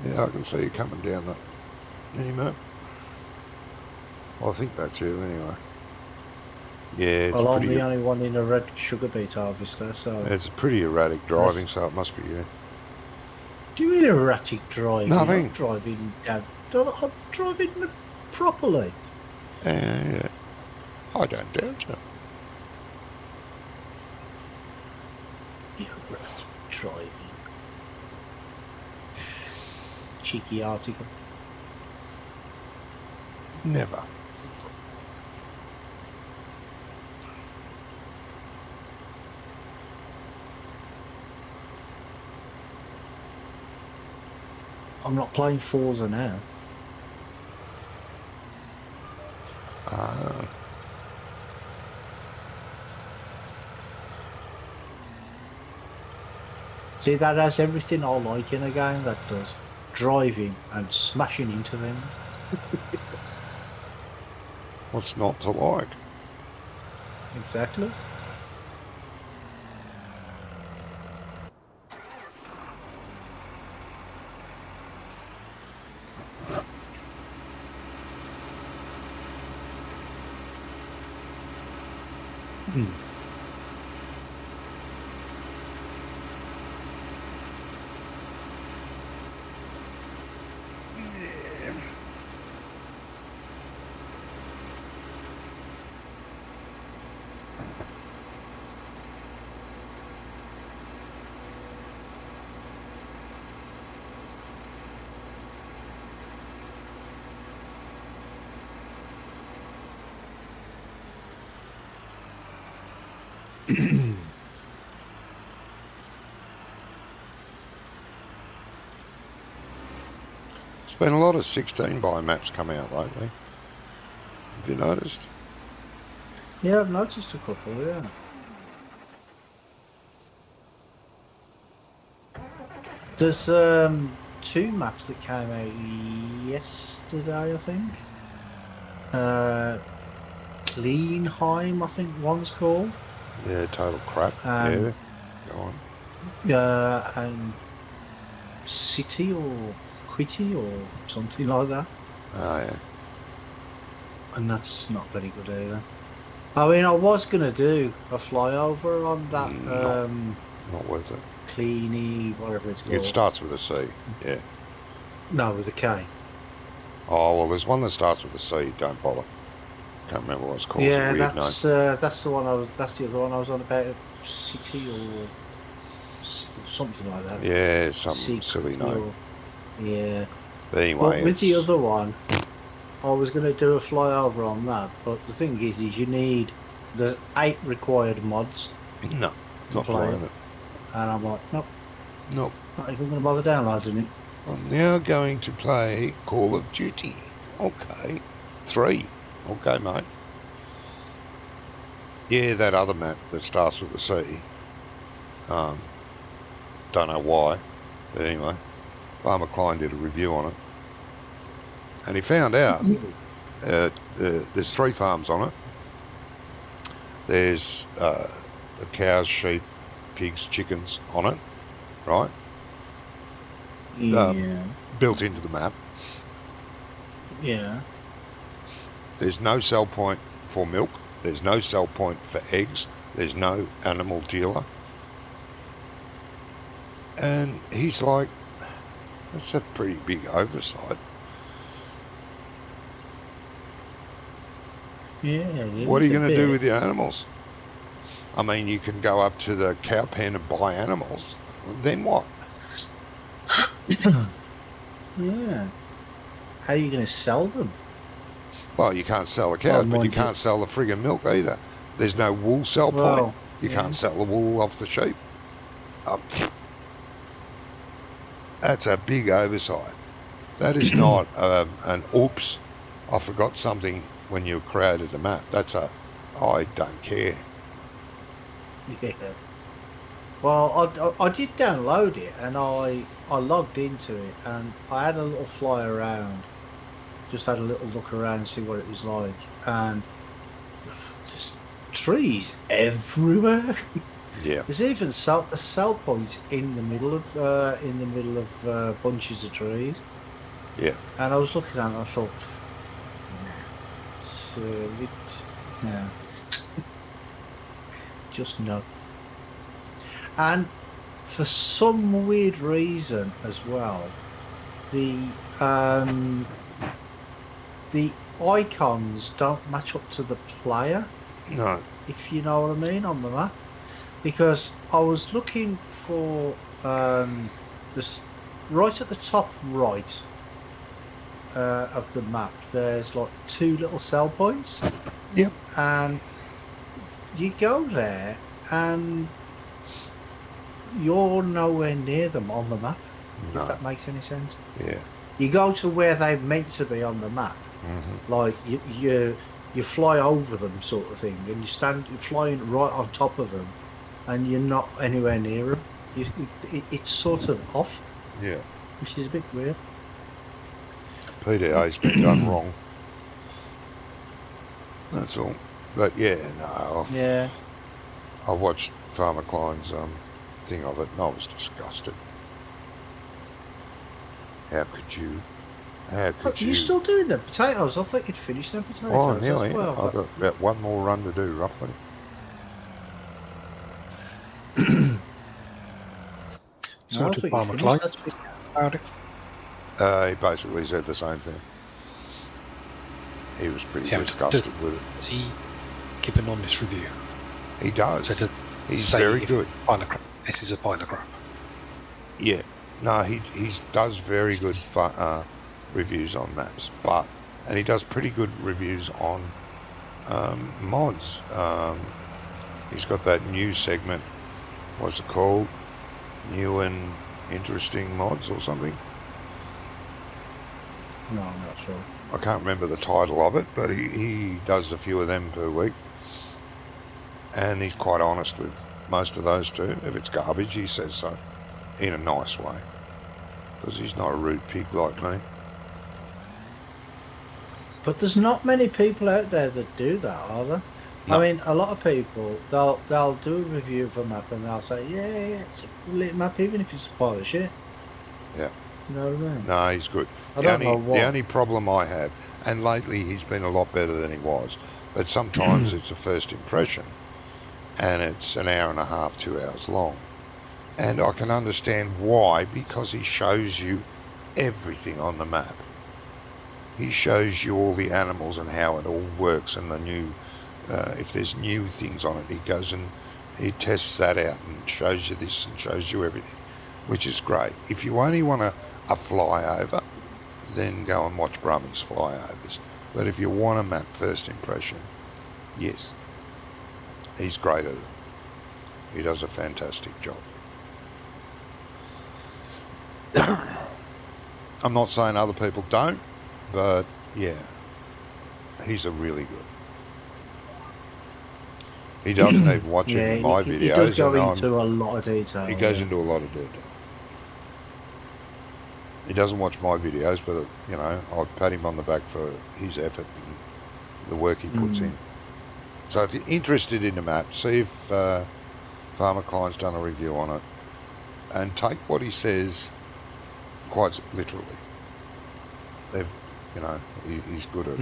Yeah, I can see you coming down that mini-map. Well, I think that's you anyway. Yeah, it's Well, I'm pretty. the only one in a red sugar beet harvester, so... It's pretty erratic driving, so it must be you. Do you mean erratic driving? Nothing. I'm driving down... I'm driving properly. Yeah. I don't doubt you. Erratic driving. Cheeky article. Never. I'm not playing Forza now. See, that has everything I like in a game, that does. Driving and smashing into them. What's not to like? Exactly. There's been a lot of 16 by maps come out lately. Have you noticed? Yeah, I've noticed a couple, yeah. There's 2 maps that came out yesterday, I think. Cleanheim, I think one's called. Yeah, total crap. Yeah, go on. And City or Quitty or something like that. Oh, yeah. And that's not very good either. I mean, I was going to do a flyover on that Not worth it. Cleany, whatever it's called. It starts with a C, yeah. No, with a K. Oh, well, there's one that starts with a C, don't bother. Can't remember what it's called. Yeah, it's a weird name. that's the one. That's the other one I was on about. City or something like that. Yeah, some silly name. Yeah. But anyway, but with the other one, I was going to do a flyover on that. But the thing is you need there's 8 required mods. No, not playing it. And I'm like, nope, Nope. not even going to bother downloading it. I'm now going to play Call of Duty. Okay, 3. Okay, mate. Yeah, that other map that starts with a C. Don't know why, but anyway, Farmer Klein did a review on it, and he found out there's 3 farms on it. There's the cows, sheep, pigs, chickens on it, right? Yeah. Built into the map. Yeah. There's no sell point for milk. There's no sell point for eggs. There's no animal dealer. And he's like, that's a pretty big oversight. Yeah. What are you going to do with your animals? I mean, you can go up to the cow pen and buy animals. Then what? Yeah. How are you going to sell them? Well, you can't sell the cows, but you can't sell the friggin' milk either. There's no wool sell point. You can't sell the wool off the sheep. That's a big oversight. That is not an oops, I forgot something when you created the map. That's a, I don't care. Yeah. Well, I did download it and I logged into it and I had a little fly around. Just had a little look around, see what it was like, and there's trees everywhere. Yeah. There's even a cell point in the middle of bunches of trees. Yeah. And I was looking at it and I thought, yeah, just no. And for some weird reason as well, the icons don't match up to the player. No. If you know what I mean, on the map. Because I was looking for this right at the top right of the map. There's like 2 little sell points. Yep. And you go there and you're nowhere near them on the map. No. If that makes any sense. Yeah. You go to where they're meant to be on the map. Mm-hmm. Like you fly over them, sort of thing, and you're flying right on top of them, and you're not anywhere near them. It's sort of off. Yeah. Which is a bit weird. PDA's been done wrong. That's all. But yeah, no. I watched Farmer Klein's thing of it, and I was disgusted. How could you? You're still doing the potatoes? I thought you'd finished them potatoes. Oh, nearly. As well, I've got about 1 more run to do, roughly. So what did Farmer Klein about it? He basically said the same thing. He was pretty disgusted with it. Does he give an honest review? He does. So He's very good. This is a pile of crap. Yeah. No, he does very good reviews on maps, and he does pretty good reviews on mods. He's got that new segment. What's it called? New and interesting mods or something. No, I'm not sure. I can't remember the title of it, but he does a few of them per week. And he's quite honest with most of those too. If it's garbage, he says so, in a nice way. Because he's not a rude pig like me. But there's not many people out there that do that, are there? No. I mean, a lot of people, they'll do a review of a map and they'll say, yeah, it's a lit map, even if it's a pile of shit. Yeah. You know what I mean? No, he's good. I don't know why. The only problem I have, and lately he's been a lot better than he was, but sometimes it's a first impression, and it's an hour and a half, 2 hours long. And I can understand why, because he shows you everything on the map. He shows you all the animals and how it all works, and the new, if there's new things on it, he goes and he tests that out and shows you this and shows you everything, which is great. If you only want a flyover, then go and watch Brummy's flyovers. But if you want a map first impression, yes, he's great at it. He does a fantastic job. I'm not saying other people don't, but yeah, he's a really good. He doesn't even watch any of my videos. He does go into a lot of detail. He goes into a lot of detail. He doesn't watch my videos, but you know, I pat him on the back for his effort and the work he puts in. So if you're interested in the map, see if Farmer Klein's done a review on it, and take what he says quite literally. You know, he's good at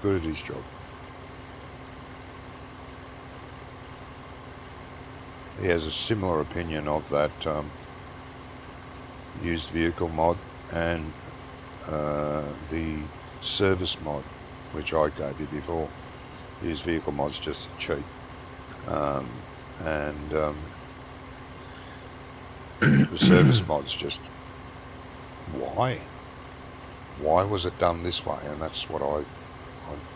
good at his job. He has a similar opinion of that used vehicle mod and the service mod, which I gave you before. Used vehicle mod's just cheap, and the service mod's just why was it done this way? And that's what I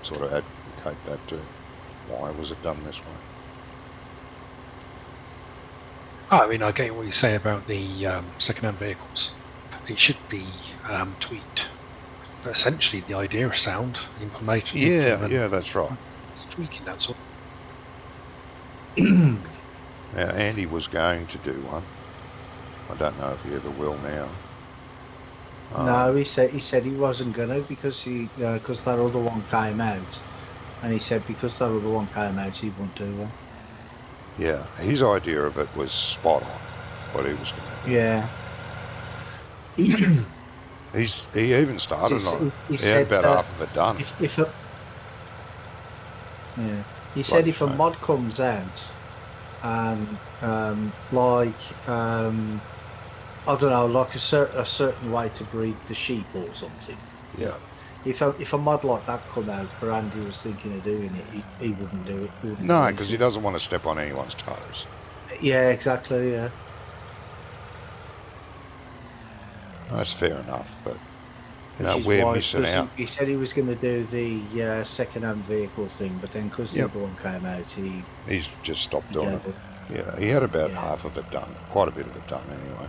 sort of advocate that too. Why was it done this way? Oh, I mean, I get what you say about the second-hand vehicles. It should be tweaked, but essentially the idea is sound information. Yeah, that's right. It's tweaking that sort. Now, Andy was going to do one. I don't know if he ever will now. No, he said he wasn't gonna because that other one came out, and he said because that other one came out, he wouldn't do one. Yeah, his idea of it was spot on. What he was going to do. Yeah. He even started on it. He had about half of it done. He said if a mod comes out and I don't know, like a certain way to breed the sheep or something. Yeah. If a mod like that come out, but Andy was thinking of doing it, he wouldn't do it. No, because he doesn't want to step on anyone's toes. Yeah, exactly. Yeah. That's fair enough, but you Which know, is we're why, missing out. He said he was going to do the second-hand vehicle thing, but then because the other one came out, he's just stopped doing it. Yeah, he had about half of it done, quite a bit of it done anyway.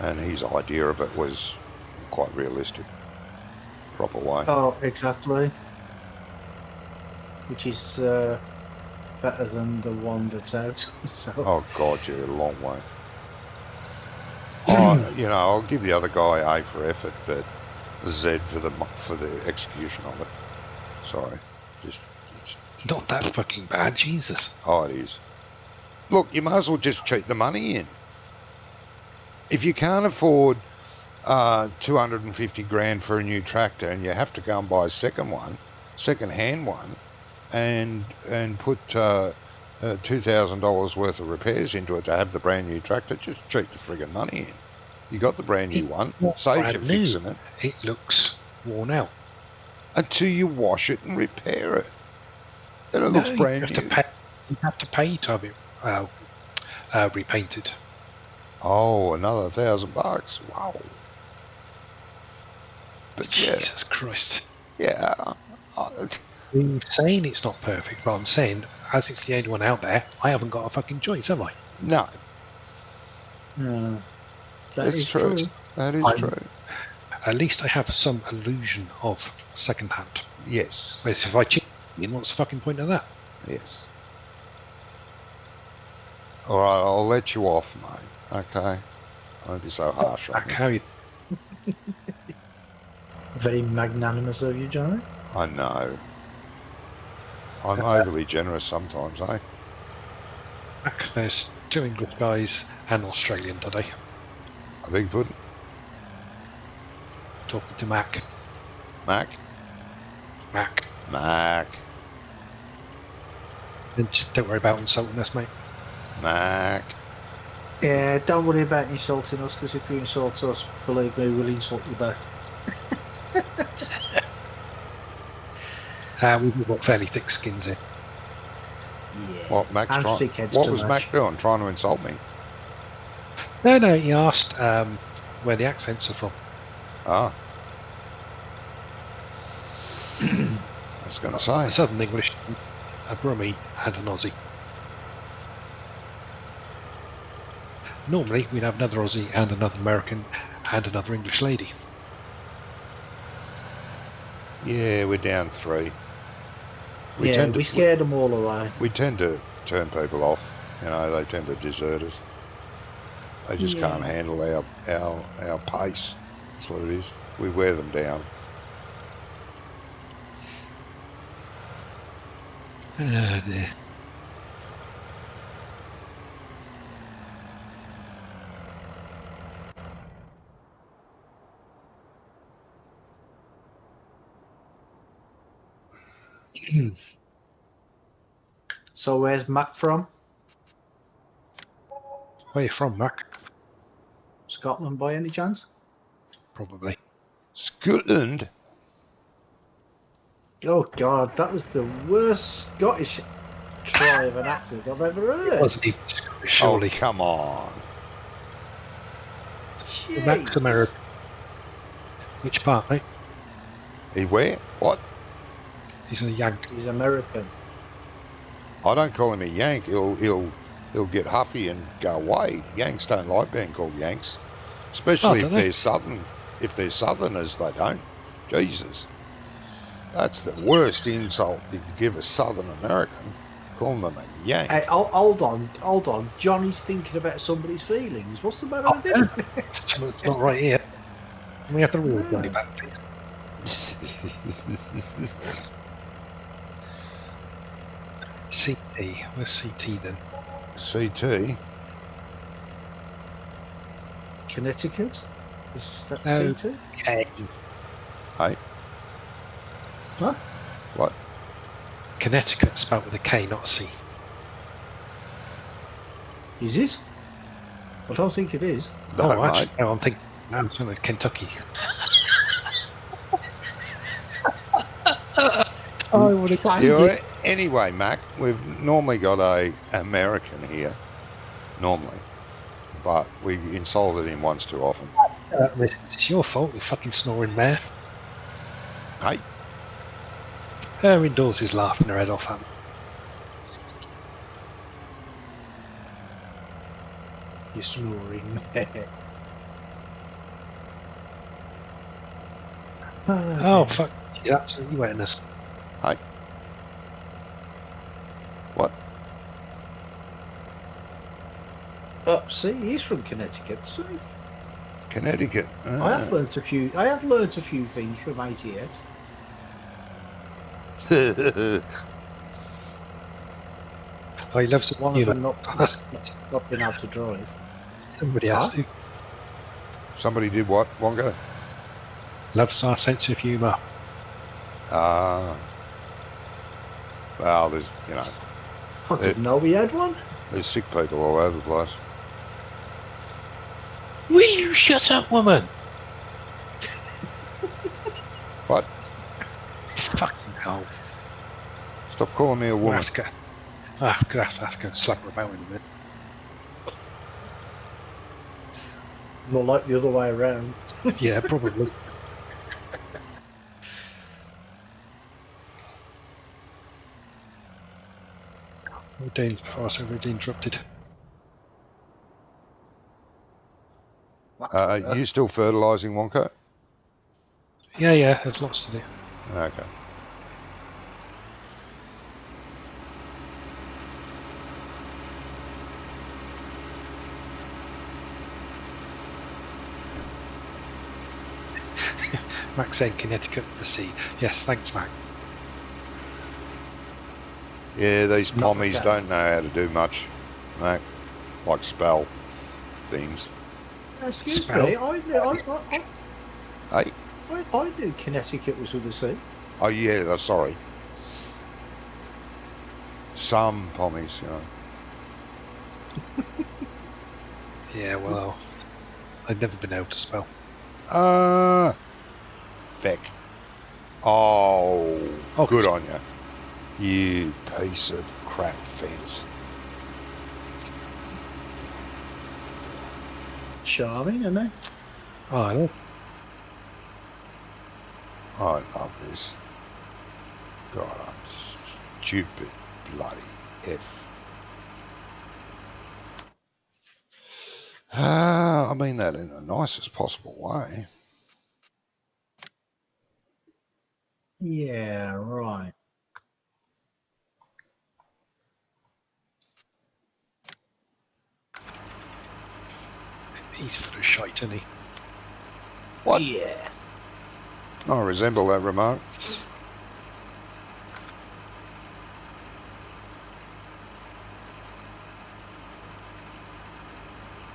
And his idea of it was quite realistic, proper way. Oh, exactly. Which is better than the one that's out. So. Oh God, yeah, a long way. You know, I'll give the other guy A for effort, but Z for the execution of it. Sorry, just not that fucking bad, Jesus. Oh, it is. Look, you might as well just cheat the money in. If you can't afford 250 grand for a new tractor, and you have to go and buy a second-hand one, and put $2,000 worth of repairs into it to have the brand new tractor, just cheat the friggin' money in. You got the brand new one, saves you fixing it. It looks worn out. Until you wash it and repair it. Then it looks brand new. You have to pay to have it repainted. Oh, another $1,000. Wow. But Jesus Christ. Yeah. I'm saying it's not perfect, but I'm saying, as it's the only one out there, I haven't got a fucking choice, have I? No, That that's is true. true. That is true. At least I have some illusion of second hand. Yes. Whereas if I cheat, what's the fucking point of that? Yes. All right, I'll let you off, mate. Okay. Don't be so harsh on Back me. how you Very magnanimous of you, Johnny. I know. I'm overly generous sometimes, eh? back. There's 2 English guys and an Australian today. A big pudding. Talking to Mac. Mac? Mac. Mac. And don't worry about insulting us, mate. Mac. Yeah, don't worry about insulting us, because if you insult us, believe me, we'll insult you back. We've got fairly thick skins here. Yeah. What, Mac's And trying? thickheads What to was match. Mac doing? Trying to insult me? No, he asked where the accents are from. Ah. I was going to say. A Southern English, a Brummie, and an Aussie. Normally, we'd have another Aussie and another American and another English lady. Yeah, we're down 3. We scared them all away. We tend to turn people off. You know, they tend to desert us. They just can't handle our pace. That's what it is. We wear them down. Oh dear. So where's Mac from? Where are you from, Mac? Scotland by any chance? Probably. Scotland? Oh God, that was the worst Scottish try of an accent I've ever heard. Wasn't even Scottish, surely. Oh, come on. Mac's American. Which part, mate? He where? What? He's a Yank. He's American. I don't call him a Yank. He'll get huffy and go away. Yanks don't like being called Yanks, especially if they're Southern. If they're Southerners, they don't. Jesus, that's the worst insult you could give a Southern American. Calling them a Yank. Hey, hold on. Johnny's thinking about somebody's feelings. What's the matter with him? It's not right here. Can we have the real Johnny back, please? CT. Where's CT then? CT. Connecticut? Is that No. CT? K. Hey. Huh? What? Connecticut spelled with a K, not a C. Is it? I don't think it is. No, oh, actually, mate. no, I'm thinking. No, I'm thinking of Kentucky. I would have. Yeah, anyway, Mac, we've normally got a American here, normally, but we insulted him once too often. It's your fault, you fucking snoring mare. Hey, Her indoors is laughing her head off at me. You're snoring. Oh, fuck. She's absolutely wetting us. hey. What? Oh, see, he's from Connecticut. See, Connecticut. I have learnt a few. I have learnt a few things from ATS. Oh, he loves One you of them know, not being able to drive. somebody has to. Somebody did what, Wongo? Loves our sense of humour. Ah. Well, there's, you know, I didn't know we had one. there's sick people all over the place. Will you shut up, woman? What? Fucking hell. Stop calling me a We'll woman. have to go. I'm going to have to go and slap her about in a minute. More like the other way around. Yeah, probably. doing before I was really interrupted? You still fertilising, Wonko? Yeah, there's lots to do. Okay. Max saying Connecticut, the sea. Yes, thanks, Mac. Yeah, these Not pommies okay. don't know how to do much, Mac. Like spell things. Excuse Spell. me, Hey? I knew Connecticut was with the sea. Oh, yeah, sorry. Some pommies, you know. Yeah, well, I've never been able to spell. Feck. Oh, Oh, good on you. You piece of crap fence. Charming, isn't it? Oh, I know. I love this. God, I'm stupid bloody F. I mean that in the nicest possible way. Yeah, right. He's full of shite, isn't he? What? Yeah. I resemble that remark.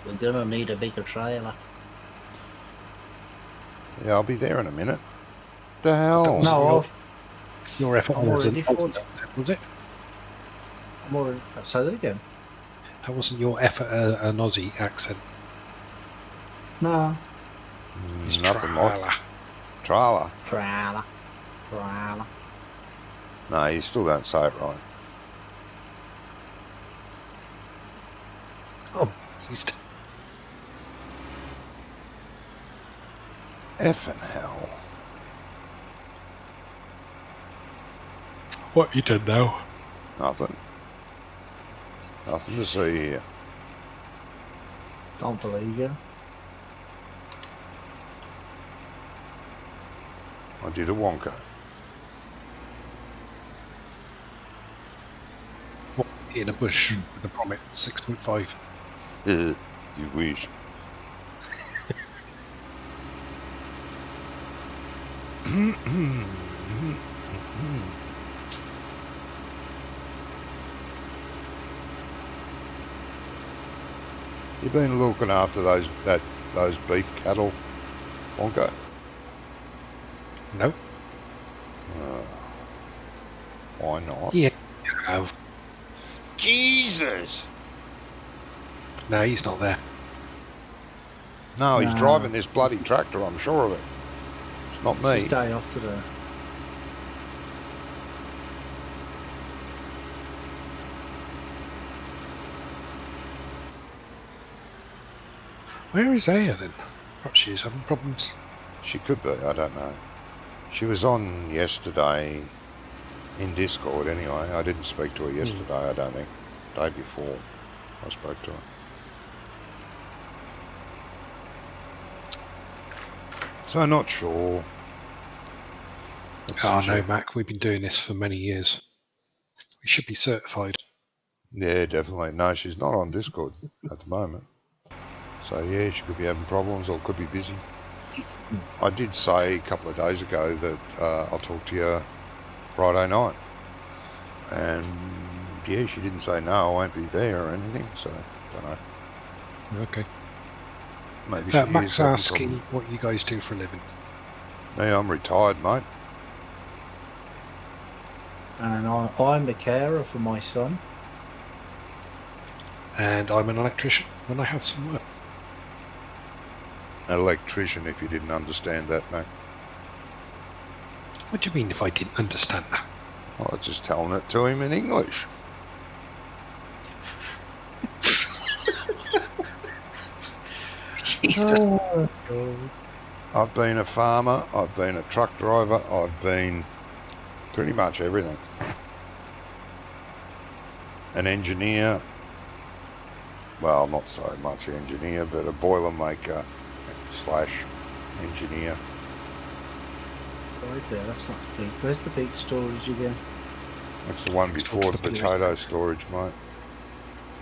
We're gonna need a bigger trailer. Yeah, I'll be there in a minute. The hell? No, Your effort I'm wasn't already full. was it? I'm already. Say that again. That wasn't your effort an Aussie accent. No. It's Nothing like trailer. trailer. Trailer. Trailer. No, you still don't say it right. Oh, he's Effing hell. what you done now? Nothing. Nothing to see here. Don't believe you. I did a Wonka. What, in a bush with a Promet 6.5. You wish. You've been looking after those beef cattle, Wonka? No. Why not? Yeah. You have. Jesus! No, he's not there. No, he's No. driving this bloody tractor, I'm sure of it. It's not It's me. his day off today. Where is Aya then? Perhaps she's having problems. She could be, I don't know. She was on yesterday in Discord anyway. I didn't speak to her yesterday, I don't think. Day before I spoke to her. So not sure. Let's Oh no, check. Mac, we've been doing this for many years. We should be certified. Yeah, definitely. No, she's not on Discord at the moment. So yeah, she could be having problems or could be busy. I did say a couple of days ago that I'll talk to you Friday night. And yeah, she didn't say no, I won't be there or anything, so don't know. Okay. Maybe she Max is having asking problems. what you guys do for a living. Me, I'm retired, mate. And I'm the carer for my son. And I'm an electrician when I have some work. An electrician, if you didn't understand that, mate. What do you mean if I didn't understand that? I was just telling it to him in English. Oh, God. I've been a farmer, I've been a truck driver, I've been pretty much everything. an engineer. Well, not so much engineer, but a boilermaker / engineer. Right there, that's not the peak. Where's the peak storage again? That's the one before the potato storage, mate.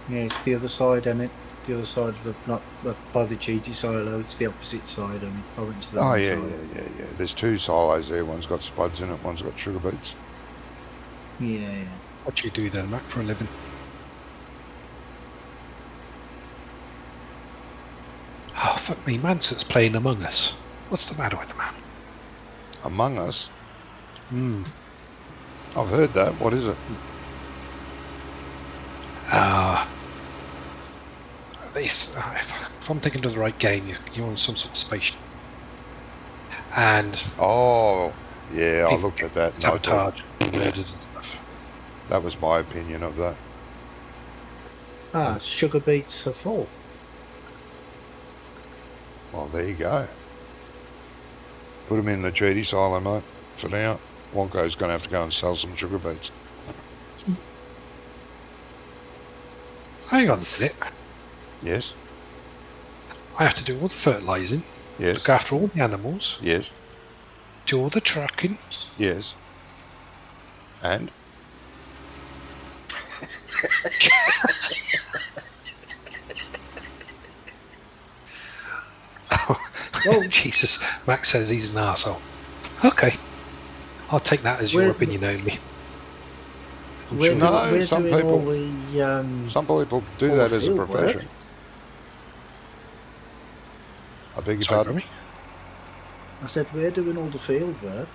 Yeah, it's the other side, isn't it? The other side of the, not by the cheesy silo, it's the opposite side, and I went to the Oh, wrong yeah, side. yeah. There's 2 silos there. One's got spuds in it, one's got sugar beets. Yeah. What do you do then, Mac, for a living? Oh, fuck me, Manson's playing Among Us. What's the matter with the man? Among Us? Hmm. I've heard that. What is it? If I'm thinking of the right game, you're on some sort of spaceship. And Oh, yeah, I looked at that. And I thought, sabotage, murdered and stuff. that was my opinion of that. Sugar beets are full. Well, there you go. Put them in the treaty silo, mate. For now, Wonko's going to have to go and sell some sugar beets. Hang on a minute. Yes, I have to do all the fertilising, yes, look after all the animals, yes, do all the trucking. yes. And? Oh, Jesus. Max says he's an arsehole. Okay. I'll take that as your opinion only. We're No, some doing people- all the, Some people do all that the as a field work. profession. I beg your Sorry, pardon? Remy? I said we're doing all the field work.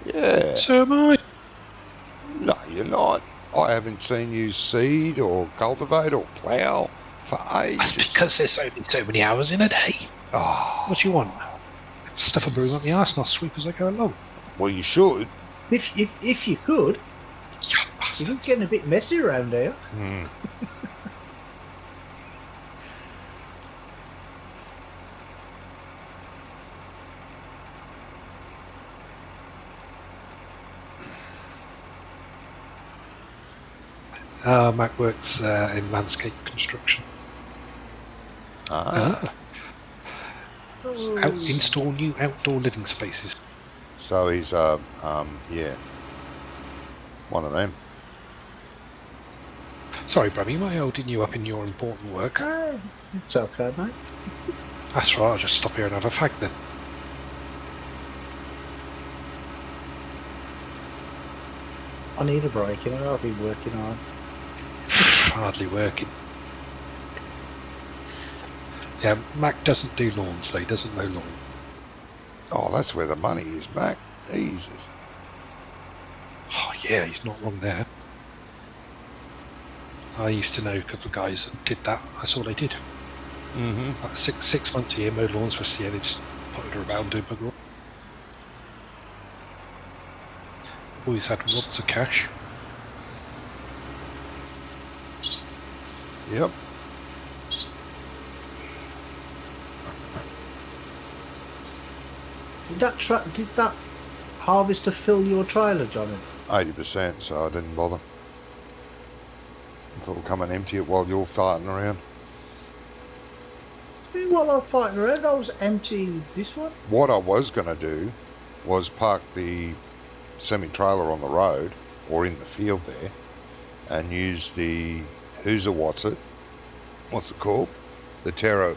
Yeah. So am I. No, you're not. I haven't seen you seed or cultivate or plough for That's ages. because there's only so many hours in a day. Oh, What do you want? Stuff a broom up the arse and I'll sweep as I go along. well, you should. If you could, You it's bastards. getting a bit messy around here. Hmm. Mac works in landscape construction. Install new outdoor living spaces. So he's, yeah, one of them. Sorry, Brummy, am I holding you up in your important work? It's okay, mate. That's right, I'll just stop here and have a fag then. I need a break, you know. I've been working hard. Hardly working. Yeah, Mac doesn't do lawns though, he doesn't mow lawn. Oh, that's where the money is, Mac. Jesus. Oh yeah, he's not wrong there. I used to know a couple of guys that did that. That's all they did. Mm-hmm. Like six months a year, mowed lawns for a year, they just potted around doing bugger all. Always had lots of cash. Yep. Did that harvester fill your trailer, Johnny? 80%, so I didn't bother. I thought I'd come and empty it while you're farting around. While I'm fighting around, I was emptying this one. What I was going to do was park the semi-trailer on the road or in the field there and use the what's it called? The Terra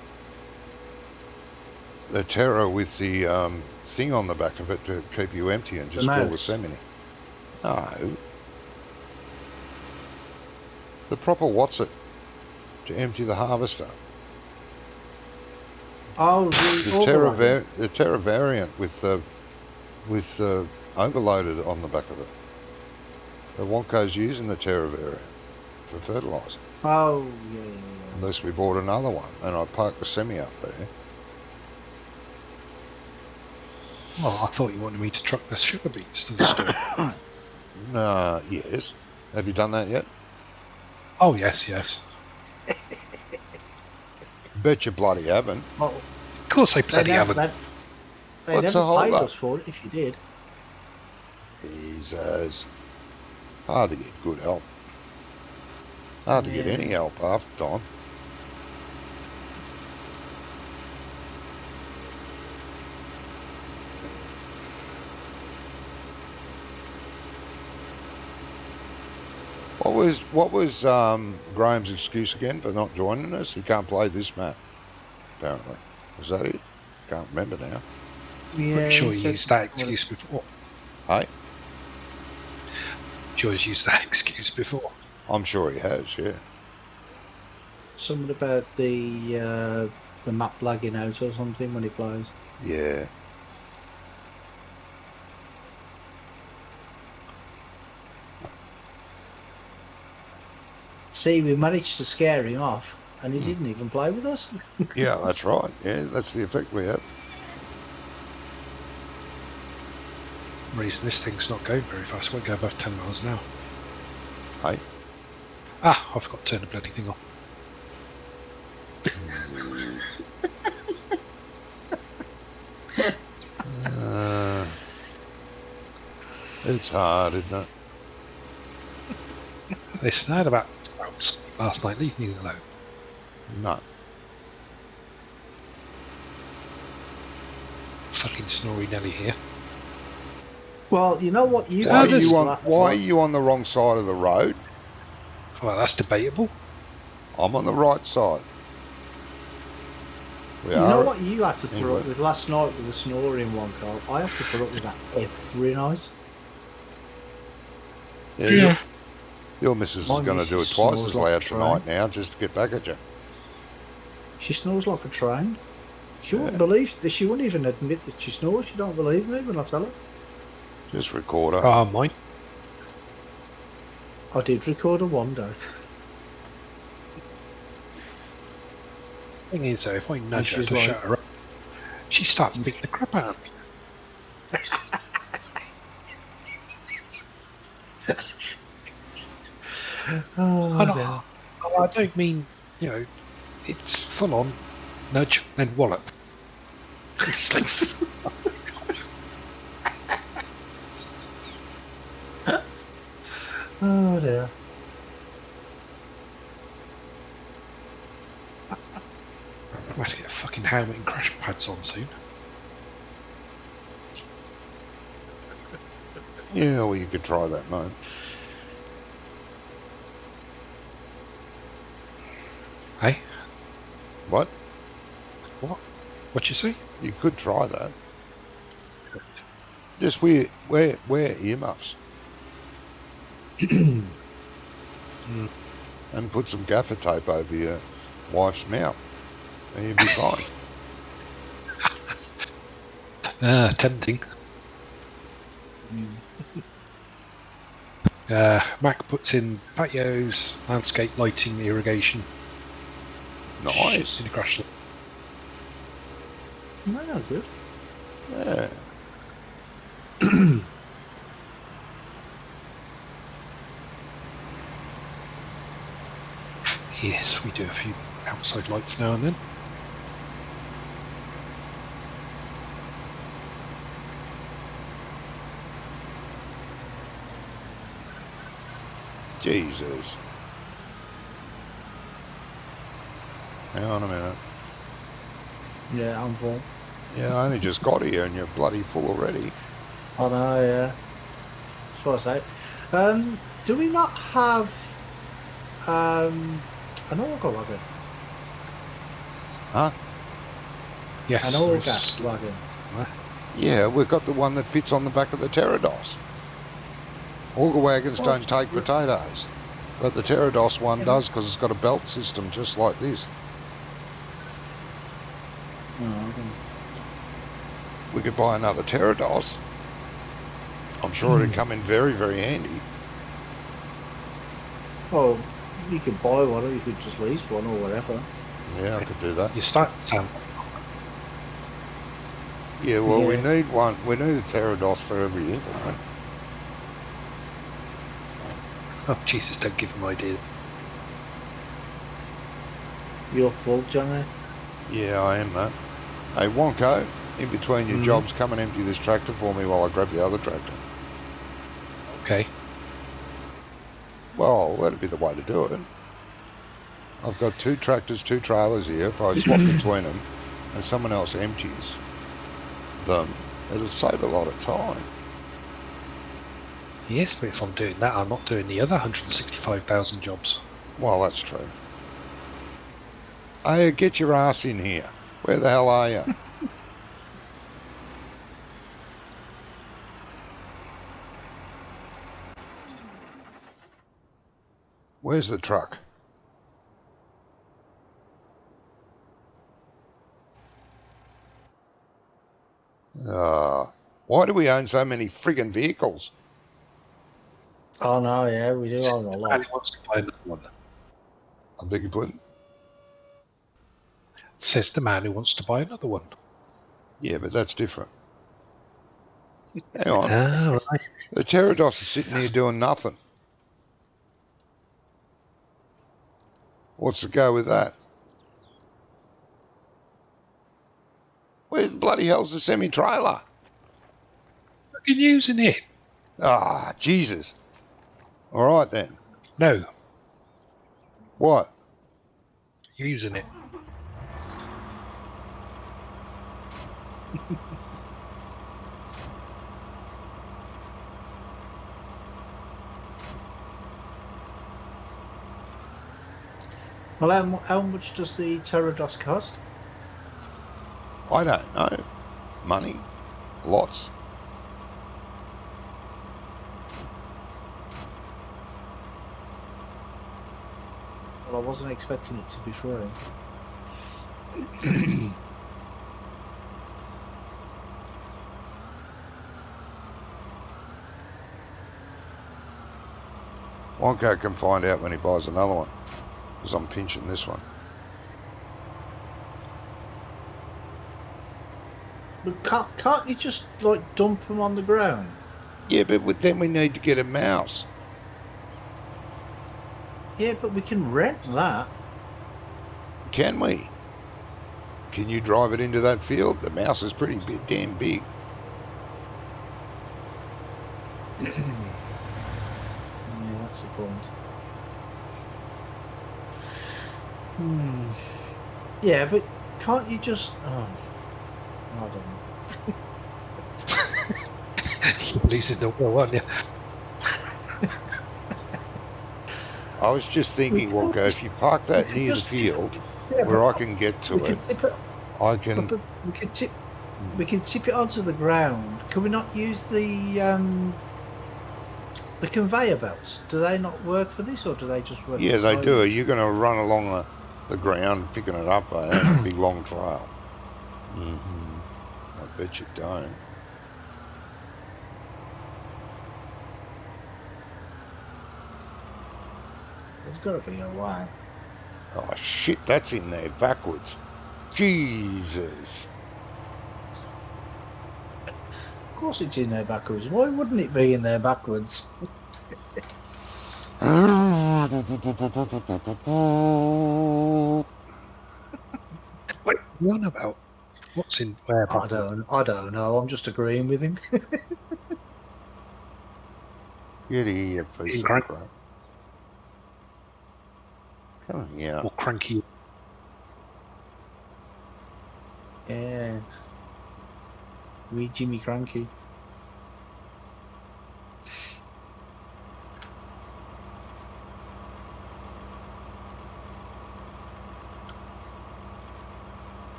with the thing on the back of it to keep you empty and just fill the semi. No. The proper to empty the harvester. Oh, The Terra variant with overloaded on the back of it. The Wonko's using the Terra variant for fertiliser. Oh, yeah. Unless we bought another one, and I parked the semi up there. Well, I thought you wanted me to truck the sugar beets to the store. Yes. Have you done that yet? Oh, yes. Bet you bloody haven't. Well, Of course they bloody haven't. They What's the never hold paid up? us for it if you did. Jesus. Hard to get good help. Hard to get Yeah. any help half the time. What was Graham's excuse again for not joining us? He can't play this map, apparently. Was that it? Can't remember now. Yeah, Pretty sure he you said- used that excuse before. Hey, Sure he's used that excuse before. I'm sure he has, yeah. something about the map lagging out or something when he plays. Yeah. See, we managed to scare him off, and he didn't even play with us. Yeah, that's right. Yeah, that's the effect we have. Reason this thing's not going very fast. Won't go above 10 miles an hour. Hey. Ah, I forgot to turn the bloody thing off. It's hard, isn't it? Listen, I had about 2 hours last night. Leave me alone. No. Fucking snory Nelly here. Well, you know what you Why guys are you on the wrong side of the road? Well, that's debatable. I'm on the right side. We You know are- what you had to put England. up with last night with the snoring one, Carl? I have to put up with that every night. Yeah. Your missus My is going to do it missus twice snores as like a loud train. tonight now just to get back at you. She snores like a train. She wouldn't Yeah. believe that. She wouldn't even admit that she snores. She don't believe me when I tell her. Just record her. Ah, mine. I did record her one day. Thing is, though, if I nudge her she's to like- shut her up, she starts beating the crap out of me. Oh, I don't mean, you know, it's full on nudge and wallop. It's like, oh dear. I'm going to get a fucking helmet and crash pads on soon. Yeah, well, you could try that, mate. Hey, What? what you say? You could try that. Just wear earmuffs and put some gaffer tape over your wife's mouth, and you'll be fine. Tempting. Mac puts in patios, landscape lighting, irrigation. Nice. In a crash. No, no, good. Yeah. Yes, we do a few outside lights now and then. Jesus. Hang on a minute. Yeah, I'm full. Yeah, I only just got here and you're bloody full already. I know, yeah. That's what I say. Do we not have an auger wagon? Huh? Yes. An auger there's- wagon? Yeah, we've got the one that fits on the back of the Pterodos. Auger wagons don't take potatoes, but the Pterodos one does because it's got a belt system just like this. Oh, okay. We could buy another Pterodos. I'm sure it'd come in very, very handy. Oh, you could buy one or you could just lease one or whatever. Yeah, I could do that. You start to sound. Yeah, well, we Yeah. need one. We need a Pterodos for every year, don't we? Oh, Jesus, don't give them ideas. You're full, Johnny. Yeah, I am, mate. Hey, Wonko, in between your jobs, come and empty this tractor for me while I grab the other tractor. Okay. Well, that'd be the way to do it. I've got 2 tractors, 2 trailers here. If I swap between them and someone else empties them, it'll save a lot of time. Yes, but if I'm doing that, I'm not doing the other 165,000 jobs. Well, that's true. Hey, get your ass in here. Where the hell are you? Where's the truck? Why do we own so many friggin' vehicles? Oh no, yeah, we do own a And lot. he wants to buy another one. I beg your pardon? Says the man who wants to buy another one. Yeah, but that's different. Hang on. Ah, right. The Pterodos is sitting here doing nothing. What's the go with that? Where's the bloody hell's the semi-trailer? Fucking using it. Ah, Jesus. All right then. No, What? using it. Well, how much does the Pterodos cost? I don't know. Money. Lots. Well, I wasn't expecting it to be free. Wonko can find out when he buys another one, because I'm pinching this one. But can't you just like dump them on the ground? Yeah, but then we need to get a mouse. Yeah, but we can rent that. Can we? Can you drive it into that field? The mouse is pretty damn big. Yeah, that's the point. Yeah, but can't you just? Oh, I don't know. You're losing the will, aren't you? I was just thinking, Wonko, if you park that near the field where I can get to it, I can. But we can tip it onto the ground. Can we not use the conveyor belts? Do they not work for this, or do they just work? Yeah, for they do. silage? You're going to run along the ground picking it up, a big long trail. I bet you don't. There's got to be a way. Oh shit, that's in there backwards. Jesus. Of course, it's in there backwards. Why wouldn't it be in there backwards? What are you on about? What's in where? I don't know. I'm just agreeing with him. Get here, you piece of Crank- crap. Come on, yeah. Or cranky. Yeah. We Jimmy Cranky.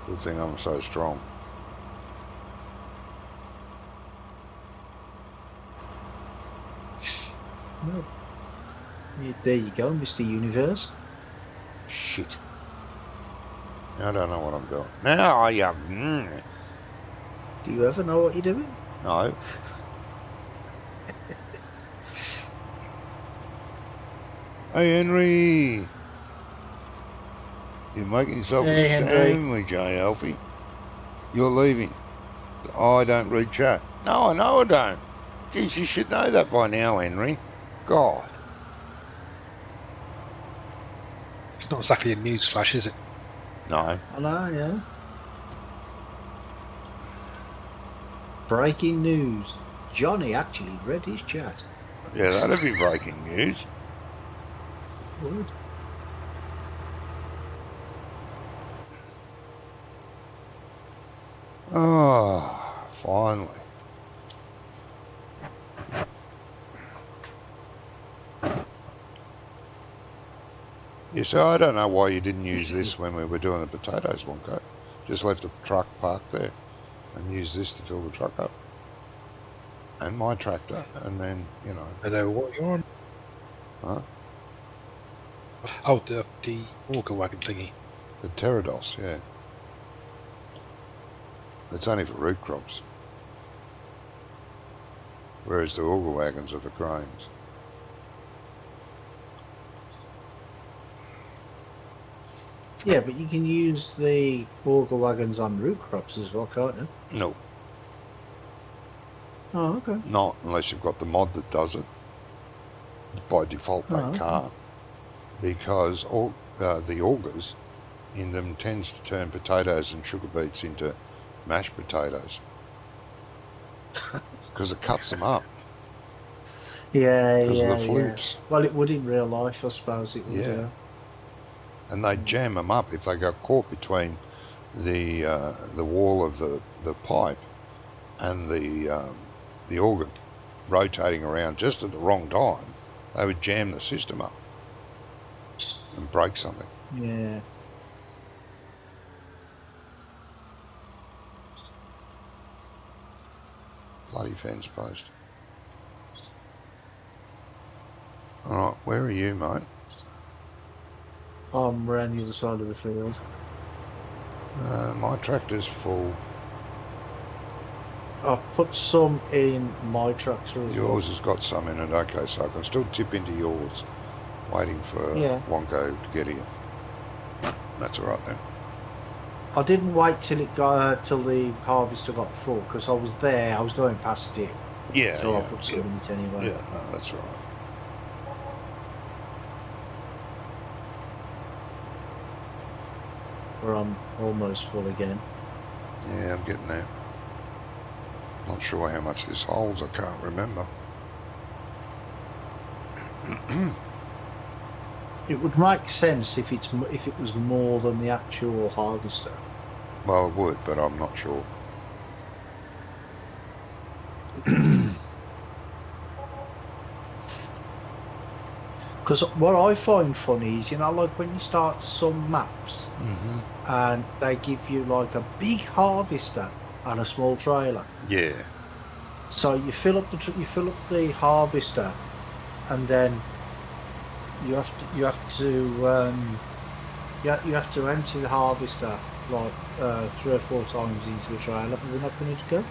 Good thing I'm so strong. Well, there you go, Mr. Universe. Shit. I don't know what I'm doing. Now I have. Do you ever know what you're doing? No. Hey, Henry. You're making yourself Hey, a Henry. sandwich, eh, Alfie? You're leaving. Oh, I don't read chat. No, I know I don't. Geez, you should know that by now, Henry. God. It's not exactly a news flash, is it? No. I know, yeah. Breaking news. Johnny actually read his chat. Yeah, that'd be breaking news. It would. Oh, finally. Yeah, so I don't know why you didn't use this when we were doing the potatoes, Wonko. Just left the truck parked there and used this to fill the truck up. And my tractor, and then, you know. I know what you're on. Huh? Oh, the auger wagon thingy. The pterodos, yeah. It's only for root crops. Whereas the auger wagons are for grains. Yeah, but you can use the auger wagons on root crops as well, can't you? No, Oh, okay. not unless you've got the mod that does it. By default, they Oh, okay. can't. Because all, the augers in them tends to turn potatoes and sugar beets into mashed potatoes. Because it cuts them up. Yeah, Because yeah, of the flutes. yeah. Well, it would in real life, I suppose it would. Yeah. And they jam them up if they got caught between the wall of the pipe and the auger rotating around just at the wrong time. They would jam the system up and break something. Yeah. Bloody fence post. All right, where are you, mate? I'm around the other side of the field. My tractor's full. I've put some in my tractor as Yours has got some in it. Okay, so I can still tip into yours, waiting for Wonko to get here. That's all right then. I didn't wait till it got till the harvester got full because I was there. I was going past it, Yeah, so yeah, I put some in it anyway. Yeah, no, that's right. Where I'm almost full again. Yeah, I'm getting there. Not sure how much this holds. I can't remember. It would make sense if it was more than the actual harvester. Well, it would, but I'm not sure. Because what I find funny is, like when you start some maps and they give you like a big harvester and a small trailer. Yeah. So you fill up the harvester, and then you have to empty the harvester like 3 or 4 times into the trailer, and we're not going to go.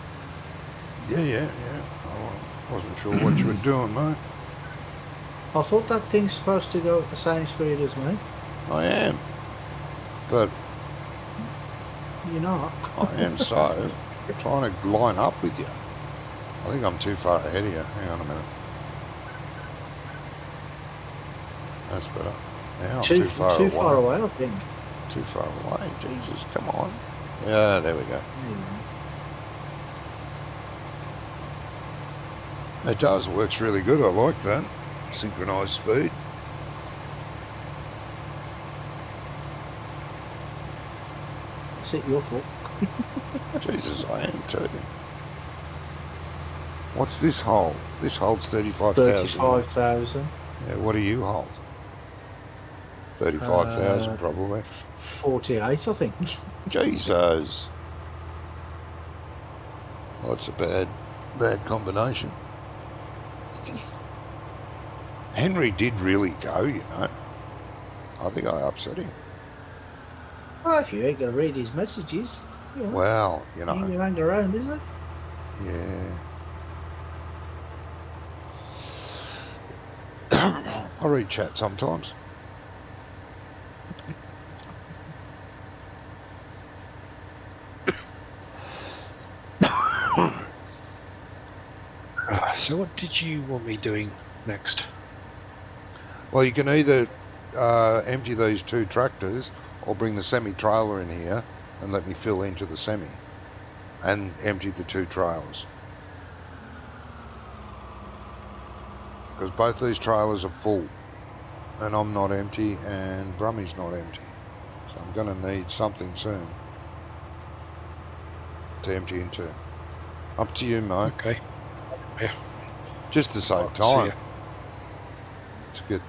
Yeah. I wasn't sure what you were doing, mate. I thought that thing's supposed to go at the same speed as me. I am. But You're not. I am so trying to line up with you. I think I'm too far ahead of you. Hang on a minute. That's better. Now I'm too far away, I think. Too far away. Jesus, come on. Yeah, there we go. It does. It works really good. I like that. Synchronised speed. Is it your fault? Jesus, I am too. What's this hold? This holds 35,000. 35,000. Yeah, what do you hold? 35,000 probably. 48, I think. Jesus. Well, that's a bad combination. Henry did really go, I think I upset him. Well, if you ain't going to read his messages, Well, ain't going to hang around, is it? Yeah. I read chat sometimes. So what did you want me doing next? Well, you can either empty these 2 tractors or bring the semi-trailer in here and let me fill into the semi and empty the 2 trailers. because both these trailers are full, and I'm not empty, and Brummy's not empty. So I'm going to need something soon to empty into. Up to you, mate. Okay. Yeah. Just to save See time. ya. It's good.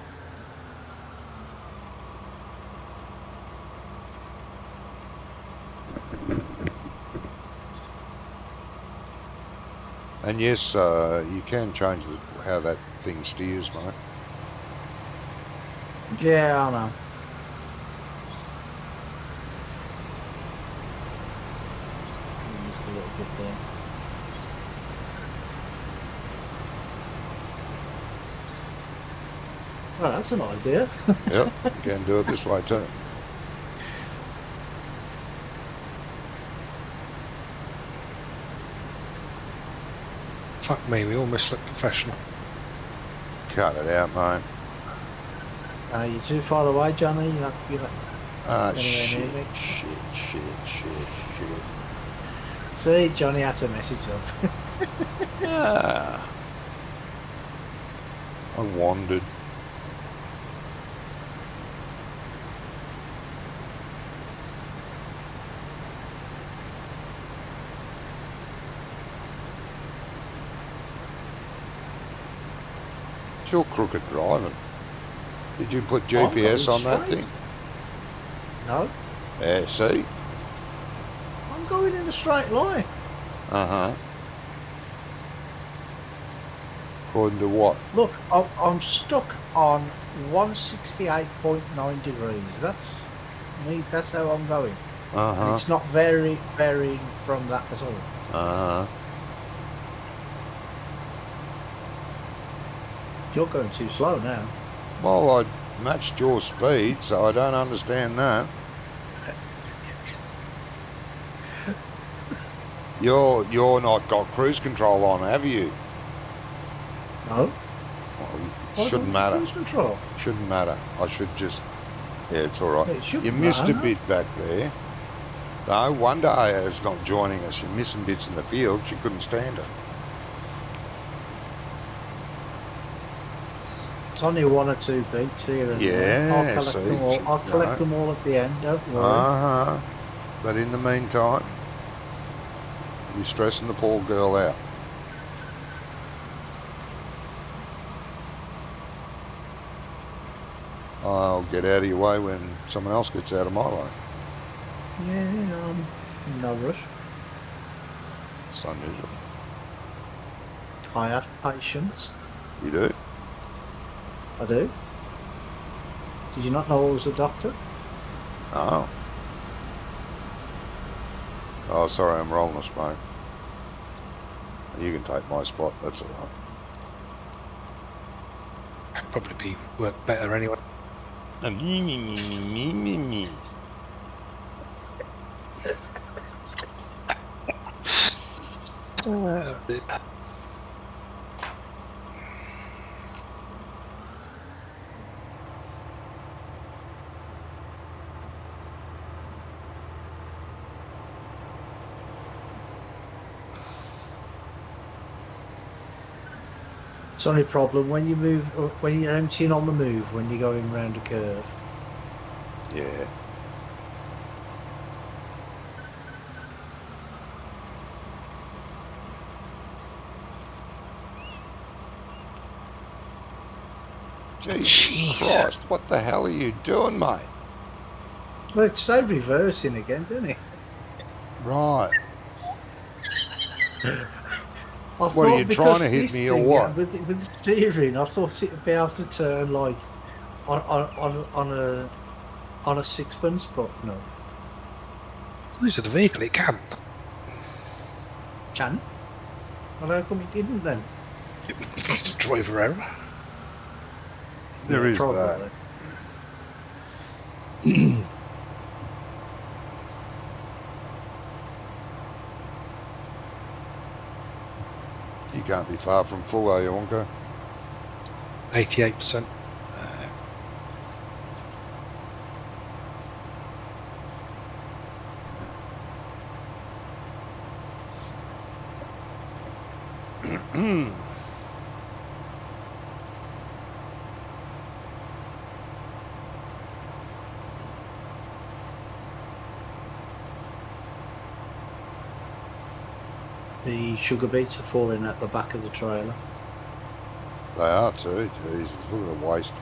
And yes, you can change how that thing steers, mate. Yeah, I know. Just a little bit there. Well, that's an idea. Yep, you can do it this way too. Fuck me, we almost look professional. Cut it out, mate. You're too far away, Johnny. You're not Ah, anywhere shit, near me. shit. See, Johnny had to mess it up. Ah. I wandered. It's your crooked driving. Did you put I'm GPS going on that straight. thing? No, Yeah, see? I'm going in a straight line. Uh-huh. According to what? Look, I'm stuck on 168.9 degrees. That's me. That's how I'm going. And Uh-huh. it's not varying from that at all. Uh-huh. You're going too slow now. Well, I matched your speed, so I don't understand that. You're not got cruise control on, have you? No, Well, it shouldn't matter. Cruise control. Shouldn't matter. I should just... Yeah, it's all right. It shouldn't You missed a matter. bit back there. No, one day Aya's not joining us. You're missing bits in the field. She couldn't stand it. It's only one or two beats here and there. Yeah, I'll collect see, them all. I'll no. collect them all at the end. Don't worry. Uh-huh. But in the meantime, you're stressing the poor girl out. I'll get out of your way when someone else gets out of my way. Yeah, no rush. It's unusual. I have patience. You do? I do. Did you not know I was a doctor? Oh. Oh, sorry, I'm rolling a smoke. You can take my spot, that's all right. That'd probably be work better anyway. It's only problem when you move, when you're emptying on the move, when you're going round a curve. Yeah. Jesus Jeez. Christ, what the hell are you doing, mate? Well, it's so reversing again, doesn't it? Right. I What, are you because trying to hit this me or thing, what? With the steering, I thought it'd be able to turn like on a sixpence, but no. Use of the vehicle, it can. Can? Well, how come it didn't then? Driver error. There Yeah, is probably. that. You can't be far from full, are you, Wonka? 88%. The sugar beets are falling at the back of the trailer. They are too. Jesus, look at the wastage.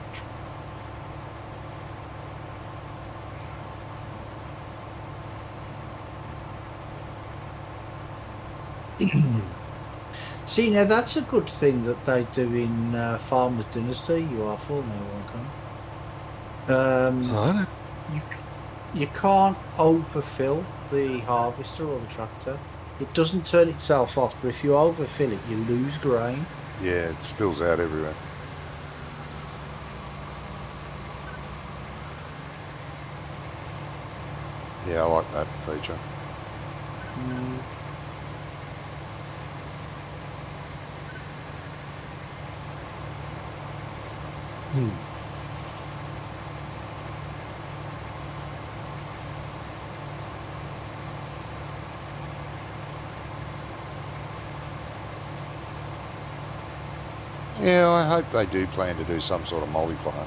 See, now that's a good thing that they do in Farmers Dynasty. You are full now, Wonka. I know. You can't overfill the harvester or the tractor. It doesn't turn itself off, but if you overfill it, you lose grain. Yeah, it spills out everywhere. Yeah, I like that feature. Yeah, I hope they do plan to do some sort of multiplayer.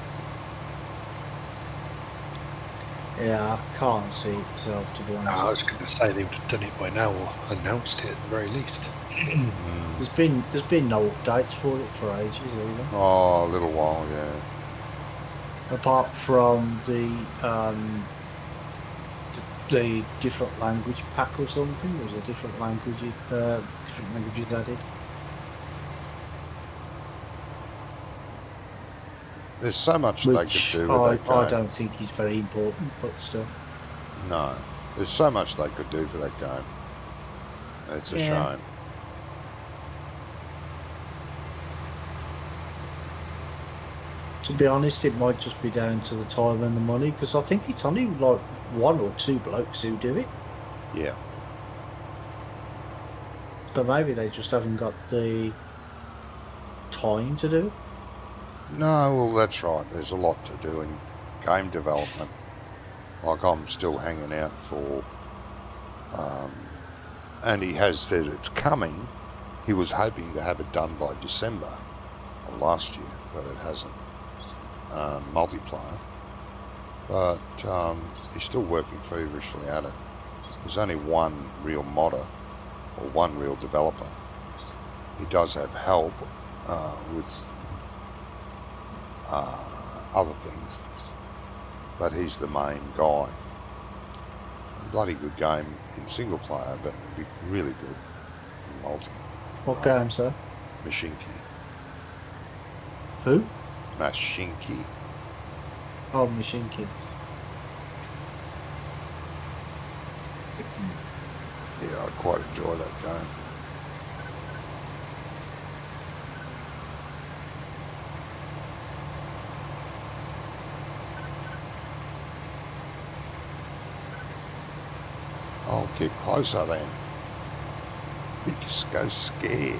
Yeah, I can't see it myself, to be honest. I was going to say they would have done it by now or announced it at the very least. There's been no updates for it for ages either. Oh, a little while, yeah. Apart from the different language pack or something. There was a different languages added. There's so much they could Which do with that game. I don't think is very important, but still. No, there's so much they could do for that game. It's a shame. To be honest, it might just be down to the time and the money, because I think it's only like 1 or 2 blokes who do it. Yeah. But maybe they just haven't got the time to do it. No, well, that's right. There's a lot to do in game development. Like, I'm still hanging out for... and he has said it's coming. He was hoping to have it done by December of last year, but it hasn't. Multiplayer. But he's still working feverishly at it. There's only one real modder, or one real developer. He does have help with other things, but he's the main guy. A bloody good game in single player, but it'd be really good in multi. What game, sir? Mashinki. Who? Mashinki. Oh, Mashinki. Yeah, I quite enjoy that game. I'll get closer then. We just go scared.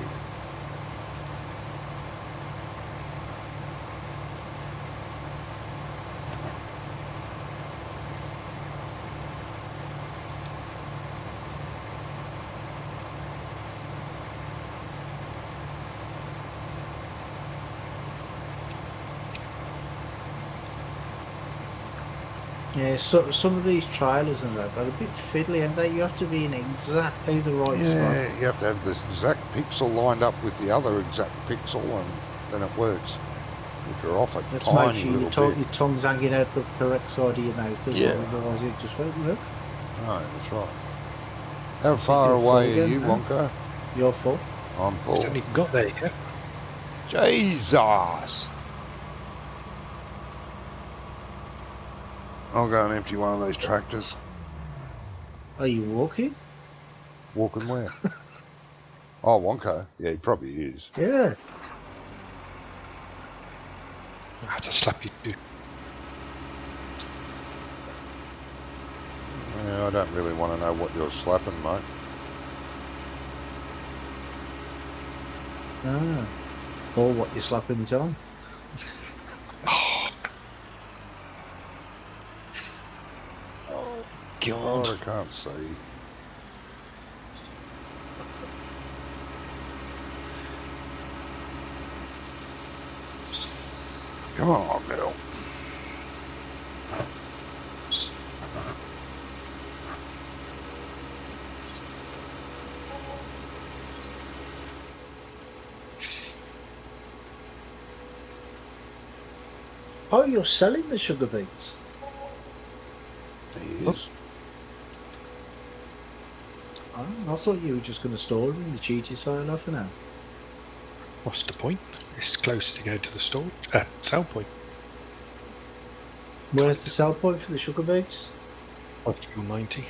Yeah, so some of these trailers and that are a bit fiddly, and you have to be in exactly the right spot. Yeah, you have to have this exact pixel lined up with the other exact pixel, and then it works. If you're off a Let's tiny make sure little bit. your tongue's hanging out the correct side of your mouth as well, otherwise it just won't work. No, that's right. How far away are you, Wonko? You're full. I'm full. Still haven't even got there yet. Jesus! I'll go and empty one of these tractors. Are you walking? Walking where? Oh, Wonko. Yeah, he probably is. Yeah. I had to slap you too. Yeah, I don't really want to know what you're slapping, mate. Ah. Or what you're slapping it on. God, I can't see. Come on, girl. Oh, you're selling the sugar beets? He is. Oh, I thought you were just going to store them in the cheaty side off now. What's the point? It's closer to go to the storage sell point. Where's the sell point for the sugar beets? 90.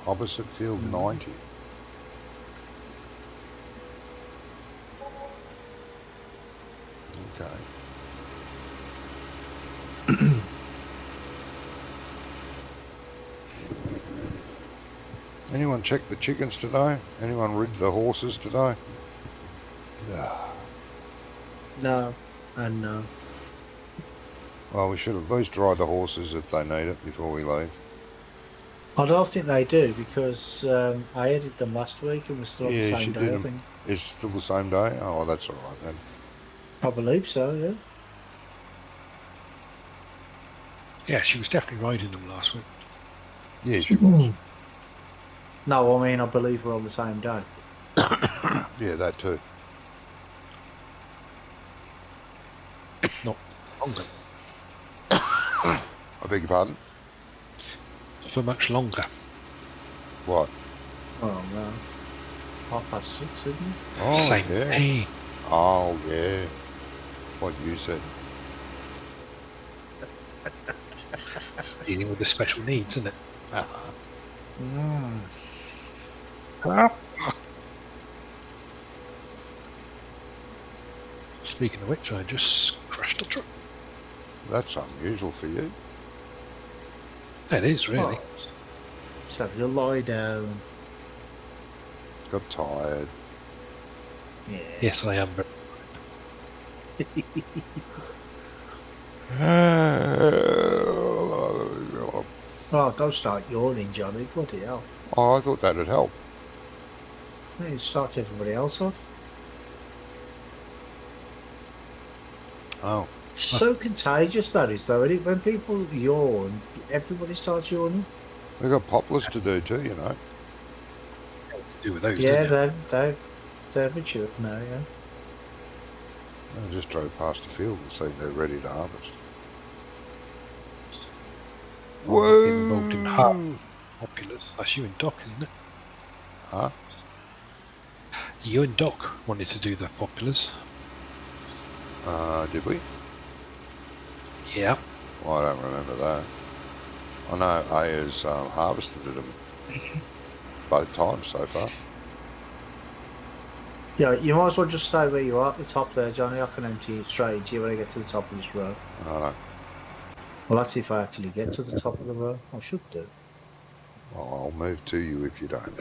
Opposite field 90. Okay. Anyone check the chickens today? Anyone rid the horses today? No. No, and no. Well, we should at least dry the horses if they need it before we leave. I don't think they do because I edited them last week and we're still on the Yeah, same she day, did I them. think. It's still the same day? Oh, that's all right then. I believe so, yeah. Yeah, she was definitely riding them last week. Yeah, she was. No, I mean, I believe we're on the same day. Yeah, that too. Not longer. I beg your pardon? For much longer. What? Oh, no. 6:30, isn't it? Oh, Same yeah. day. Oh, yeah. What you said. Dealing with the special needs, isn't it? Mm. Speaking of which, I just crashed a truck. That's unusual for you. It is, really. Oh, just having a lie down. Got tired. Yeah. Yes, I am. Oh, don't start yawning, Johnny. Bloody hell. Oh, I thought that'd help. Yeah, you start everybody else off. Oh. It's so contagious, that is, though, isn't it? When people yawn, everybody starts yawning. We've got poplars to do too, you know. Do with those, Yeah, don't they're mature now, yeah. I just drove past the field and seen they're ready to harvest. you? Well, we've been involved in half populars. That's you and Doc, isn't it? Huh? You and Doc wanted to do the populars. Did we? Yeah. Well, I don't remember that. I know A has harvested them both times so far. Yeah, you might as well just stay where you are at the top there, Johnny. I can empty it straight into you when I get to the top of this row. I know. Well, that's if I actually get to the top of the row. I should do. I'll move to you if you don't.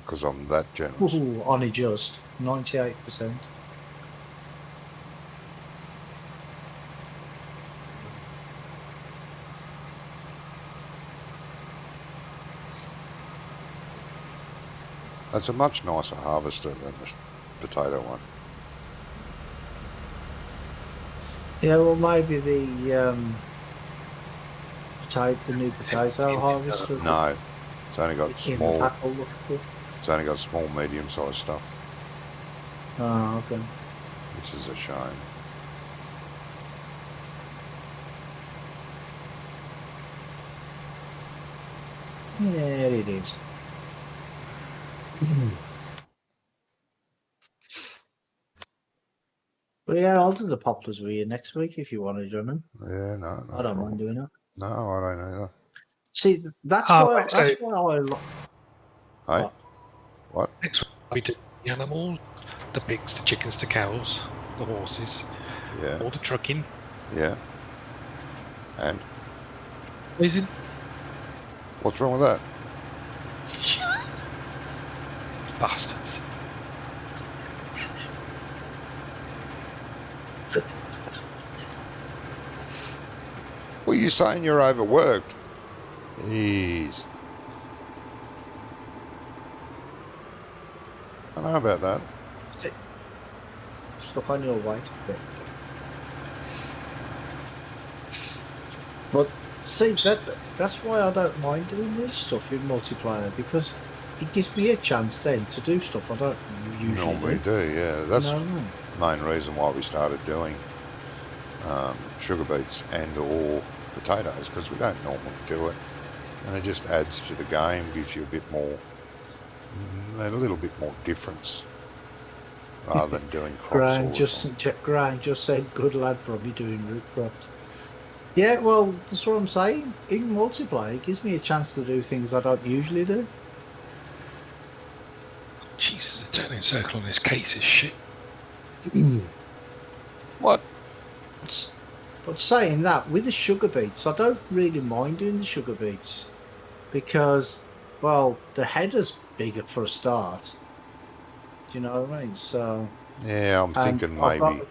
Because I'm that generous. Ooh, only just 98%. That's a much nicer harvester than the potato one. Yeah, well, maybe the new potato harvester. No, it's only got in small. the pack will look good. It's only got small, medium-sized stuff, Oh, okay. which is a shame. Yeah, it is. Well, yeah, I'll do the poplars with you next week if you want to join them. Yeah, no, I don't mind doing it. No, I don't either. See, that's Oh, why. so- That's why I. Hey, what? Next week we do the animals, the pigs, the chickens, the cows, the horses, Yeah, all the trucking. yeah. And Amazing. what's wrong with that? Bastards. Well, you saying you're overworked? Jeez. I know about that. Stuck on your weight a bit. But see, that's why I don't mind doing this stuff in multiplayer, because it gives me a chance then to do stuff I don't usually Normally do. do, yeah. That's No. the main reason why we started doing sugar beets and or potatoes, because we don't normally do it, and it just adds to the game, gives you a bit more, a little bit more difference rather than doing crops all the time. Graham just said, "Good lad, probably doing root crops." Yeah, well, that's what I'm saying. In multiplayer, it gives me a chance to do things I don't usually do. Jesus, the turning circle on this case is shit. What? But saying that, with the sugar beets, I don't really mind doing the sugar beets because, well, the header's bigger for a start. Do you know what I mean? So Yeah, I'm thinking maybe.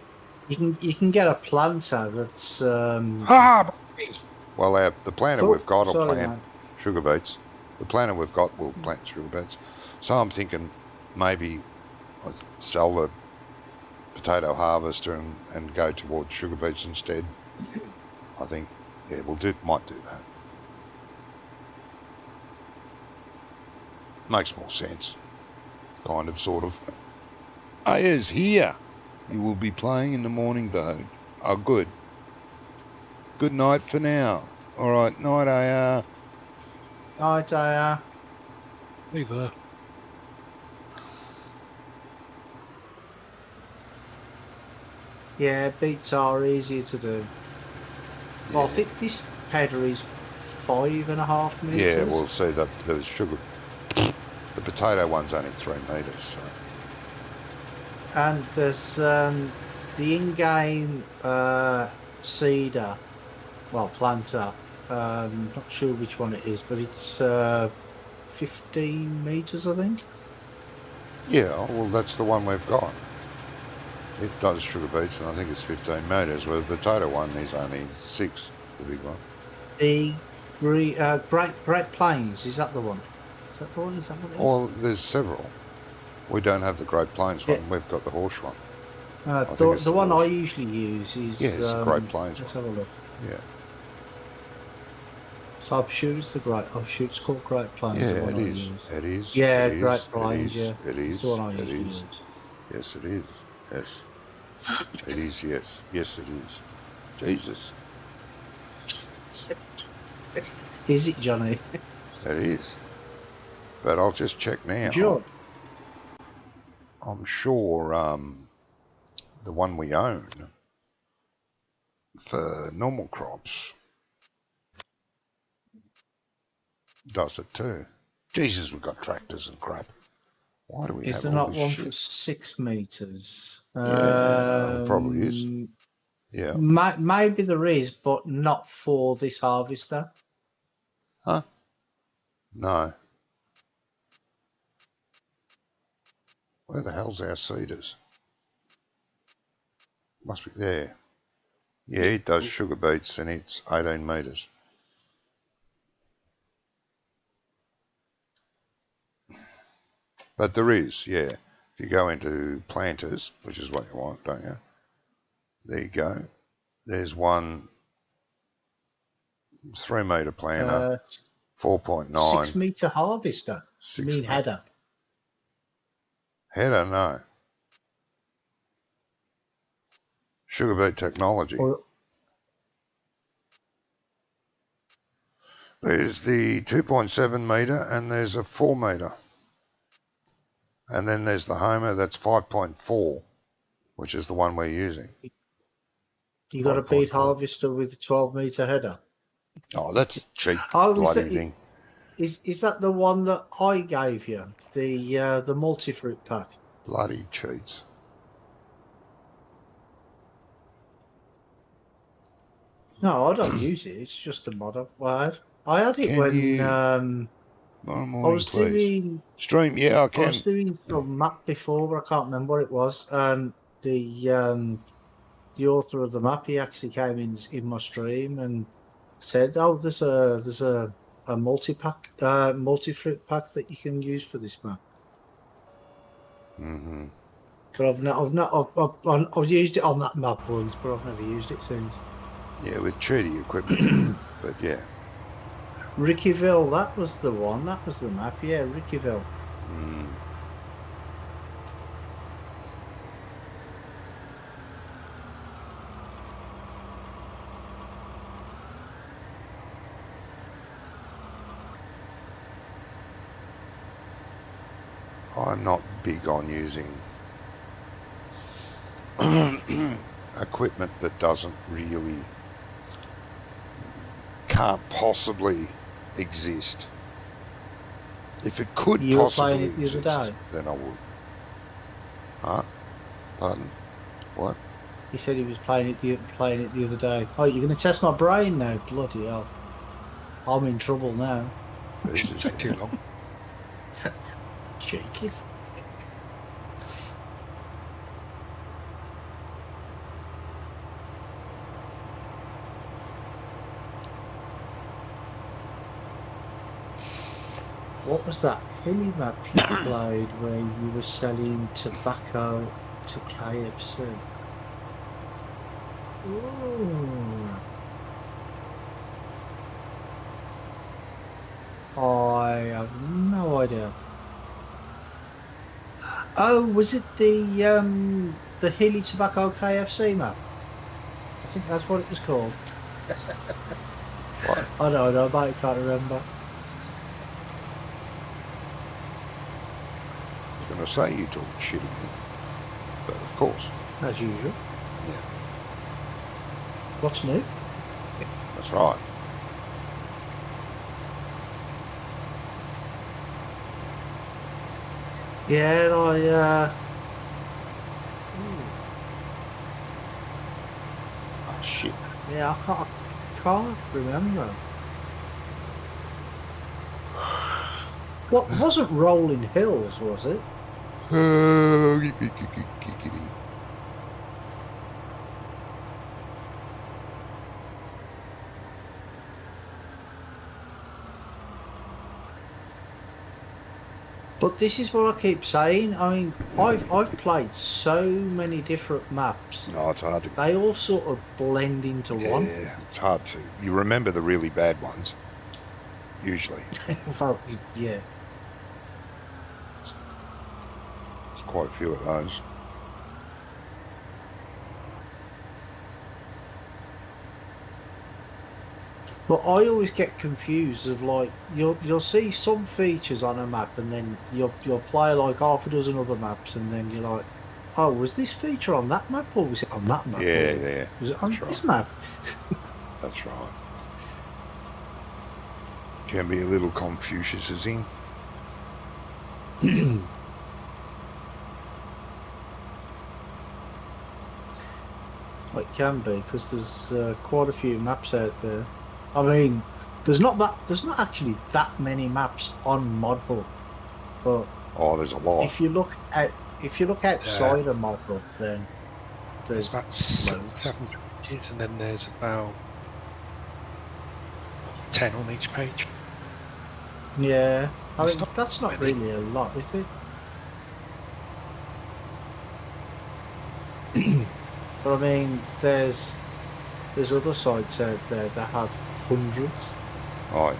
You can get a planter that's Ah! Well, the planter Oh, we've got will sorry, plant mate. sugar beets. The planter we've got will plant sugar beets. So I'm thinking maybe I sell the potato harvester and go towards sugar beets instead. I think, yeah, might do that. Makes more sense. Kind of, sort of. Aya's here. You will be playing in the morning though. Oh, good. Good night for now. All right, night, Aya. Night, Aya. Over. Yeah, beets are easier to do. Well, I think this header is 5.5 meters. Yeah, we'll see that the sugar. The potato one's only 3 meters. So. And there's the in-game seeder, well, planter. Not sure which one it is, but it's 15 meters, I think. Yeah, well, that's the one we've got. It does sugar beets, and I think it's 15 meters. Where the potato one is only 6, the big one. The Great Plains, is that the one? Is that the one? Is that what it is? Well, there's several. We don't have the Great Plains one. We've got the horse one. The one I usually use is it's the Great Plains let's one. have a look. Yeah. So I'm sure it's it's called Great Plains. Yeah, the one it I is. use. It is. Yeah, it Great is, Plains. Yeah, It is. it's the one I It usually is. use. Yes, it is. Yes. It is. Yes. Yes, it is. Jesus. Is it, Johnny? It is. But I'll just check now. Sure. I'm sure the one we own for normal crops does it too. Jesus, we've got tractors and crap. Why do we Is have there all not this one shit? for 6 meters? Yeah, probably is. Yeah. Maybe there is, but not for this harvester. Huh? No. Where the hell's our seeders? Must be there. Yeah, it does sugar beets and it's 18 meters. But there is, yeah. If you go into planters, which is what you want, don't you? There you go. There's one 3 meter planter, 4.9. 6 meter harvester. You mean header? Header, no. Sugar beet technology. There's the 2.7 meter and there's a 4 meter. And then there's the Homer, that's 5.4, which is the one we're using. You got a beet harvester with a 12 meter header. Oh, that's cheap bloody thing. Is that the one that I gave you? The multi-fruit pack? Bloody cheats. No, I don't use it. It's just a mod I've had. I had it when Morning, I was doing stream. Yeah, I can. I was doing some map before. I can't remember what it was. The author of the map, he actually came in my stream and said, "Oh, there's a multi-fruit pack that you can use for this map." Mm-hmm. But I've used it on that map once, but I've never used it since. Yeah, with cheaty equipment. But yeah. Rickyville, that was the one. That was the map. Yeah, Rickyville. Mm. I'm not big on using equipment that doesn't really, can't possibly exist. If it could You were playing possibly it the other exist, day. then I would. Huh? Pardon? What? He said he was playing it the other day. Oh, you're going to test my brain now? Bloody hell! I'm in trouble now. This Shouldn't is take too long. Cheeky. What was that hilly map you played where you were selling tobacco to KFC? Ooh. I have no idea. Oh, was it the hilly tobacco KFC map? I think that's what it was called. what? I don't know, mate, I can't remember. I was going to say you talk shit again, but of course. As usual. Yeah. What's new? That's right. Yeah, Ah, shit. I can't remember. What wasn't Rolling Hills, was it? But this is what I keep saying. I mean, I've played so many different maps. No, it's hard to. They all sort of blend into one. Yeah, it's hard to. You remember the really bad ones, usually. Well, yeah. There's quite a few of those. But I always get confused of like you'll see some features on a map and then you'll play like half a dozen other maps and then you're like, oh, was this feature on that map or was it on that map? Yeah, or yeah. was it on That's this right. map? That's right. Can be a little Confucius-ing. Well, it can be because there's quite a few maps out there. I mean, there's not actually that many maps on Modbook, but Oh, there's a lot. if you look outside of Modbook, then There's there's about loads. 7 pages, and then there's about 10 on each page. Yeah, I It's mean not that's not really- really a lot, is it? But I mean, there's other sites out there that have hundreds. Oh, yeah.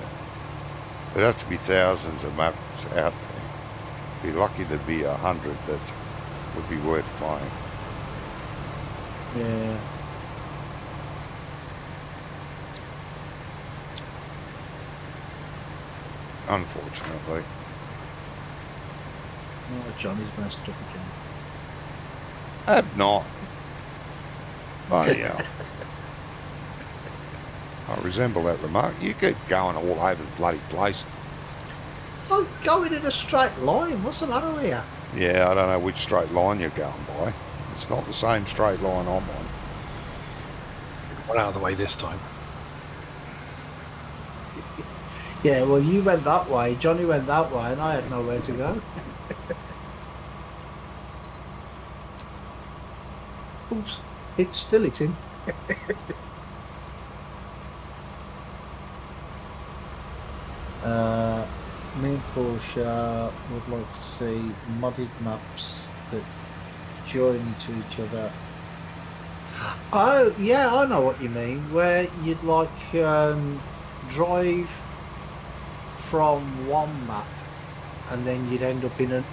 There'd have to be thousands of maps out there. Be lucky there'd be 100 that would be worth playing. Yeah. Unfortunately. Oh, Johnny's messed up again. Have not. Oh, yeah. I resemble that remark. You keep going all over the bloody place. I'm going in a straight line. What's the matter with you? Yeah, I don't know which straight line you're going by. It's not the same straight line I'm on. Got out of the way this time. Yeah, well, you went that way, Johnny went that way, and I had nowhere to go. Oops, it's still hitting. Me and Porsche would like to see modded maps that join to each other. Oh, yeah, I know what you mean. Where you'd like drive from one map and then you'd end up in a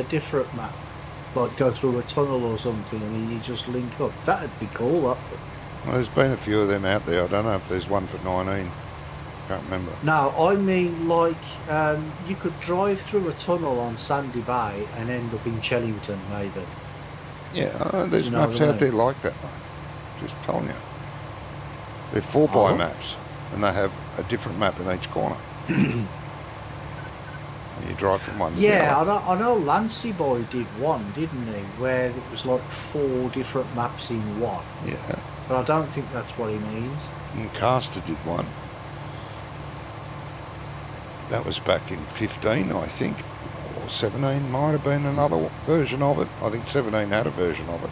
different map, like go through a tunnel or something, and then you just link up. That'd be cool. Well, there's been a few of them out there. I don't know if there's one for 19. Can't remember. No, I mean like you could drive through a tunnel on Sandy Bay and end up in Chellington, maybe. Yeah, there's you know maps what I out mean? there like that, mate. Just telling you. They're 4x maps, and they have a different map in each corner. And you drive from one to the Yeah, other. I know Lancey Boy did one, didn't he? Where it was like 4 different maps in one. Yeah, But I don't think that's what he means. and Caster did one. That was back in 15, I think, or 17 might have been another version of it. I think 17 had a version of it.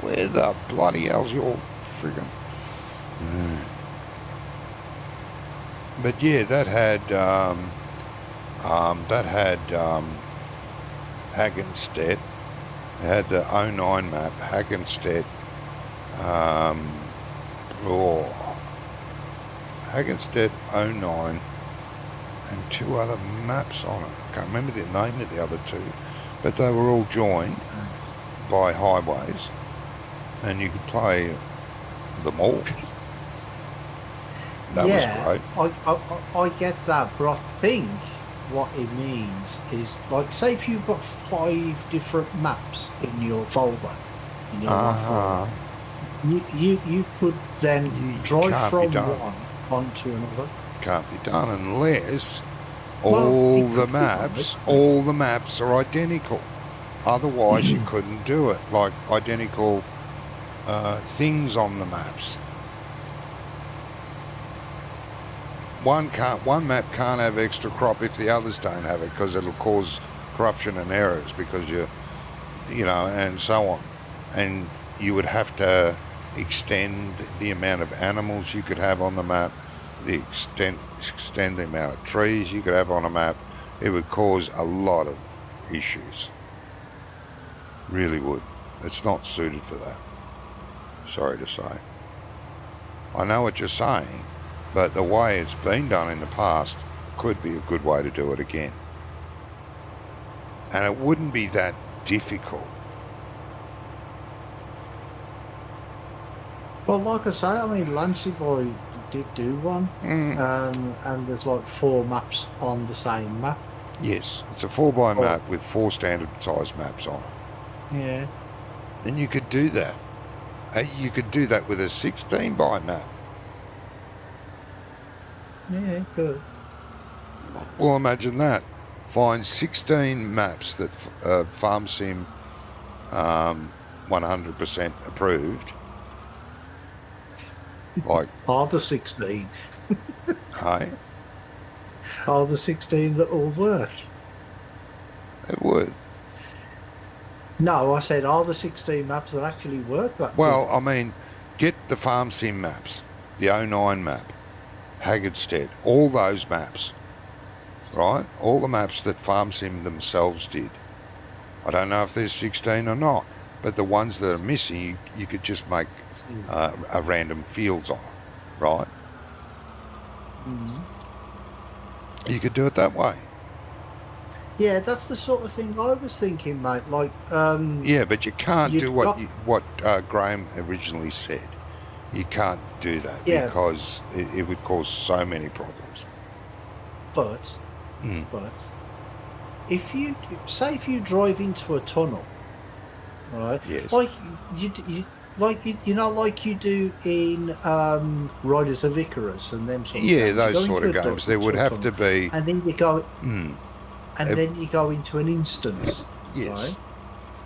Where the bloody hell's your friggin'... But yeah, that had Hagenstedt. It had the 09 map, Hagenstedt. Hagenstedt 09. And 2 other maps on it. I can't remember the name of the other 2, but they were all joined by highways, and you could play them all. That was great. I get that, but I think what it means is, like, say if you've got 5 different maps in your folder, in your map folder, you could then drive from one onto another. Can't be done unless all the maps are identical. Otherwise you couldn't do it, like identical things on the maps. One map can't have extra crop if the others don't have it, because it'll cause corruption and errors, because you know, and so on. And you would have to extend the amount of animals you could have on the map, extend the amount of trees you could have on a map. It would cause a lot of issues. Really would. It's not suited for that. Sorry to say. I know what you're saying, but the way it's been done in the past could be a good way to do it again. And it wouldn't be that difficult. Well, like I say, I mean, Lancey Boy did do one, and there's like 4 maps on the same map. Yes, it's a 4x map with 4 standard size maps on it. Yeah. Then you could do that. You could do that with a 16x map. Yeah, good. Well, imagine that. Find 16 maps that Farm Sim 100% approved. Like, Are the 16? hey, Are the 16 that all work? it would. No, I said, are the 16 maps that actually work that Well, good? I mean, get the Farm Sim maps, the 09 map, Haggardstead, all those maps, right? All the maps that Farm Sim themselves did. I don't know if there's 16 or not, but the ones that are missing, you could just make a random fields on, right? You could do it that way. Yeah, that's the sort of thing I was thinking, mate. Like, yeah, but you can't do got- what Graham originally said. You can't do that because it would cause so many problems. But if you drive into a tunnel, right? Yes. Like you know, like you do in Riders of Icarus and them sort of games. Those sort of games. There would have to be, and then you go, then you go into an instance. Yes. Right?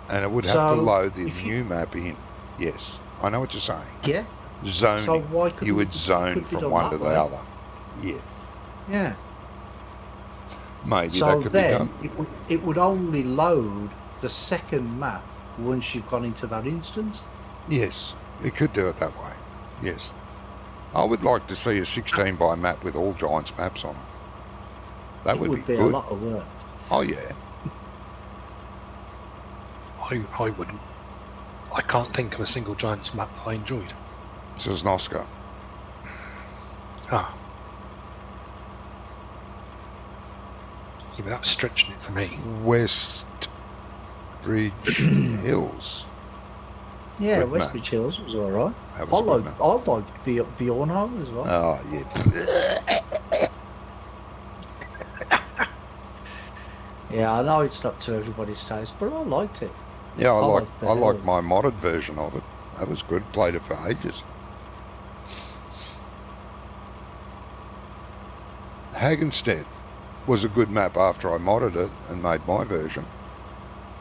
And it would have to load the new map in. Yes, I know what you're saying. Yeah. Zoning. So why couldn't you would zone from one to the other. Yes. Yeah. Maybe so that could then be done. It would only load the second map once you've gone into that instance. Yes, it could do it that way. Yes. I would like to see a 16x map with all Giants maps on it. That would be a good. lot of work. Oh, yeah. I wouldn't. I can't think of a single Giants map that I enjoyed. Sosnoska. Yeah, but that's stretching it for me. West Bridge Hills. Yeah, Good map. Westbridge Hills was all right. That was a good map. I like Bjorno as well. Oh, yeah. Yeah, I know it's not to everybody's taste, but I liked it. Yeah, I liked the like hill. my modded version of it. That was good. Played it for ages. Hagenstead was a good map after I modded it and made my version.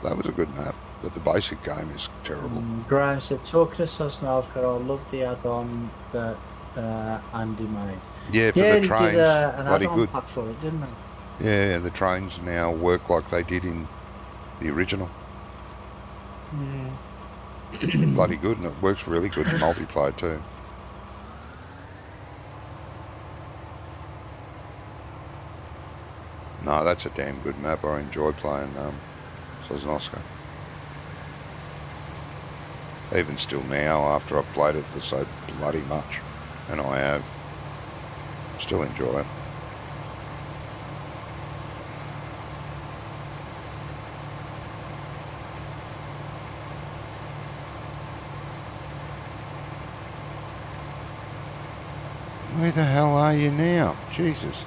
That was a good map, but the basic game is terrible. Graham said, talking to Sosnovka, I love the add-on that Andy made. Yeah, for Yeah, the he trains, did an bloody add-on good. pack for it, didn't he? Yeah, the trains now work like they did in the original. Bloody good, and it works really good in multiplayer too. No, that's a damn good map. I enjoy playing Sosnovka. Even still now, after I've played it for so bloody much, and I have, still enjoy it. Where the hell are you now? Jesus.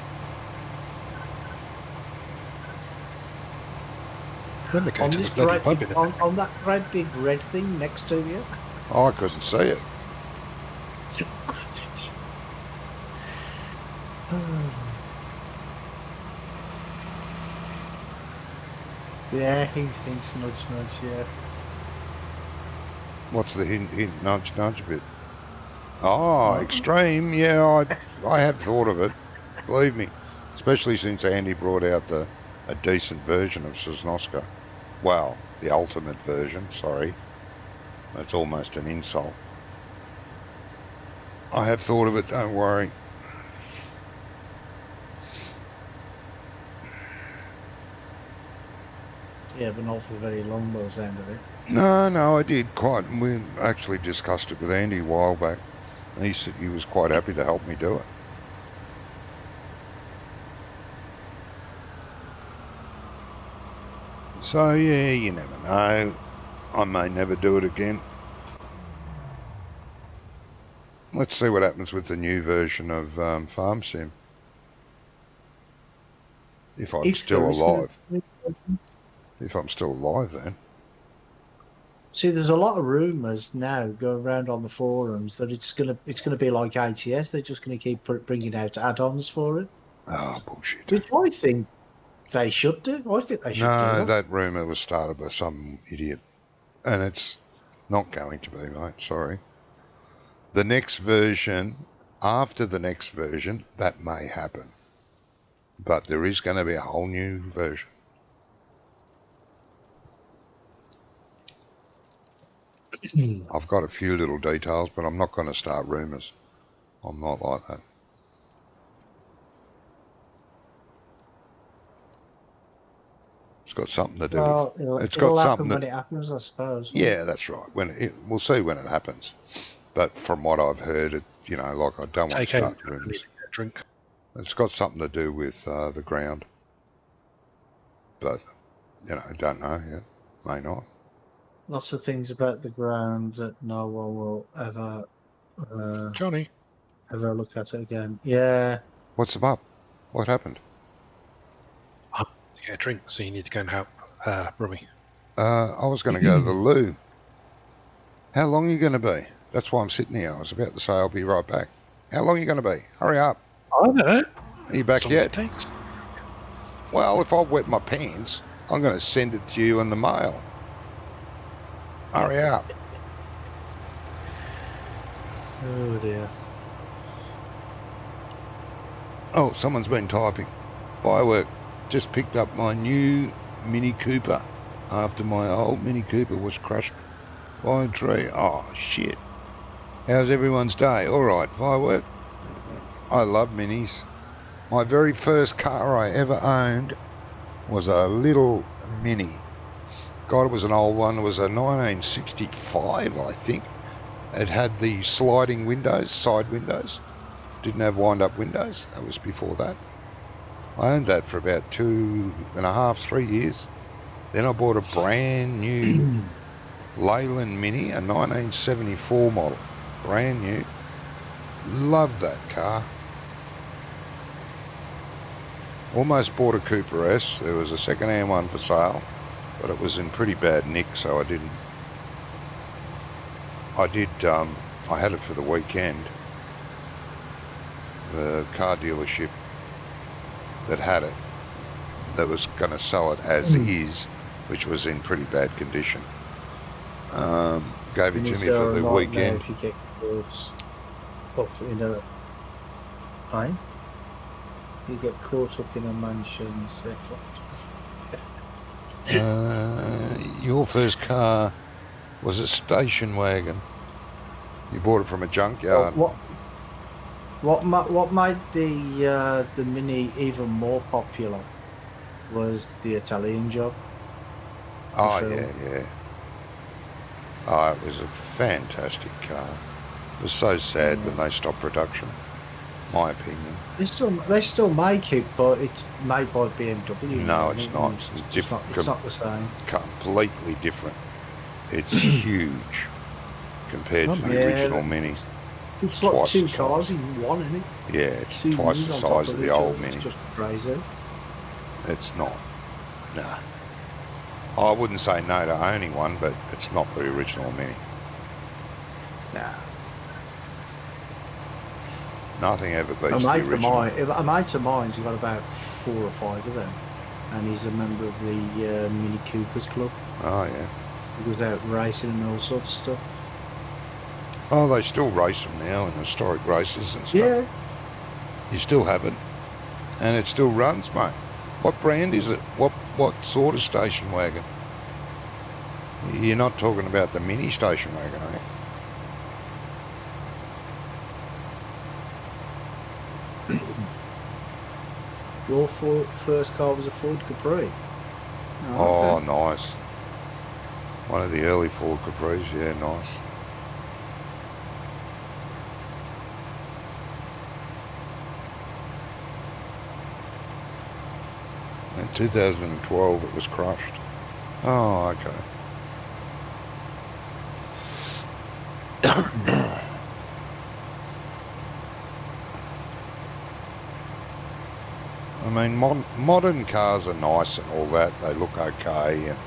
Let me go On to this the bloody great pub big, in a on that great big red thing next to you. Oh, I couldn't see it. Yeah, he's nudge, yeah. What's the hint, nudge bit? Oh, extreme. Yeah, I have thought of it. Believe me, especially since Andy brought out a decent version of Sosnovka. Well, the ultimate version. Sorry, that's almost an insult. I have thought of it. Don't worry. Yeah, but not for very long by the sound of it. No, I did quite. We actually discussed it with Andy a while back. He said he was quite happy to help me do it. So yeah, you never know. I may never do it again. Let's see what happens with the new version of Farm Sim. If I'm still alive. If I'm still alive, then. See, there's a lot of rumours now going around on the forums that it's gonna be like ATS. They're just gonna keep bringing out add-ons for it. Oh, bullshit. Which I think they should do. I think they should do No, that. that rumour was started by some idiot. And it's not going to be, mate. Sorry. The next version, after the next version, that may happen. But there is going to be a whole new version. I've got a few little details, but I'm not going to start rumours. I'm not like that. It's got something to do Well, with... it'll happen when it happens, I suppose. Yeah, that's right. We'll see when it happens. But from what I've heard, like I don't want to start rumours. drink. It's got something to do with the ground. But, I don't know yet. May not. Lots of things about the ground that no one will ever Johnny. ever look at it again. Yeah. What's up? What happened? To get a drink, so you need to go and help Rummy. I was going to go to the loo. How long are you going to be? That's why I'm sitting here. I was about to say I'll be right back. How long are you going to be? Hurry up. I don't know. Are you back yet? It takes. Well, if I wet my pants, I'm going to send it to you in the mail. Hurry up. Oh dear. Oh, someone's been typing. Firework. Just picked up my new Mini Cooper after my old Mini Cooper was crushed by a tree. Oh, shit. How's everyone's day? All right, Firework. I love Minis. My very first car I ever owned was a little Mini. God, it was an old one. It was a 1965, I think. It had the sliding windows, side windows. Didn't have wind-up windows. That was before that. I owned that for about 2.5, 3 years. Then I bought a brand new Leyland Mini, a 1974 model. Brand new. Love that car. Almost bought a Cooper S. There was a second-hand one for sale, but it was in pretty bad nick, so I didn't. I had it for the weekend. The car dealership that had it, that was going to sell it as is, which was in pretty bad condition, gave it to me for the weekend. If you get caught up in a, you get caught up in a mansion's Your first car was a station wagon. You bought it from a junkyard. What made the Mini even more popular was the Italian Job. Oh, yeah. Oh, it was a fantastic car. It was so sad when they stopped production, my opinion. They still make it, but it's made by BMW. No, it's not. It's not the same. Completely different. It's huge compared to the original Mini. It's like two cars in one, isn't it? Yeah, it's twice the size of the old Mini. It's just crazy. It's not. Nah. I wouldn't say no to owning one, but it's not the original Mini. Nah. Nothing ever beats the original. A mate of mine's got about 4 or 5 of them, and he's a member of the Mini Coopers Club. Oh, yeah. He goes out racing and all sorts of stuff. Oh, they still race them now in historic races and stuff. Yeah. You still have it, and it still runs, mate. What brand is it? What sort of station wagon? You're not talking about the Mini station wagon, are you? Your first car was a Ford Capri. Oh, okay. Nice. One of the early Ford Capris, yeah, nice. In 2012 it was crushed. Oh, okay. I mean, modern cars are nice and all that. They look okay and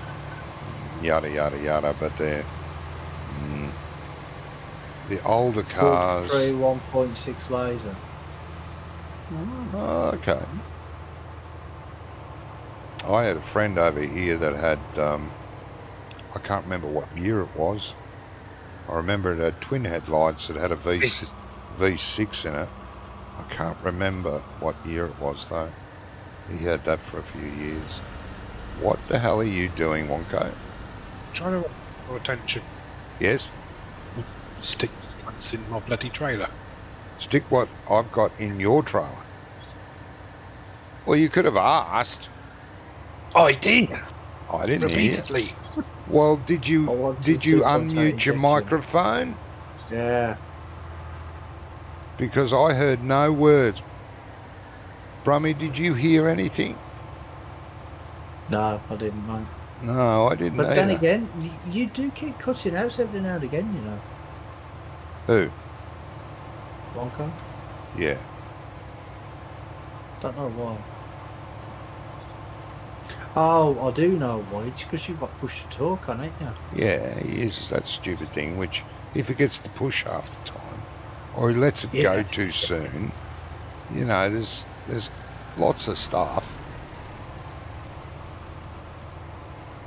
yada, yada, yada, but they're... the older cars... 1.6 laser. Oh, okay. I had a friend over here that had, I can't remember what year it was. I remember it had twin headlights. It had a V6 in it. I can't remember what year it was though. He had that for a few years. What the hell are you doing, Wonko? Trying to draw attention. Yes? Stick what's in my bloody trailer. Stick what I've got in your trailer. Well, you could have asked. I did. I didn't repeatedly. Hear. Well, did you unmute your microphone? Yeah. Because I heard no words. Brummy, did you hear anything? No, I didn't, mate. No, I didn't. But either. then again, you do keep cutting out every now and again, you know. Who? Wonka? Yeah. Don't know why. Oh, I do know why. It's because you've got push to talk on it, yeah. Yeah, he uses that stupid thing, which he forgets to push half the time, or he lets it go too soon. You know, there's lots of stuff.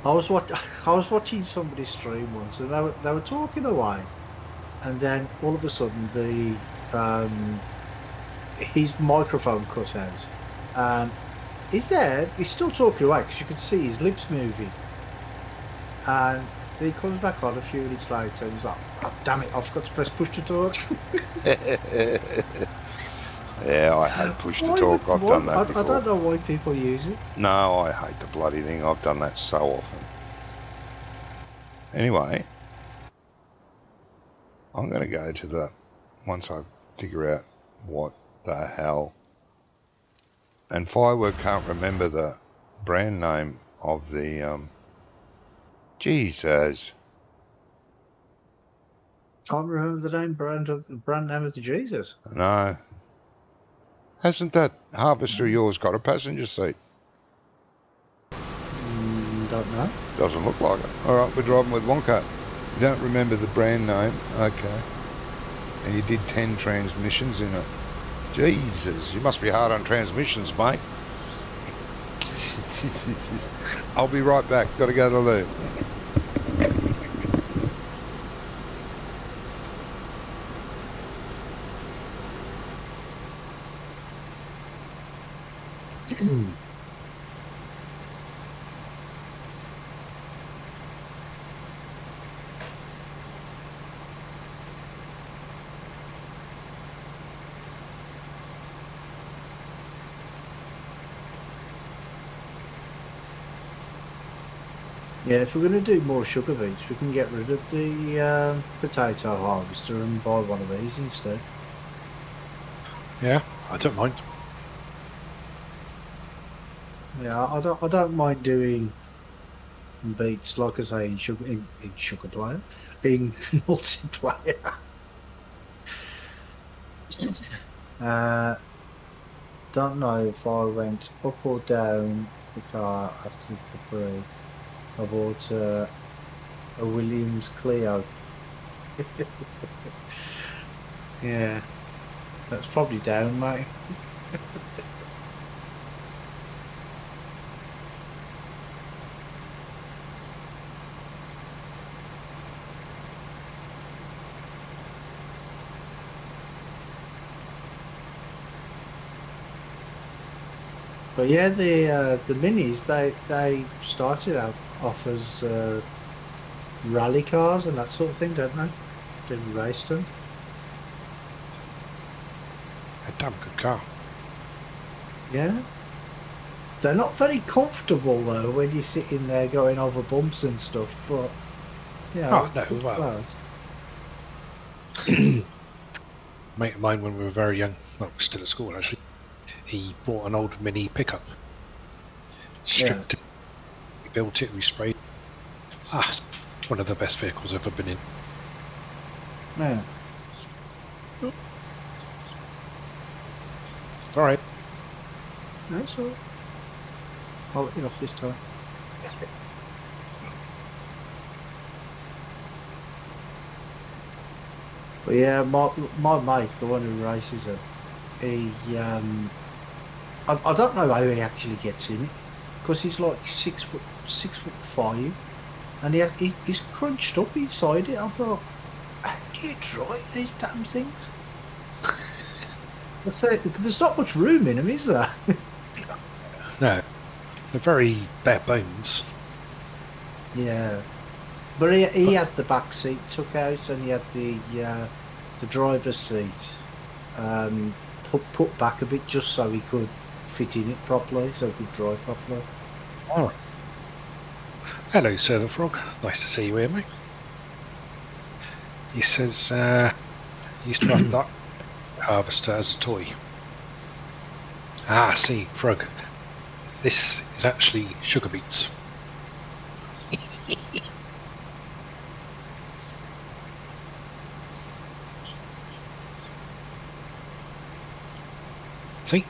I was watching somebody stream once, and they were talking away, and then all of a sudden his microphone cut out, and he's still talking away because you could see his lips moving, and he comes back on a few minutes later and he's like, oh, damn it, I forgot to press push to talk. Yeah, I hate push to talk. I've done that before. I don't know why people use it. No, I hate the bloody thing. I've done that so often. Anyway, I'm going to go to once I figure out what the hell And Firework can't remember the brand name of the Jesus. Can't remember the brand name of the Jesus. No. Hasn't that harvester of yours got a passenger seat? Don't know. Doesn't look like it. All right, we're driving with Wonka. You don't remember the brand name? Okay. And you did 10 transmissions in it. Jesus, you must be hard on transmissions, mate. I'll be right back. Got to go to the loo. Yeah, if we're going to do more sugar beets, we can get rid of the potato harvester and buy one of these instead. Yeah, I don't mind. Yeah, I don't mind doing beets, like I say, in sugar player, in multiplayer. Don't know if I went up or down the car after the break. I bought a Williams Clio. Yeah, that's probably down, mate. But yeah, the minis they started out off as rally cars and that sort of thing, don't they? Didn't race them. A damn good car. Yeah. They're not very comfortable though when you're sitting there going over bumps and stuff, but yeah. Oh, no, well. Mate of mine when we were very young, well, still at school actually, he bought an old mini pickup. Stripped it, we built it, we sprayed. It's one of the best vehicles I've ever been in. Yeah. Alright. That's all right. I'll let you off this time. But yeah, my mate, the one who races it, he I don't know how he actually gets in it, because he's like 6'5", and he's crunched up inside it. I thought, how do you drive these damn things? There's not much room in them, is there? No, they're very bare bones. Yeah, but he had the back seat took out, and he had the driver's seat put back a bit, just so he could fit in it properly, so he could drive properly. All right. Hello, Server Frog. Nice to see you here, mate. He says he used to have that harvester as a toy. See, Frog. This is actually sugar beets. See?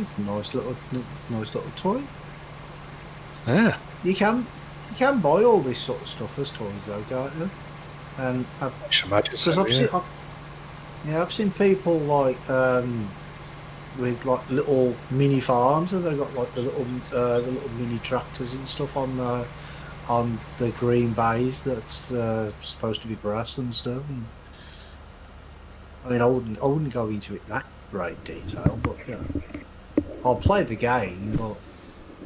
It's a nice little toy. Yeah. You can buy all this sort of stuff as toys though, can't you? And because I've seen people like with like little mini farms, and they've got like the little mini tractors and stuff on the green bays that's supposed to be grass and stuff. And, I mean, I wouldn't go into it that great detail, but you know, I'll play the game, but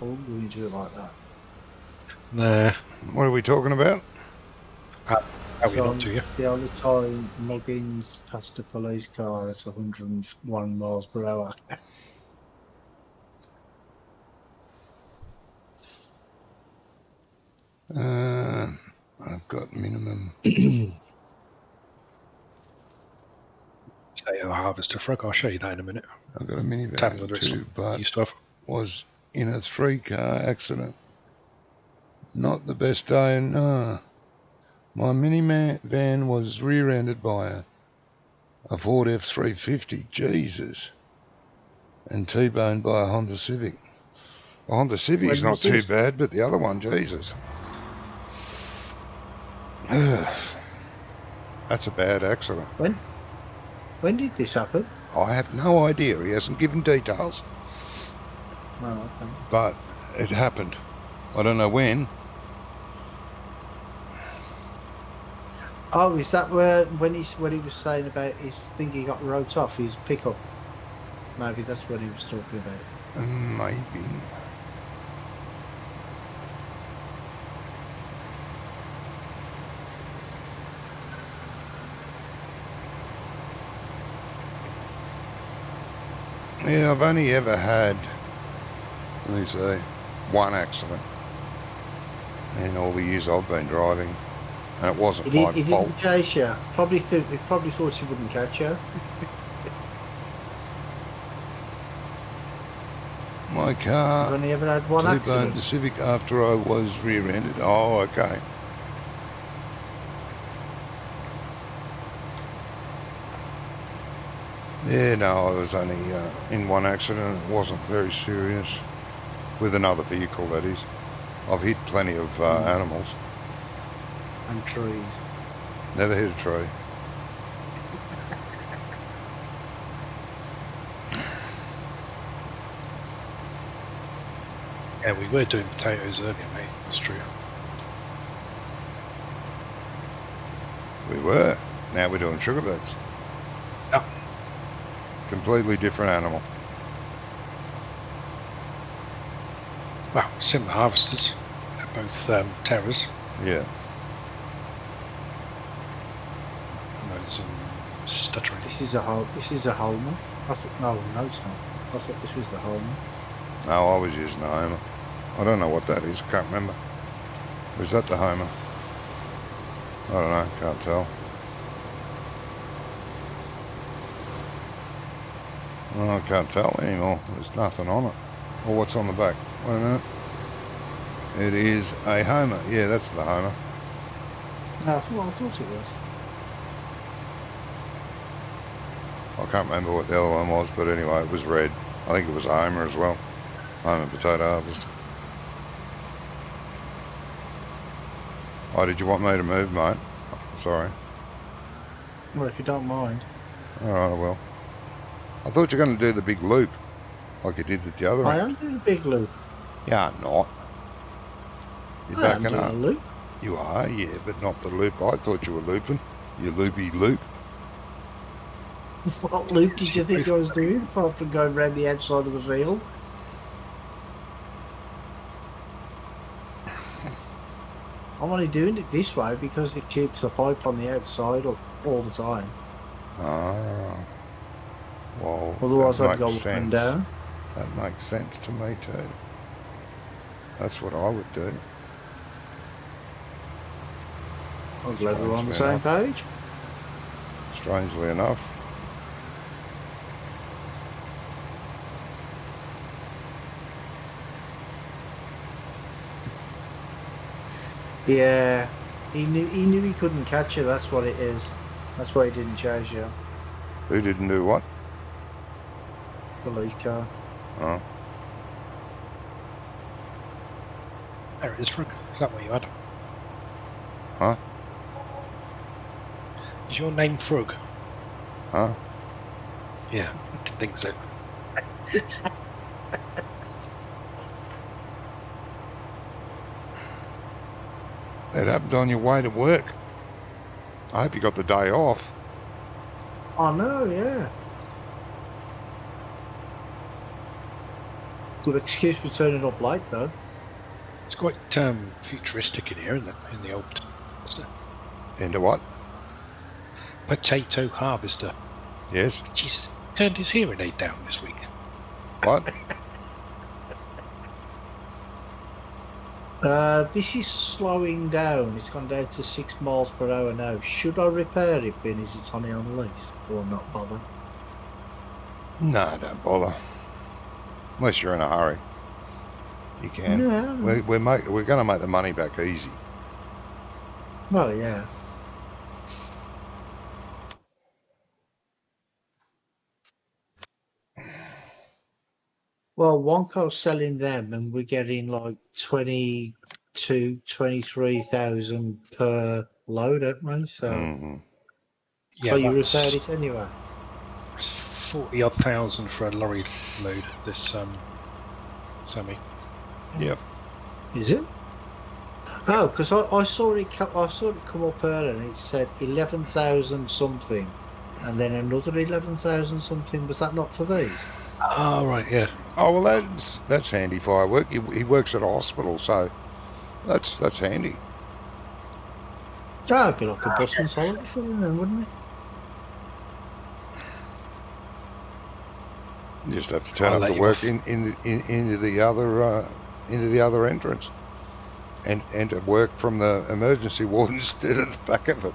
I wouldn't go into it like that. Nah. What are we talking about? How we not to you? The other time, Muggins passed a police car at 101 miles per hour. I've got minimum. harvester, Frog. I'll show you that in a minute. I've got a Tell me minivan whether it's too, but used to have. was in a 3-car accident. Not the best day, no. My minivan was rear-ended by a Ford F350, Jesus, and T-boned by a Honda Civic. The Honda Civic's When not was too this? bad, but the other one, Jesus. That's a bad accident. When did this happen? I have no idea. He hasn't given details, Oh, okay. but it happened. I don't know when. Oh, is that where when he was saying about his thing he got wrote off his pickup? Maybe that's what he was talking about. Maybe. Yeah, I've only ever had, let me say, one accident in all the years I've been driving, and it wasn't my He fault. didn't chase you. He probably thought he wouldn't catch you. My car I've only ever had one T-boned accident. the Civic after I was rear-ended. Oh, okay. Yeah, no, I was only in one accident. It wasn't very serious. With another vehicle, that is. I've hit plenty of animals. And trees. Never hit a tree. Yeah, we were doing potatoes earlier, mate. That's true. We were. Now we're doing sugar beets. Yep. Completely different animal. Well, similar harvesters. They're both terrors. Yeah. There's some stuttering. This is a Holmer. I thought no, it's not. I thought this was the Holmer. No, I was using the Homer. I don't know what that is. I can't remember. Was that the Homer? I don't know. Can't tell. Oh, I can't tell anymore. There's nothing on it. Or what's on the back? Wait a minute. It is a Homer. Yeah, that's the Homer. No, I thought it was. I can't remember what the other one was, but anyway, it was red. I think it was a Homer as well. Homer potato harvest. Oh, did you want me to move, mate? Oh, sorry. Well, if you don't mind. Alright, I will. I thought you were going to do the big loop, like you did at the other I end. am doing a big loop. You are not. You're I am backing doing up. a loop. You are, yeah, but not the loop I thought you were looping. You loopy loop. What loop did you think I was doing apart from going around the outside of the field? I'm only doing it this way because it keeps the pipe on the outside all the time. Ah. Well, Otherwise that I'd go makes up and sense. down. That makes sense to me too. That's what I would do. I'm glad we're on the Strangely same page. Strangely enough. Yeah, he knew he couldn't catch you. That's what it is. That's why he didn't chase you. Who didn't do what? Police car. Oh. There it is, Frog. Is that what you had? Huh? Is your name Frog? Huh? Yeah, I didn't think so. That happened on your way to work. I hope you got the day off. Oh no, yeah. Good excuse for turning up late though. It's quite futuristic in here, isn't it? In the old Into what? potato harvester. Yes? Jesus, turned his hearing aid down this week. What? This is slowing down. It's gone down to 6 miles per hour now. Should I repair it, being as it's only on lease, or not bother? No, don't bother. Unless you're in a hurry. You can. No. We're going to make the money back easy. Well, yeah. Well, Wonko's selling them, and we're getting like 23,000 per load, aren't we? So, Mm-hmm. Yeah, so you that's repaired it anyway. 40-odd thousand for a lorry load. This semi. Yep. Is it? Oh, because I saw it. I saw it come up earlier, and it said 11,000 something, and then another 11,000 something. Was that not for these? Oh right, yeah. Oh well, that's handy firework. He works at a hospital, so that's handy. That'd be like a busman's holiday for him, then, wouldn't it? You just have to turn I'll up let to you work off. into the other entrance, and to work from the emergency ward instead of the back of it,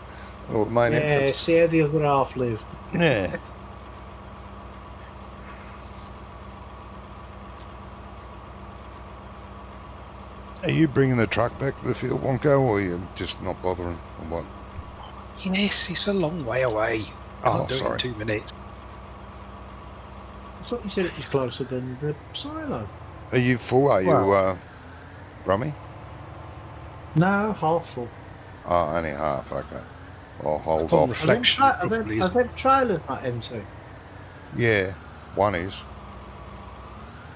or the main Yeah. entrance. See how the other half live. Yeah. Are you bringing the truck back to the field, Wonko, or are you just not bothering? Or what? Yes, it's a long way away. Oh, Can't do sorry. it in 2 minutes. I thought you said it was closer than the silo. Are you full? Are you, Well, Brummy? no, half full. Oh, only half. Okay. I'll hold Upon off. reflection, it probably Are is. them trailers not empty? Yeah, one is.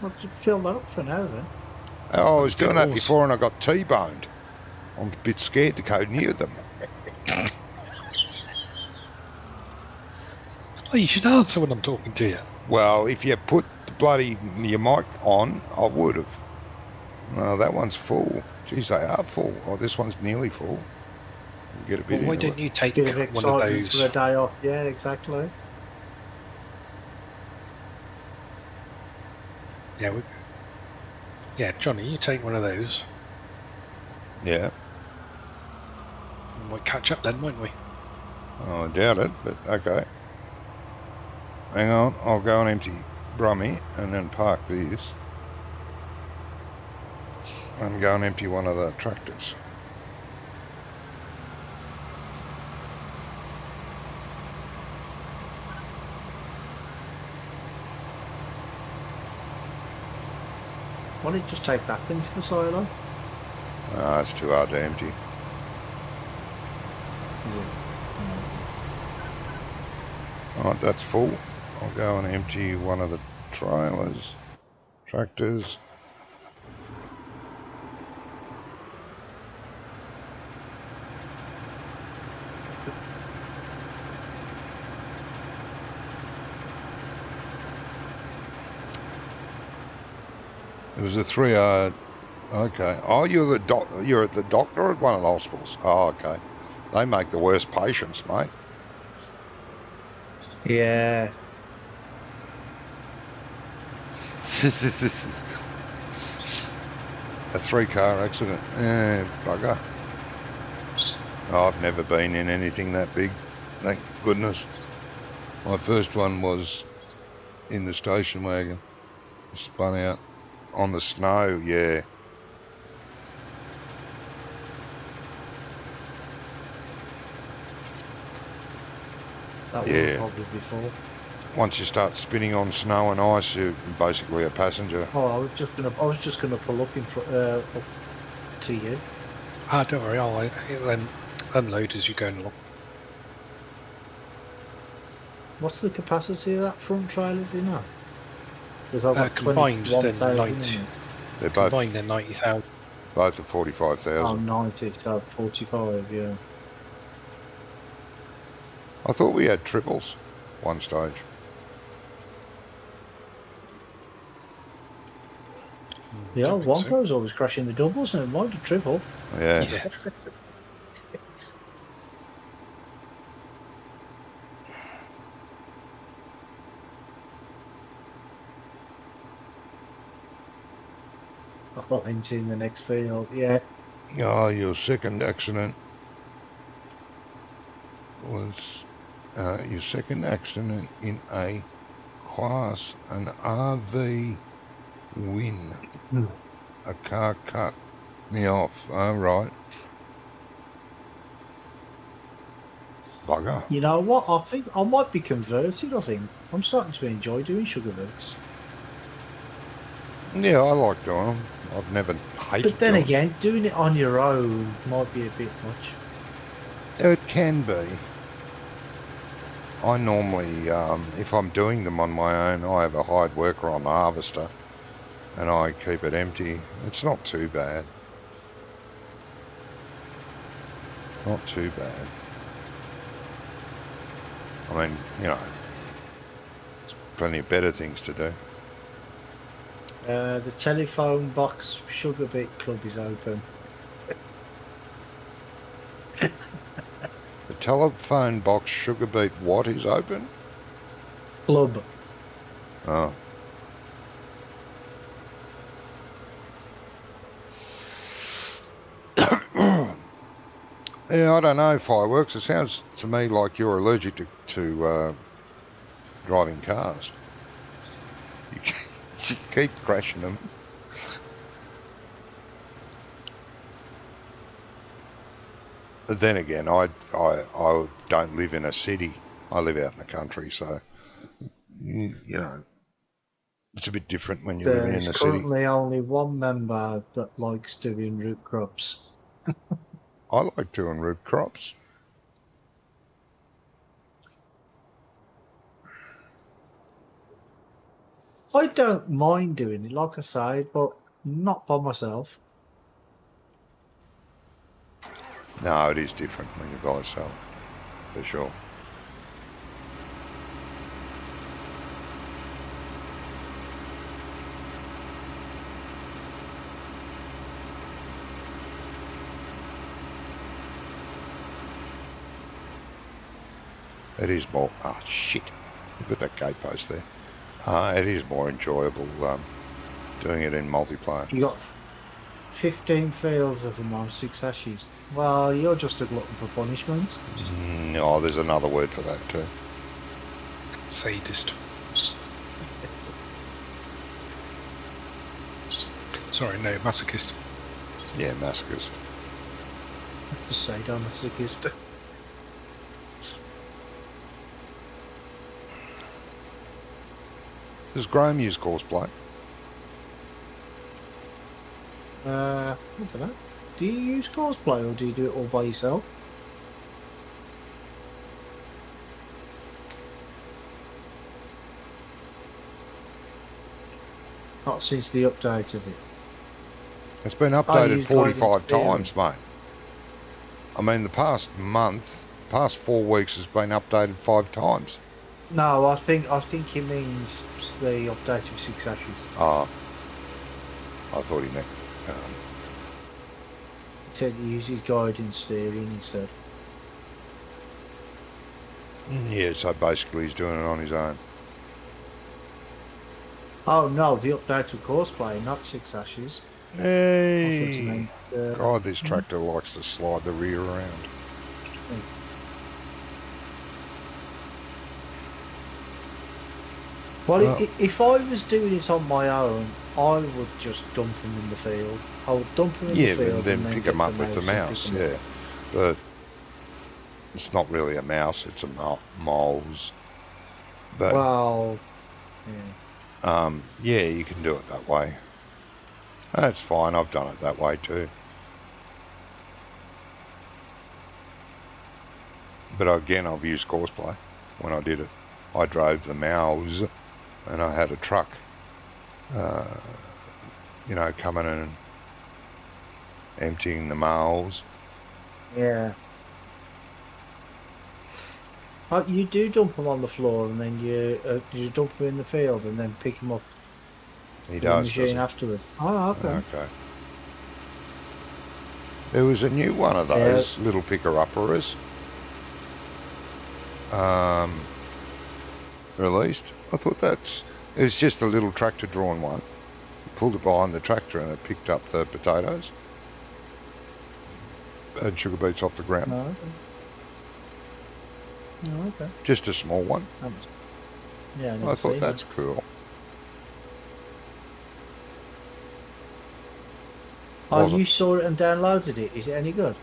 Well, just fill that up for now, then. Oh, I was A bit doing that more. before and I got T-boned. I'm a bit scared to go near them. Oh, you should answer when I'm talking to you. Well, if you put your mic on, I would have. No, that one's full. Geez, they are full. Oh, this one's nearly full. You get a bit Well, why into don't it. you take Bit of one of excitement for those? a day off. Yeah, exactly. Yeah, Johnny, you take one of those. Yeah. We might catch up then, won't we? Oh, I doubt it, but okay. Hang on, I'll go and empty Brummy and then park these. And go and empty one of the tractors. Why don't you just take that thing to the silo? Ah, it's too hard to empty. Is it? Alright, that's full. I'll go and empty one of the trailers, tractors. It was a 3-hour. Okay. Oh, you're at the doctor at one of the hospitals. Oh, okay. They make the worst patients, mate. Yeah. A 3-car accident. Bugger. Oh, I've never been in anything that big. Thank goodness. My first one was in the station wagon. Spun out on the snow, yeah. That Yeah. would probably before. Once you start spinning on snow and ice, you're basically a passenger. Oh, I was just gonna pull up in front up to you. Ah, don't worry, I'll unload as you're going along. What's the capacity of that front trailer? Do you know? Because I've got Combined, then 21,000 90. in it. They're both Combined, then 90,000. both at Oh, 45,000. 90, so 45, yeah. I thought we had triples one stage. Yeah, Don't think so. Wonko's always crashing the doubles, never mind the triple. Yeah. Yeah. Oh, emptying the next field, yeah. Oh, your second accident was in a Class an RV win. A car cut me off. Oh, right. Bugger. You know what? I think I might be converted. I think I'm starting to enjoy doing sugar boots. Yeah, I like doing them. I've never hated But then doing again, doing it on your own might be a bit much. it. Can be. I normally, if I'm doing them on my own, I have a hired worker on the harvester and I keep it empty. It's not too bad. Not too bad. I mean, you know, there's plenty of better things to do. The telephone box sugar beet club is open. The telephone box sugar beet what is open? Club. Oh. Yeah, I don't know, Fireworks. It sounds to me like you're allergic to driving cars. You keep crashing them. But then again, I don't live in a city. I live out in the country, so you know it's a bit different when you're There living in is the city. currently only one member that likes doing root crops. I like doing root crops. I don't mind doing it, like I say, but not by myself. No, it is different when you're by yourself, for sure. It is more. Oh shit! Look at that gate post there. It is more enjoyable doing it in multiplayer. You got 15 fields of them on 6 ashes. Well, you're just a glutton for punishment. No, there's another word for that too. Sadist. Sorry, no, masochist. Yeah, masochist. Sadomasochist. Does Graham use Courseplay? I don't know. Do you use cosplay or do you do it all by yourself? Not since the update of it. It's been I updated use 45 guidance times, mate. I mean, the past 4 weeks has been updated 5 times. No, I think he means the update of 6 ashes. Ah, I thought he meant. He said he uses guidance steering instead. Yeah, so basically he's doing it on his own. Oh no, the update of courseplay, not 6 ashes. I thought Hey! you meant, God, this tractor likes to slide the rear around. Well, if I was doing this on my own, I would just dump them in the field. I would dump them in the field and then pick them up with the mouse, and pick 'em yeah. up. But it's not really a mouse, it's a mouse. But, Well, yeah. yeah, you can do it that way. That's fine, I've done it that way too. But again, I've used Courseplay when I did it. I drove the mouse and I had a truck, you know, coming and emptying the mouse. Yeah. You do dump them on the floor and then you dump them in the field and then pick them up He in the does, machine doesn't afterwards. Oh, okay. Okay. There was a new one of those little picker-uppers released. I thought it was just a little tractor-drawn one. You pulled it behind the tractor and it picked up the potatoes and sugar beets off the ground. Oh, okay. Oh, okay. Just a small one. Yeah, I never I thought seen that's that. cool. Oh, Wasn't. you saw it and downloaded it. Is it any good?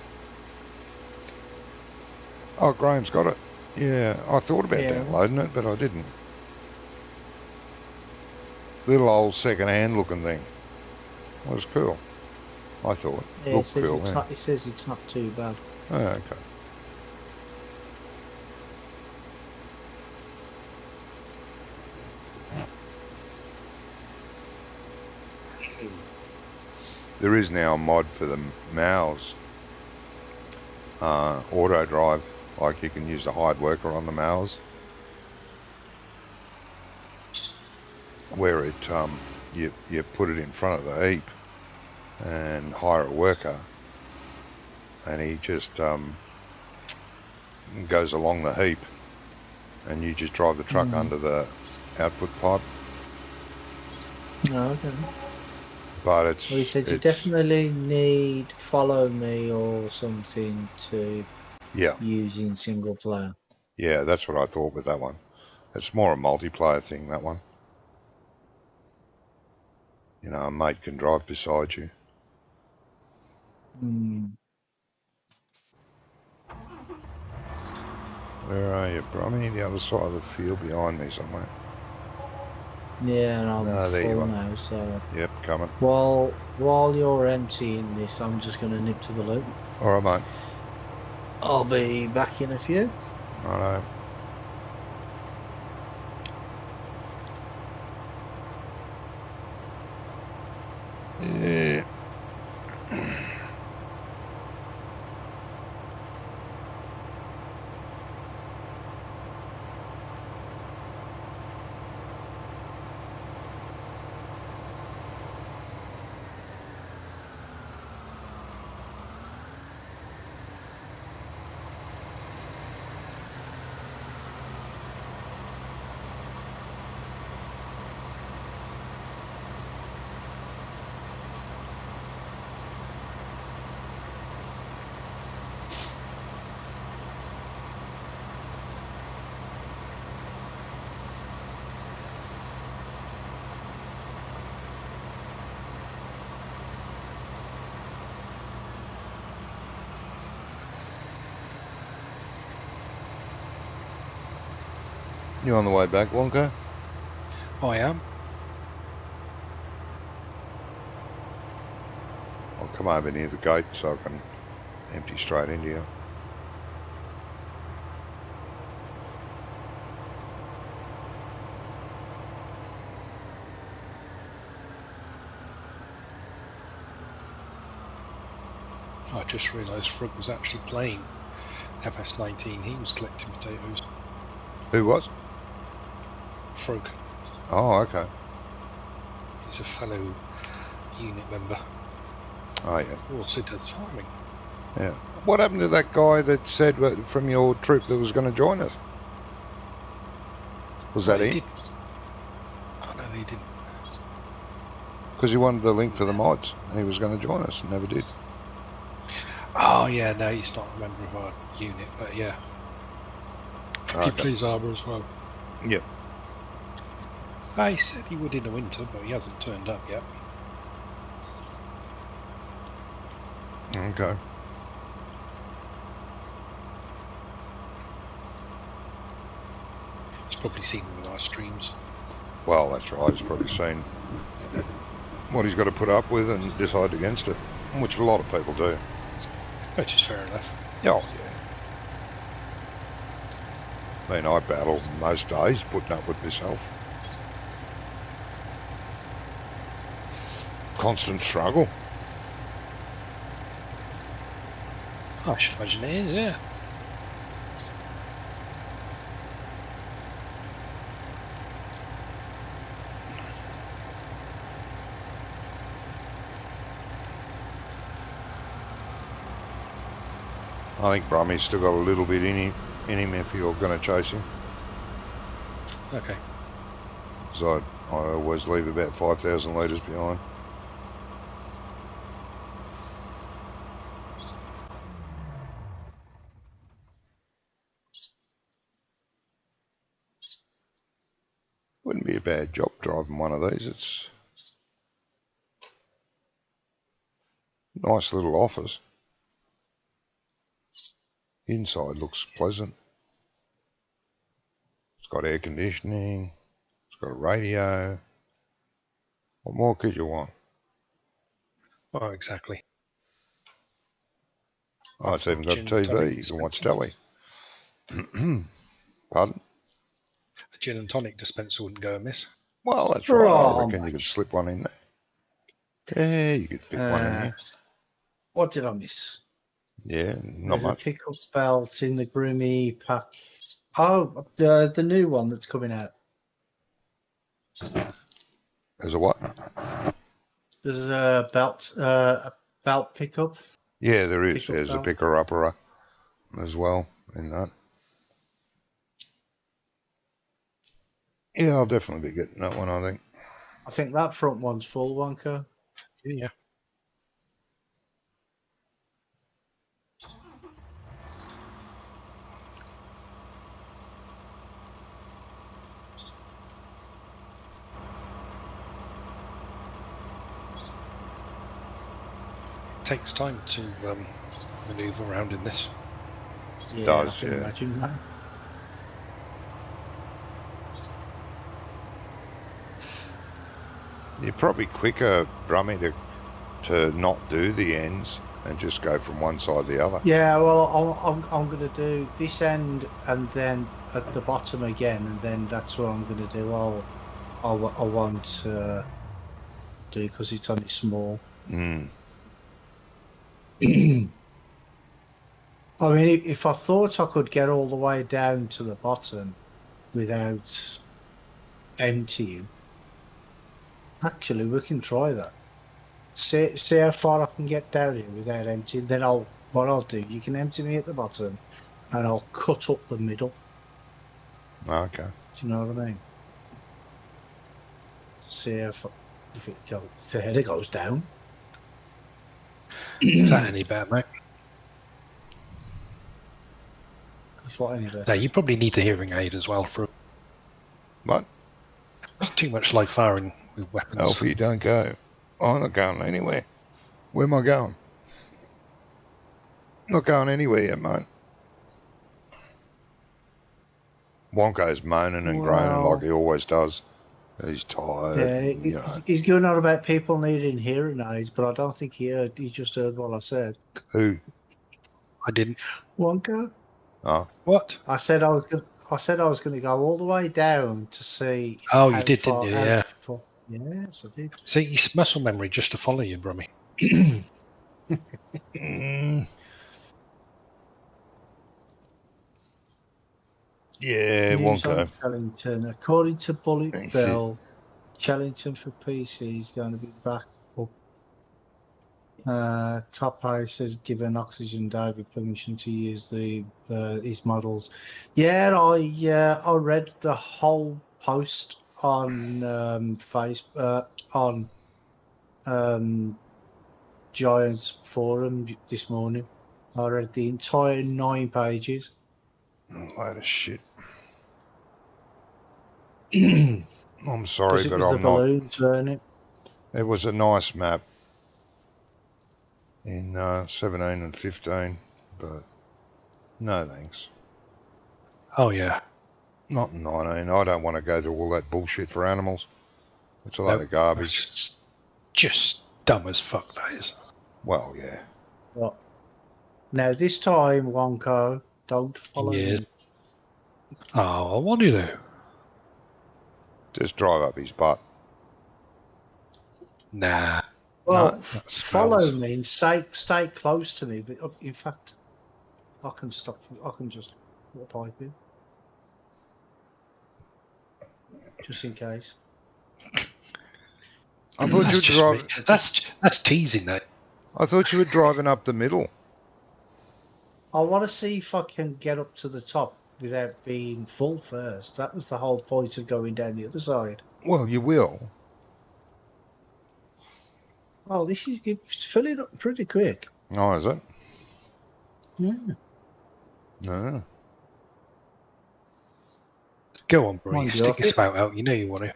Oh, Graham's got it. Yeah, I thought about Yeah. downloading it, but I didn't. Little old second-hand looking thing. It was cool. I thought. Yeah, Looked cool, yeah. It says it's not too bad. Oh, okay. There is now a mod for the Mows auto drive. Like you can use the hired worker on the Mows, where it you put it in front of the heap and hire a worker, and he just goes along the heap, and you just drive the truck under the output pipe. Oh, okay. But Well, he said you it's definitely need follow me or something to yeah, use in single player. yeah, that's what I thought with that one. It's more a multiplayer thing, that one. You know, a mate can drive beside you. Mm. Where are you, Brummy? The other side of the field behind me somewhere. Yeah, and I'm No, there you full are. now, so Yep, coming. while you're emptying this, I'm just going to nip to the loo. All right, mate. I'll be back in a few. Righto. Yeah. You on the way back, Wonka? I am. I'll come over near the gate so I can empty straight into you. I just realised Frog was actually playing FS19. He was collecting potatoes. Who was? Frog. Oh, okay. He's a fellow unit member. Oh, yeah. Who also does farming. Yeah. What happened to that guy that said from your troop that was going to join us? Was that him? Oh, no, they didn't. Because he wanted the link for the mods and he was going to join us and never did. Oh, yeah, no, he's not a member of our unit, but yeah. Okay. He plays armour as well. Yep. He said he would in the winter, but he hasn't turned up yet. Okay. He's probably seen one of our streams. Well, that's right. He's probably seen what he's got to put up with and decide against it, which a lot of people do. Which is fair enough. Oh, yeah. I mean, I battle most days putting up with myself. Constant struggle. I should imagine it is, yeah. I think Brummy's still got a little bit in him if you're going to chase him. Okay. So I always leave about 5,000 litres behind. Wouldn't be a bad job driving one of these. It's a nice little office. Inside looks pleasant. It's got air conditioning. It's got a radio. What more could you want? Oh, exactly. Oh, it's even got a Gin and tonic TV. You can watch dispenser. telly. Pardon? A gin and tonic dispenser wouldn't go amiss. Well, that's right. I Oh, reckon you could slip one in there. Yeah, you could fit one in there. What did I miss? Yeah, not There's much. a pickup belt in the Grimmy pack. Oh, the new one that's coming out. There's a what? There's a belt pickup. Yeah, there is. Pickup There's a belt. picker-upper as well in that. Yeah, I'll definitely be getting that one, I think. I think that front one's full, Wonka. Yeah. It takes time to manoeuvre around in this. Yeah, Does, I can yeah. imagine that. You're probably quicker, Brummy, to not do the ends and just go from one side to the other. Yeah, well, I'm going to do this end and then at the bottom again, and then that's what I'm going to do. I won't do because it's only small. Mm. I mean, if I thought I could get all the way down to the bottom without emptying, actually, we can try that. See how far I can get down here without emptying. Then what I'll do, you can empty me at the bottom, and I'll cut up the middle. Okay. Do you know what I mean? See if it goes. There it goes down. Is that any better, mate? That's what any No, better. you probably need the hearing aid as well for. What? It's too much live firing with weapons. Alfie, don't go. I'm not going anywhere. Where am I going? Not going anywhere yet, mate. Wonko's moaning and groaning like he always does. He's tired. Yeah, and, you know. he's going on about people needing hearing aids, but I don't think he heard. He just heard what I said. Who? I didn't. Wonka. Oh, What? I said I was going to go all the way down to see. Oh, how you did, far, didn't you? how Yeah. far- Yes, I did. See, it's muscle memory just to follow you, Brummy. Yeah, News Wonko. on Chellington. According to Bullet That's Bill, Chellington for PC is going to be back up. Top Ice has given Oxygen Diver permission to use his models. Yeah, I read the whole post on Facebook on Giants forum this morning. I read the entire 9 pages. Load of shit. Because I'm sorry, it but was the I'm not. balloons, weren't it? It was a nice map in 17 and 15, but no thanks. Oh, yeah. Not in 19. I don't want to go through all that bullshit for animals. It's a load of garbage. It's just dumb as fuck, that is. Well, yeah. Well, now this time, Wonko, don't follow Yeah. me. Oh, I want you to. Just drive up his butt. Nah. Well, No, follow smells. me and stay close to me. But in fact, I can stop. I can just put a pipe in, just in case. I thought you were That's just driving. me. That's teasing, that. I thought you were driving up the middle. I want to see if I can get up to the top without being full first. That was the whole point of going down the other side. Well, you will. Oh, it's filling up pretty quick. Oh, is it? Yeah. No. Go on, Bree. Mind you, Stick I your think- spout out. You know you want to.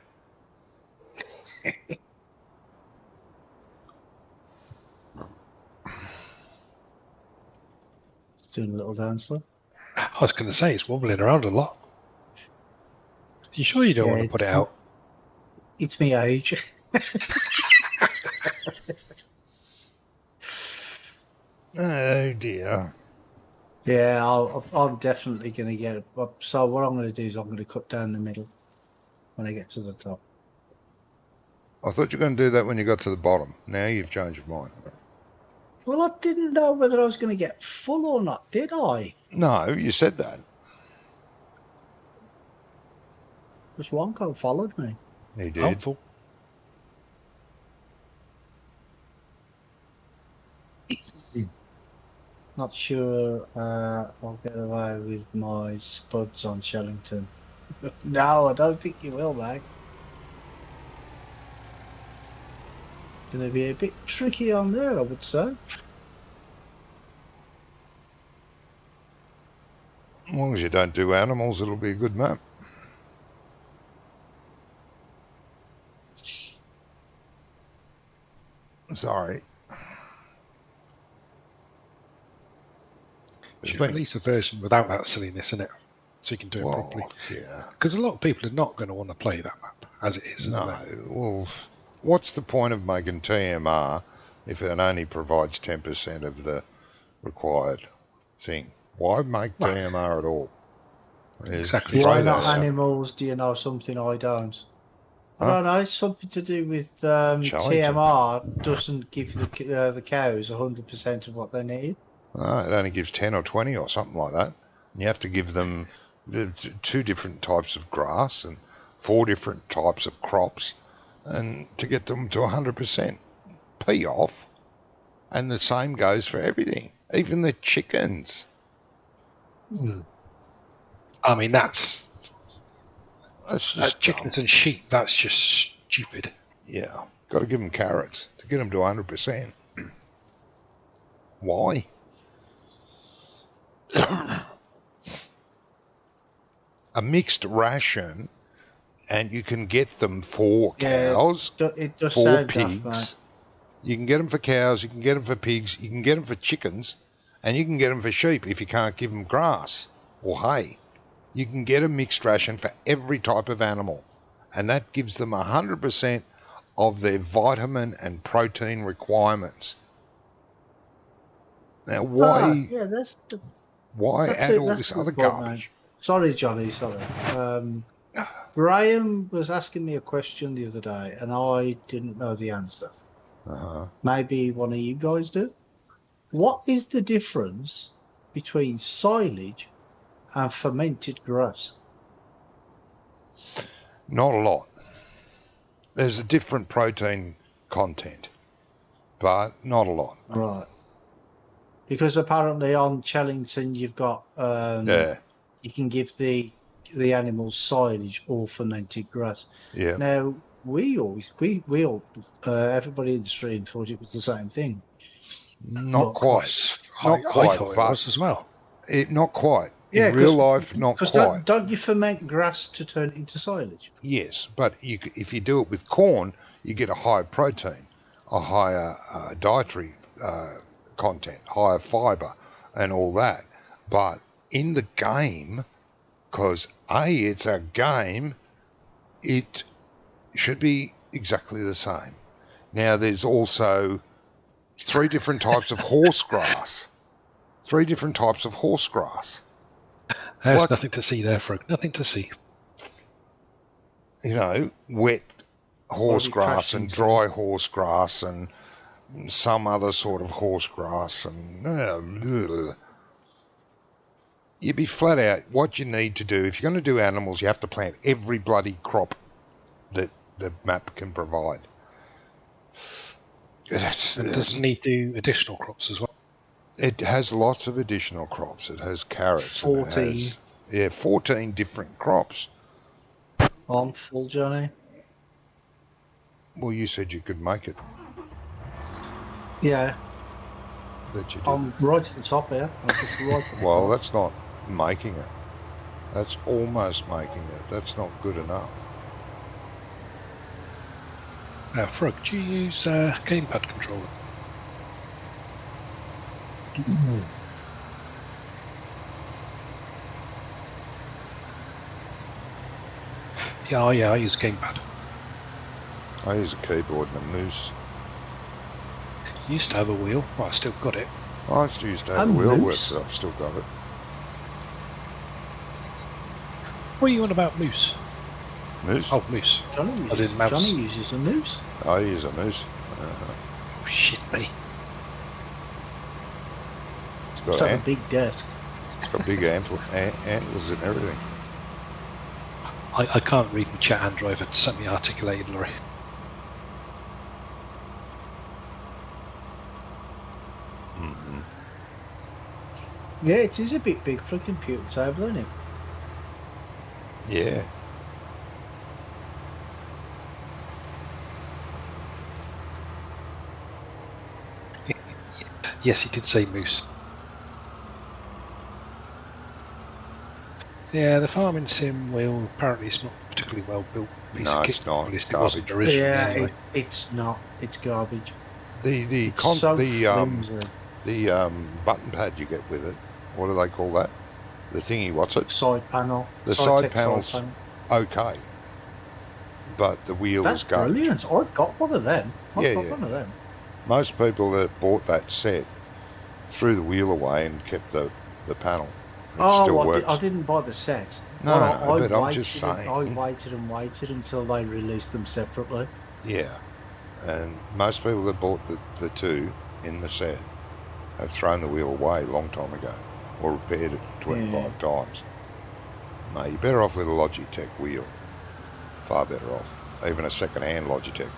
It's doing a little dance floor. I was going to say it's wobbling around a lot. You sure you don't want to put it out? It's me age. Oh dear. Yeah, I'm definitely going to get it. So what I'm going to do is I'm going to cut down the middle when I get to the top. I thought you were going to do that when you got to the bottom. Now you've changed your mind. Well, I didn't know whether I was going to get full or not, did I? No, you said that. Just Wonko followed me. He did. Helpful. Not sure I'll get away with my spuds on Shellington. No, I don't think you will, mate. It's going to be a bit tricky on there, I would say. As long as you don't do animals, it'll be a good map. Sorry. Should release a version without that silliness in it, so you can do it properly. Yeah. Because a lot of people are not going to want to play that map as it is. No. Well, what's the point of making TMR if it only provides 10% of the required thing? Why make TMR at all? Exactly. Why not animals? Do you know something I don't? I don't know. It's something to do with TMR doesn't give the cows 100% of what they need. Oh, it only gives 10 or 20 or something like that. And you have to give them 2 different types of grass and 4 different types of crops, and to get them to 100% pee off. And the same goes for everything, even the chickens. I mean, that's just chickens and sheep. That's just stupid. Yeah, got to give them carrots to get them to 100%. Why? A mixed ration, and you can get them for cows, it does for pigs. You can get them for cows, you can get them for pigs, you can get them for chickens, and you can get them for sheep if you can't give them grass or hay. You can get a mixed ration for every type of animal, and that gives them 100% of their vitamin and protein requirements. Now, why? Why add all this other garbage? Sorry, Johnny. Sorry. Graham was asking me a question the other day, and I didn't know the answer. Maybe one of you guys do. What is the difference between silage and fermented grass? Not a lot. There's a different protein content, but not a lot. Right. Because apparently on Chellington you've got you can give the animals silage or fermented grass. Yeah. Now we all everybody in the stream thought it was the same thing. Not quite. Not quite. I thought it was as well. Not quite. Yeah, in real life, not quite. Don't you ferment grass to turn it into silage? Yes, but if you do it with corn, you get a higher protein, a higher dietary content, higher fibre and all that. But in the game, because it's a game, it should be exactly the same. Now, there's also 3 different types of horse grass. 3 different types of horse grass. There's nothing to see there, Frog. Nothing to see. You know, wet horse grass and dry horse grass and some other sort of horse grass. And you'd be flat out. What you need to do, if you're going to do animals, you have to plant every bloody crop that the map can provide. It doesn't need to do additional crops as well. It has lots of additional crops. It has carrots. 14. 14 different crops. I'm full, Johnny. Well, you said you could make it. Yeah. But you didn't. I'm right at the top here. I'm just right at the Well, top. that's not making it. That's almost making it. That's not good enough. Frog, do you use gamepad controller? Yeah, I use a gamepad. I use a keyboard and a mouse. Used to have a wheel. Well, I still got it. I still used to have a wheel with it. I've still got it. What are you on about, moose? Moose? Oh, moose. Johnny uses a moose. I use a moose. Oh, shit, me. It's got a big desk. It's got big antlers and everything. I can't read my chat hand driver to semi-articulated lorry. Mm-hmm. Yeah, it is a bit big for a computer table, isn't it? Yeah. Yes, he did say moose. Yeah, the farming sim wheel, apparently it's not particularly well built. No, it's not. It's garbage. Yeah, anyway. it's not. It's garbage. The button pad you get with it, what do they call that? The thingy, what's it? Side panel. The side panel's okay, but the wheel is garbage. Brilliant. I've got one of them. I've got one of them. Most people that bought that set threw the wheel away and kept the panel. It still works. I didn't buy the set. No, but I'm just saying. I waited and waited until they released them separately. Yeah, and most people that bought the two in the set have thrown the wheel away a long time ago, or repaired it 25 times. No, you're better off with a Logitech wheel. Far better off. Even a second-hand Logitech.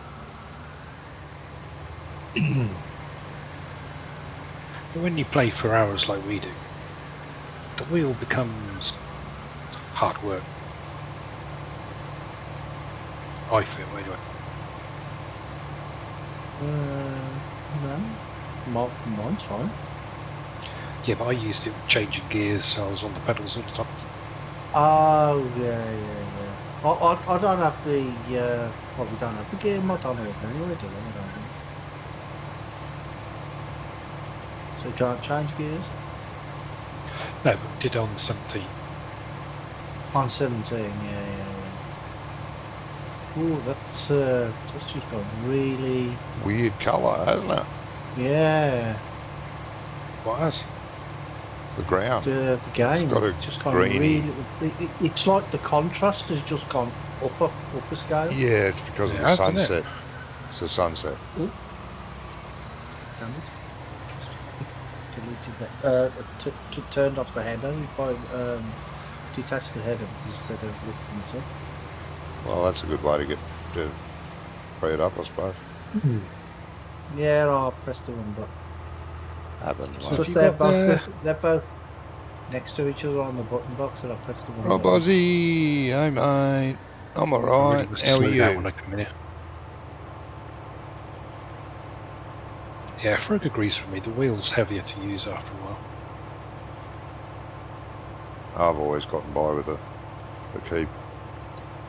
When you play for hours like we do, the wheel becomes hard work. I feel anyway. No, mine's fine. Yeah, but I used it changing gears, so I was on the pedals all the time. Oh yeah. I don't have the well, we don't have the gear mod on it anyway, do we? I don't think. So you can't change gears? No, but we did on the 17. On 17, yeah. Oh, that's just got really weird colour, hasn't it? Yeah. What has? The ground. The game. It's got a just gone greeny. really. It's like the contrast has just gone upper scale. Yeah, it's because of the sunset. It's the sunset. Ooh. Damn it. Deleted that. Turned off the header. Detached the header instead of lifting it up. Well, that's a good way to free it up, I suppose. Yeah, I'll press the one button. Happens. So Because they're both next to each other on the button box, and I press the one. Oh, Bozzy! Hey, mate. I'm alright. How are you? When I come in here. Yeah, Frog agrees with me. The wheel's heavier to use after a while. I've always gotten by with the keep.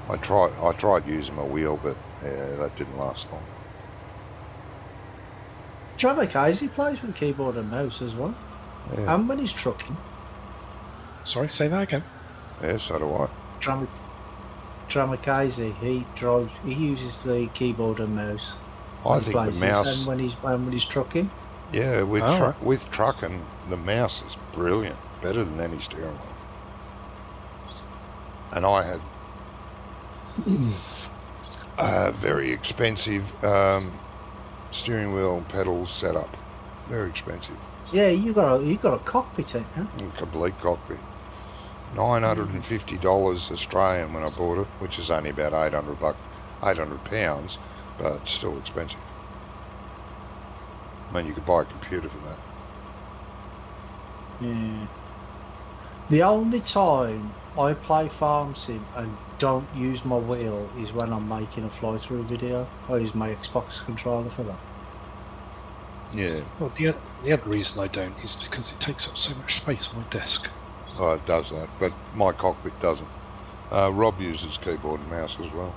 I tried using my wheel, but yeah, that didn't last long. John McKaysey plays with keyboard and mouse as well. Yeah. And when he's trucking. Sorry, say that again. Yeah, so do I. John McKaysey, he uses the keyboard and mouse. I think the mouse. And when he's trucking. Yeah, with trucking, the mouse is brilliant, better than any steering wheel. And I have a very expensive steering wheel pedals set up. Very expensive. Yeah, you got a cockpit, ain't you? A complete cockpit. $950 Australian when I bought it, which is only about £800, but still expensive. I mean, you could buy a computer for that. Yeah. The only time I play Farm Sim and don't use my wheel is when I'm making a fly-through video. I use my Xbox controller for that. Yeah. Well, the other reason I don't is because it takes up so much space on my desk. Oh, it does that, but my cockpit doesn't. Rob uses keyboard and mouse as well.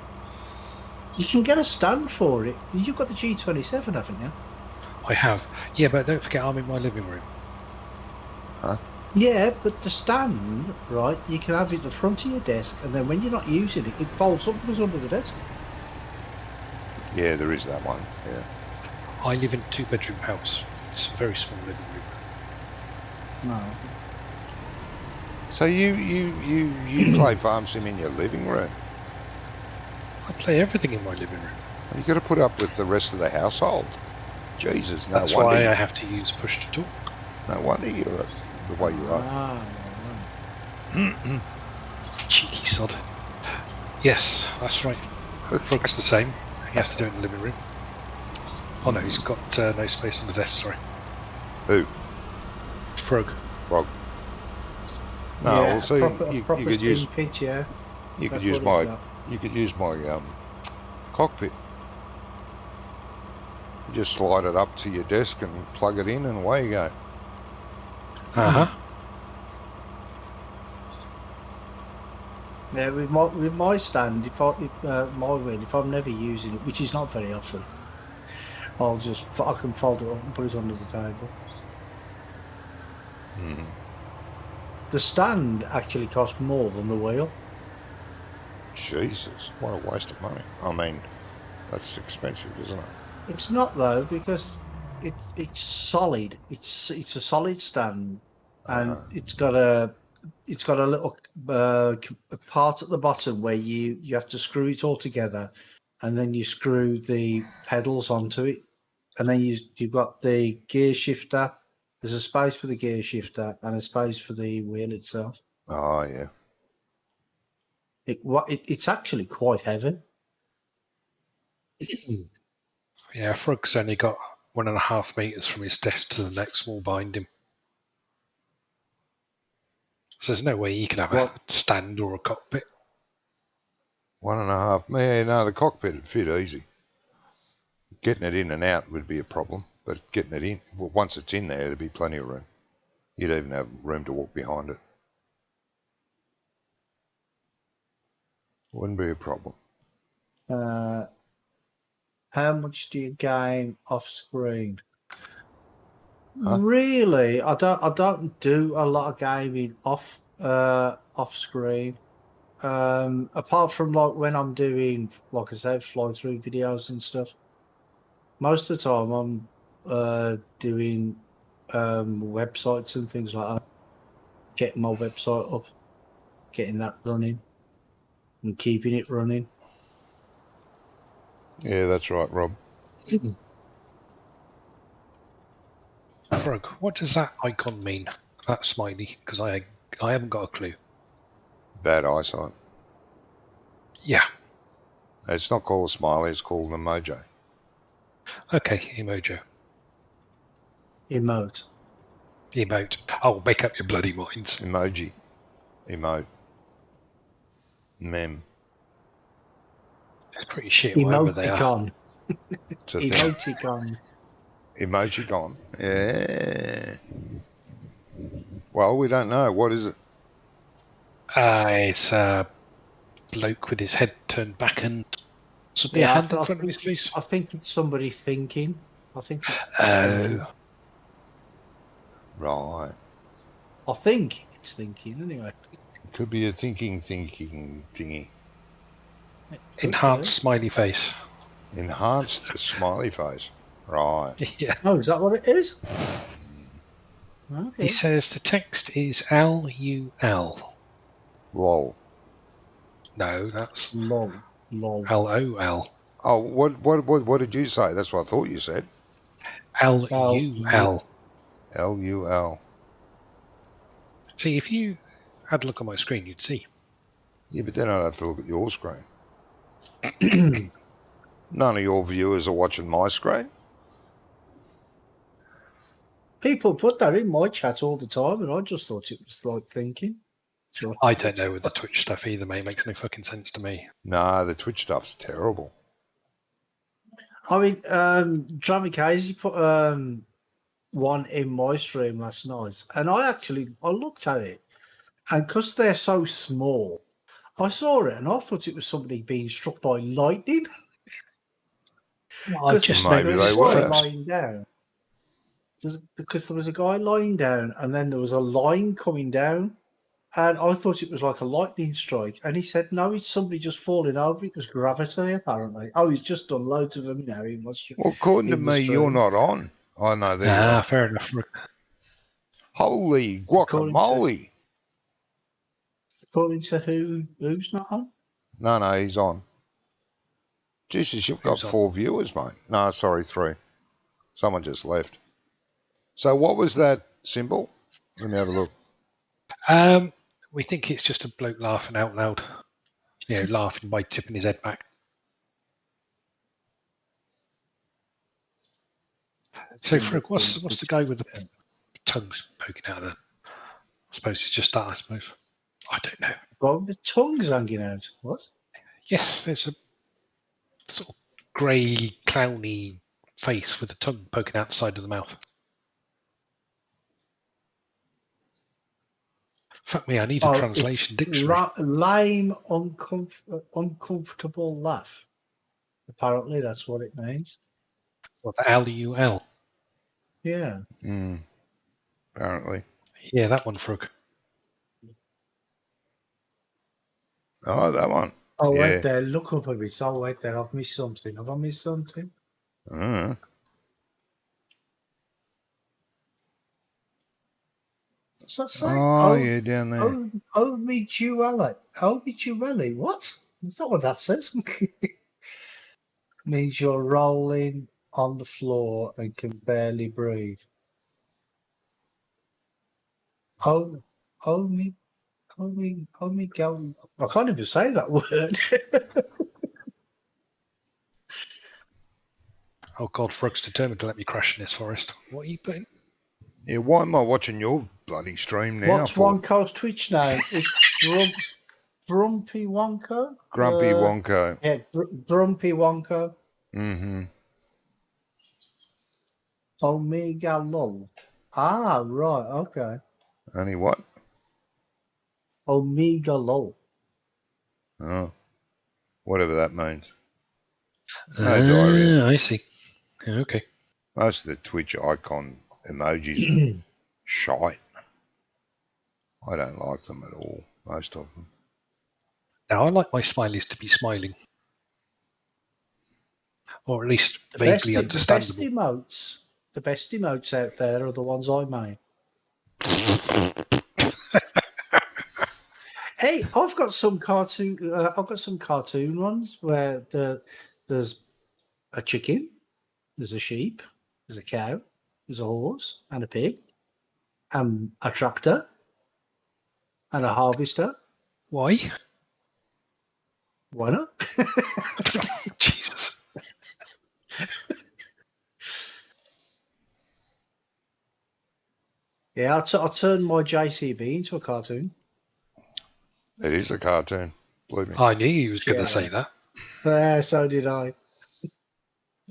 You can get a stand for it. You've got the G27, haven't you? I have. Yeah, but don't forget I'm in my living room. Huh? Yeah, but the stand, right, you can have it at the front of your desk, and then when you're not using it, it folds up and goes under the desk. Yeah, there is that one. Yeah. I live in a 2-bedroom house. It's a very small living room. No. So you play Farm Sim in your living room? I play everything in my living room. You got to put up with the rest of the household. Jesus, no That's wonder. why I have to use push to talk. No wonder you're the way you are. Ah, Cheeky sod. Yes, that's right. Frog's the same. He has to do it in the living room. Oh no, he's got no space on the desk, sorry. Who? Frog. Frog. No, yeah, well, see, you proper could use pitch, yeah. you could That's use what my it's got. cockpit. You just slide it up to your desk and plug it in, and away you go. Uh-huh. Yeah, with my stand, if I'm never using it, which is not very often, I can fold it up and put it under the table. Mm. The stand actually costs more than the wheel. Jesus, what a waste of money. I mean, that's expensive, isn't it? It's not though, because it's solid. It's a solid stand, and it's got a little a part at the bottom where you have to screw it all together, and then you screw the pedals onto it, and then you've got the gear shifter. There's a space for the gear shifter and a space for the wheel itself. Oh, yeah. It's actually quite heavy. Yeah, Frog's only got 1.5 meters from his desk to the next wall behind him. So there's no way he can have a stand or a cockpit. 1.5. Yeah, no, the cockpit would fit easy. Getting it in and out would be a problem, but getting it in, well, once it's in there, there'd be plenty of room. You'd even have room to walk behind it. Wouldn't be a problem. How much do you gain off screen? Huh? Really, I don't do a lot of gaming off screen. Apart from like when I'm doing, like I said, fly through videos and stuff. Most of the time, I'm doing websites and things like that. Getting my website up, getting that running, and keeping it running. Yeah, that's right, Rob. Frog, what does that icon mean? That smiley? Because I haven't got a clue. Bad eyesight. Yeah. It's not called a smiley, it's called an emoji. Okay, emoji. Emote. Emote. Oh, make up your bloody minds. Emoji. Emote. Mem. It's pretty shit, whatever they are. Emoticon. It's a thing. Emoticon. Emojicon. Yeah. Well, we don't know. What is it? It's a bloke with his head turned back and something a hand in front of his face. I think it's somebody thinking. I think it's Oh. Right. I think it's thinking anyway. It could be a thinking thingy. Enhanced smiley face. Enhanced smiley face. Right. Yeah. Oh, is that what it is? Okay. He says the text is LUL. Lol. No, that's LOL. LOL. Oh, what did you say? That's what I thought you said. LUL. LUL. See, if you had a look at my screen, you'd see. Yeah, but then I'd have to look at your screen. None of your viewers are watching my screen. People put that in my chat all the time, and I just thought it was like thinking. So I don't know with the Twitch stuff either, mate. It makes no fucking sense to me. Nah, the Twitch stuff's terrible. I mean, Trammy Casey put one in my stream last night, and I looked at it, And because they're so small, I saw it and I thought it was somebody being struck by lightning. Well, I Because just Maybe there they was noticed a guy were. lying down. Because there was a guy lying down, and then there was a line coming down, and I thought it was like a lightning strike. And he said, "No, it's somebody just falling over. It was gravity, apparently." Oh, he's just done loads of them now. He must Well, according to in the me, you're stream. not on. Oh, no, there you are. fair enough. Holy According to guacamole. who's not on? No, he's on. Jesus, you've got Who's on? 4 viewers, mate. No, sorry, 3. Someone just left. So what was that symbol? Let me have a look. We think it's just a bloke laughing out loud. Laughing by tipping his head back. So, Frog, what's the guy with the tongues poking out of there? I suppose it's just that, I suppose. I don't know. Well, the tongue's hanging out. What? Yes, there's a sort of grey, clowny face with a tongue poking out the side of the mouth. Fuck me, I need a translation dictionary. Lame, uncomfortable laugh. Apparently, that's what it means. What, the L-U-L? Yeah. Apparently. Yeah, that one, Frog. Oh, that one. Oh, yeah. wait there. Look up a bit. Oh, wait there. I've missed something. Have I missed something? Uh, What's that say? oh, yeah, down there. Obitually. What? That's not what that says. Means you're rolling on the floor and can barely breathe. Go. I can't even say that word. Oh, God, Frog's determined to let me crash in this forest. What are you putting? Yeah, why am I watching your bloody stream now? What's Wonko's Twitch name? It's Grumpy Wonko? Grumpy Wonko. Yeah, Grumpy Wonko. Mm-hmm. Omega Lol. Ah, right, okay. Only what? Omega Lol. Oh, whatever that means. No diarrhea. I see. Okay. Most of the Twitch icon emojis are shite. I don't like them at all, most of them. Now, I like my smileys to be smiling. Or at least vaguely understandable. The best emotes out there are the ones I made. Hey, I've got some cartoon ones where there's a chicken, there's a sheep, there's a cow, there's a horse and a pig, and a tractor, and a harvester. Why? Why not? Jesus. Yeah, I'll turn my JCB into a cartoon. It is a cartoon, believe me. I knew you was going to say that. So did I.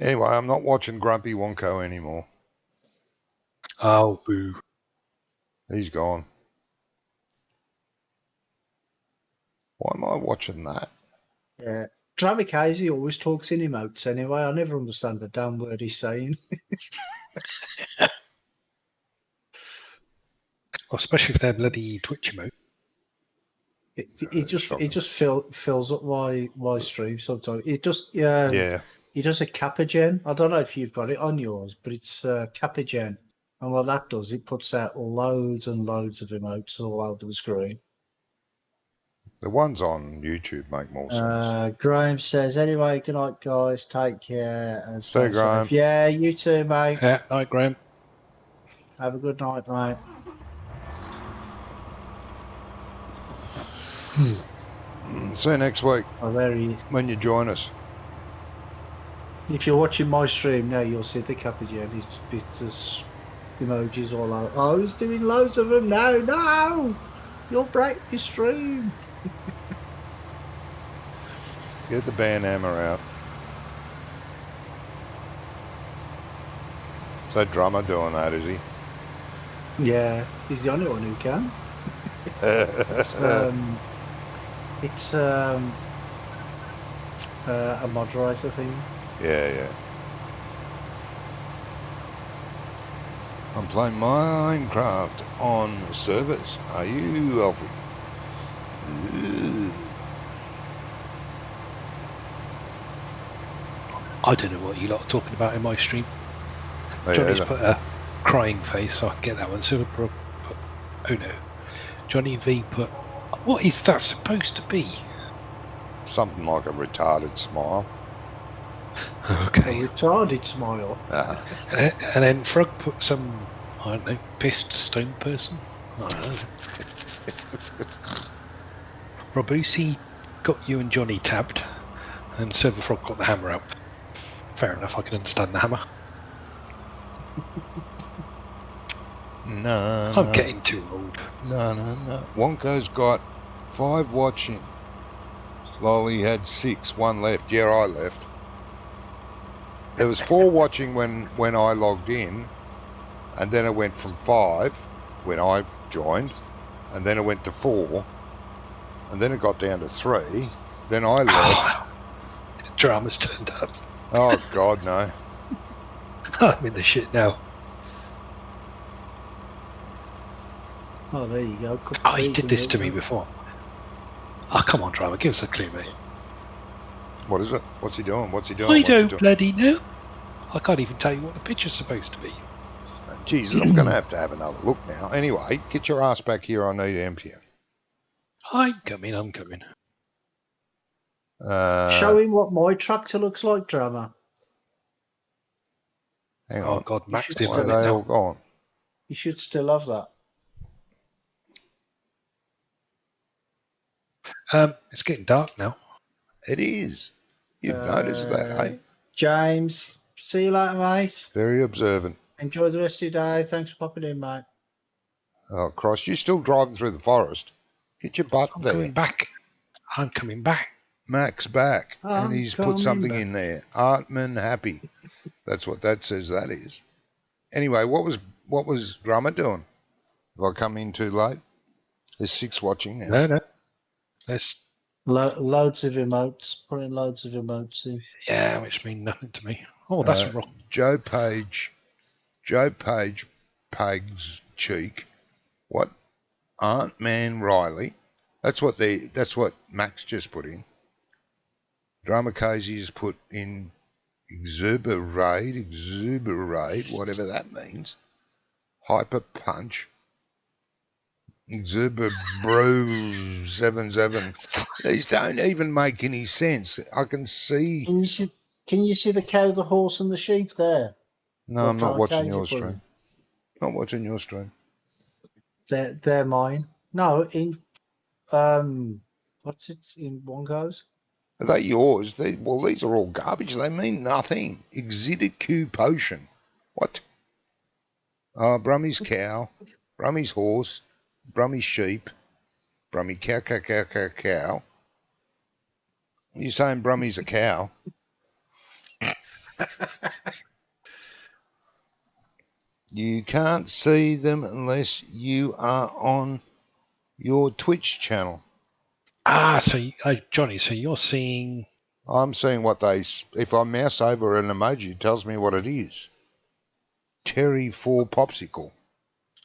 Anyway, I'm not watching Grumpy Wonko anymore. Oh, boo. He's gone. Why am I watching that? Yeah. Dramikaze always talks in emotes anyway. I never understand the damn word he's saying. Well, especially if they're bloody Twitch emote. It just fills up my stream sometimes. It just yeah. He does a Capagen. I don't know if you've got it on yours, but it's Capagen. And what that does, it puts out loads and loads of emotes all over the screen. The ones on YouTube make more sense. Graham says, anyway, good night, guys. Take care. And stay Graham. Safe. Yeah, you too, mate. Yeah, night, Graham. Have a good night, mate. See you next week. Oh, there he is. When you join us. If you're watching my stream now, you'll see the Capagen. It's emojis all out. Oh, he's doing loads of them now. No! You'll break the stream. Get the band hammer out. Is that drummer doing that, is he? Yeah, he's the only one who can. It's a moderator thing. Yeah. I'm playing Minecraft on servers. Are you, Alfie? Ooh. I don't know what you lot are talking about in my stream. Oh, Johnny's yeah, put a crying face, so I can get that one. Silver put, oh no. Johnny V put, what is that supposed to be? something like a retarded smile. A Okay. retarded smile. And then Frog put some, I don't know, pissed stone person? I don't know. Robusi got you and Johnny tabbed, and Silver Frog got the hammer out. Fair enough, I can understand the hammer. No, I'm getting too old. No. Wonko's got 5 watching. Lolly had 6, 1 left. Yeah, I left. There was 4 watching when I logged in, and then it went from 5 when I joined, and then it went to 4, and then it got down to 3. Then I left. Oh, the drama's turned up. Oh God, no! I'm in the shit now. Oh, there you go. Oh, he did this to me before. Oh, come on, drama, give us a clue, mate. What is it? What's he doing? I don't bloody know. I can't even tell you what the picture's supposed to be. Jesus, I'm going to have another look now. Anyway, get your ass back here. I need to empty it. I'm coming. Show him what my tractor looks like, drama. Hang Oh on. God, Max didn't Why are have it they now. all gone? You should still have that. It's getting dark now. It is. You've noticed that, eh? James, see you later, mate. Very observant. Enjoy the rest of your day. Thanks for popping in, mate. Oh, Christ, you're still driving through the forest. Get your butt there. I'm coming back. Max back. And he's put something in there. Artman happy. That's what that says that is. Anyway, what was Drummer doing? Have I come in too late? There's 6 watching now. No. There's loads of emotes. Putting loads of emotes in. Yeah, which mean nothing to me. Oh, that's wrong. Joe Page Peg's cheek. What? Aunt Man Riley. That's what Max just put in. Drama Casey's put in exuberate, whatever that means. Hyper Punch. Exuberbrew 77. These don't even make any sense. I can see. Can you see the cow, the horse, and the sheep there? No, I'm not watching your stream. Not watching your stream. They're mine. No, in what's it in Wonko's? Are they yours? These are all garbage. They mean nothing. Exotic potion. What? Brummy's cow, Brummy's horse, Brummy's sheep, Brummy cow. You're saying Brummy's a cow? You can't see them unless you are on your Twitch channel. Johnny, so you're seeing... I'm seeing what if I mouse over an emoji, it tells me what it is. Terry 4 Popsicle.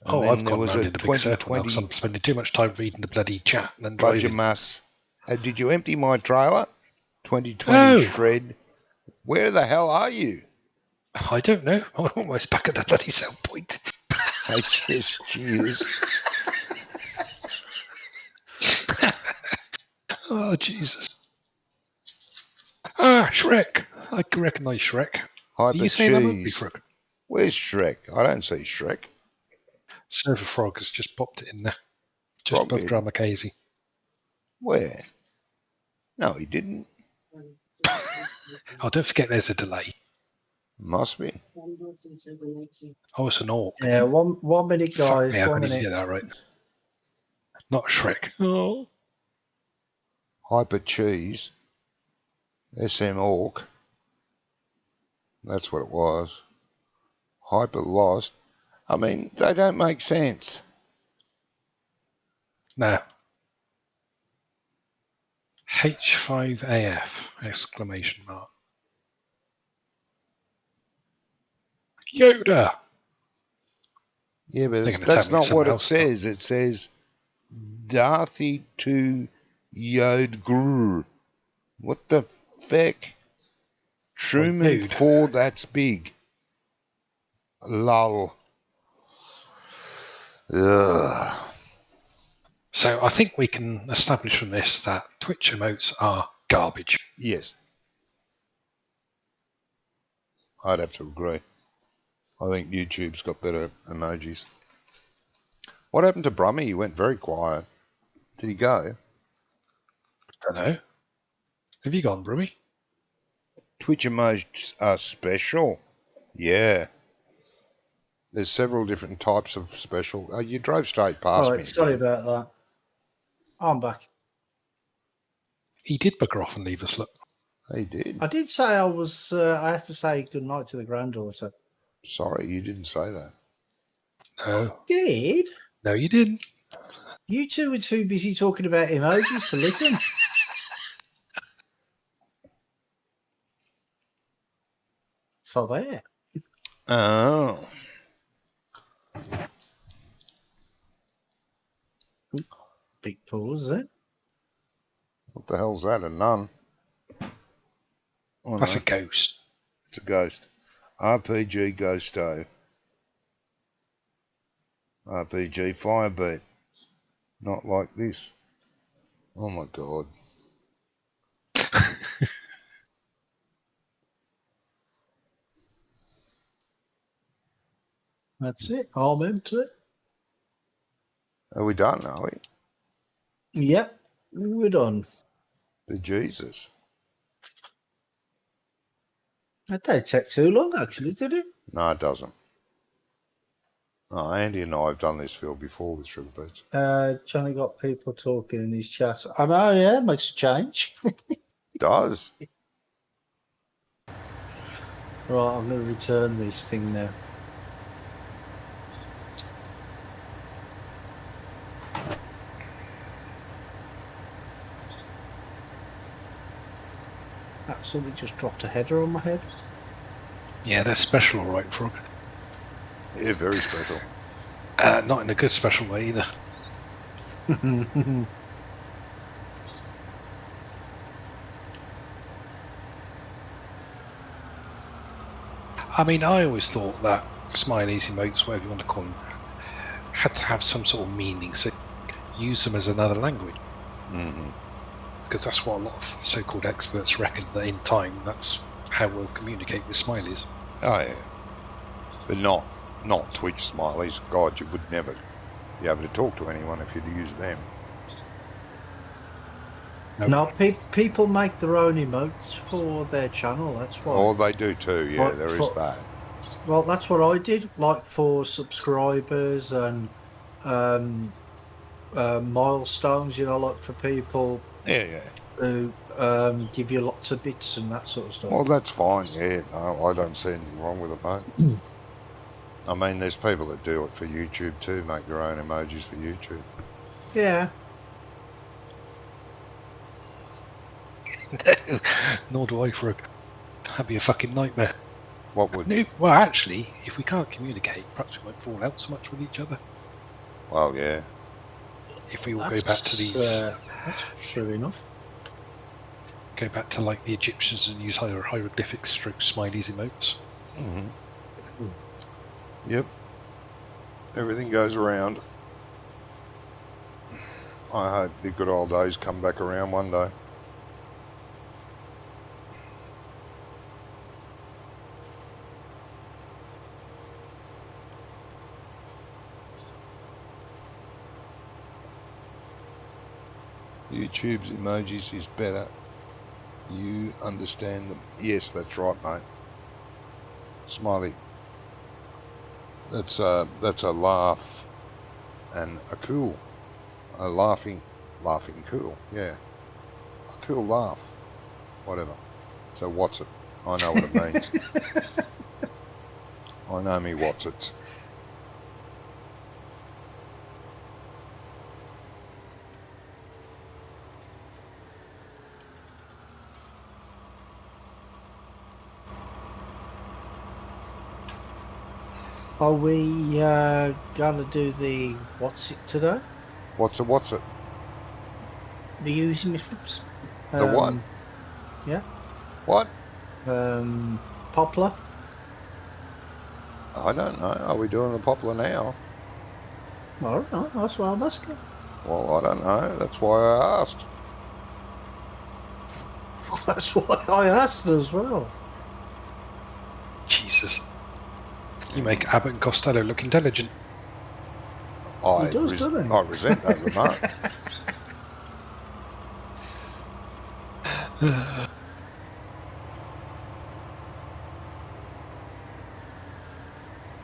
And I've gone was round a in a big circle now because I'm spending too much time reading the bloody chat and then driving. Budgemus. Did you empty my trailer? 2020 shred. Where the hell are you? I don't know. I'm almost back at the bloody sell point. Cheers. Oh, Jesus. Shrek. I can recognise Shrek. Hyper Are you saying that movie, Frog? Where's Shrek? I don't see Shrek. Surfer Frog has just popped it in there. Just above Drama Casey. Where? No, he didn't. Oh, don't forget there's a delay. Must be. Oh, it's an orc. Yeah, one minute, guys. Fuck me, 1 minute. I get that right. Not Shrek. Oh. Hyper Cheese. SM Orc. That's what it was. Hyper Lost. I mean, they don't make sense. No. H5AF! Exclamation mark. Yoda! Yeah, but They're gonna tell that's me not what something it else. says. It says Darthy to Yodgr. What the feck? Truman Yode. 4, that's big. Lol. Ugh. So I think we can establish from this that Twitch emotes are garbage. Yes. I'd have to agree. I think YouTube's got better emojis. What happened to Brummy? He went very quiet. Did he go? Don't know. Have you gone, Brummy? Twitch emojis are special. Yeah. There's several different types of special. Oh, you drove straight past me. Right, sorry again. about that. I'm back. He did bugger off and leave us. Look. He did. I did say I was. I have to say good night to the granddaughter. Sorry, you didn't say that. No. Did No, you didn't. you two were too busy talking about emojis to listen? So there. Oh. Big pause, is it? What the hell's that? A nun? Oh, That's no. a ghost. It's a ghost. RPG Ghosto. RPG Firebeat. Not like this. Oh my god. That's it. I'm into it. Are we done, are we? Yep, we're done. Jesus. That don't take too long, actually, did it? No, it doesn't. Oh, Andy and I have done this field before with Sugar Beets. Johnny got people talking in his chat. I know, yeah, makes a change. Does. Right, I'm going to return this thing now. Somebody just dropped a header on my head. Yeah, they're special, all right, Frog. Yeah, very special. Not in a good special way either. I mean, I always thought that smileys, emotes, whatever you want to call them, had to have some sort of meaning, so use them as another language. Mm-hmm. Because that's what a lot of so-called experts reckon, that in time, that's how we'll communicate with smileys. Oh, yeah. But not Twitch smileys. God, you would never be able to talk to anyone if you'd use them. No, people make their own emotes for their channel, that's why. Oh, they do too, yeah, Like, there is that. Well, that's what I did, like for subscribers and milestones, you know, like for people Yeah. who give you lots of bits and that sort of stuff. Well, that's fine, yeah. No, I don't see anything wrong with it, mate. I mean, there's people that do it for YouTube too, make their own emojis for YouTube. Yeah. No, nor do I, Frog. That'd be a fucking nightmare. What would... No, well, actually, if we can't communicate, perhaps we won't fall out so much with each other. Well, yeah. If we all go back to these... that's true enough. Go back to, like, the Egyptians and use hieroglyphics stroke smileys emotes. Mm-hmm. Yep. Everything goes around. I hope the good old days come back around one day. YouTube's emojis is better. You understand them. Yes, that's right, mate. Smiley. That's a laugh and a cool. A laughing cool. Yeah. A cool laugh. Whatever. So what's it? I know what it means. I know me what's it. Are we gonna do the what's it today? What's it? The using flips? The what? Yeah. What? Poplar. I don't know. Are we doing the poplar now? I don't know. That's what I'm asking. Well, I don't know. That's why I asked. That's why I asked as well. Jesus. You make Abbott and Costello look intelligent. He does, doesn't he? I resent that remark.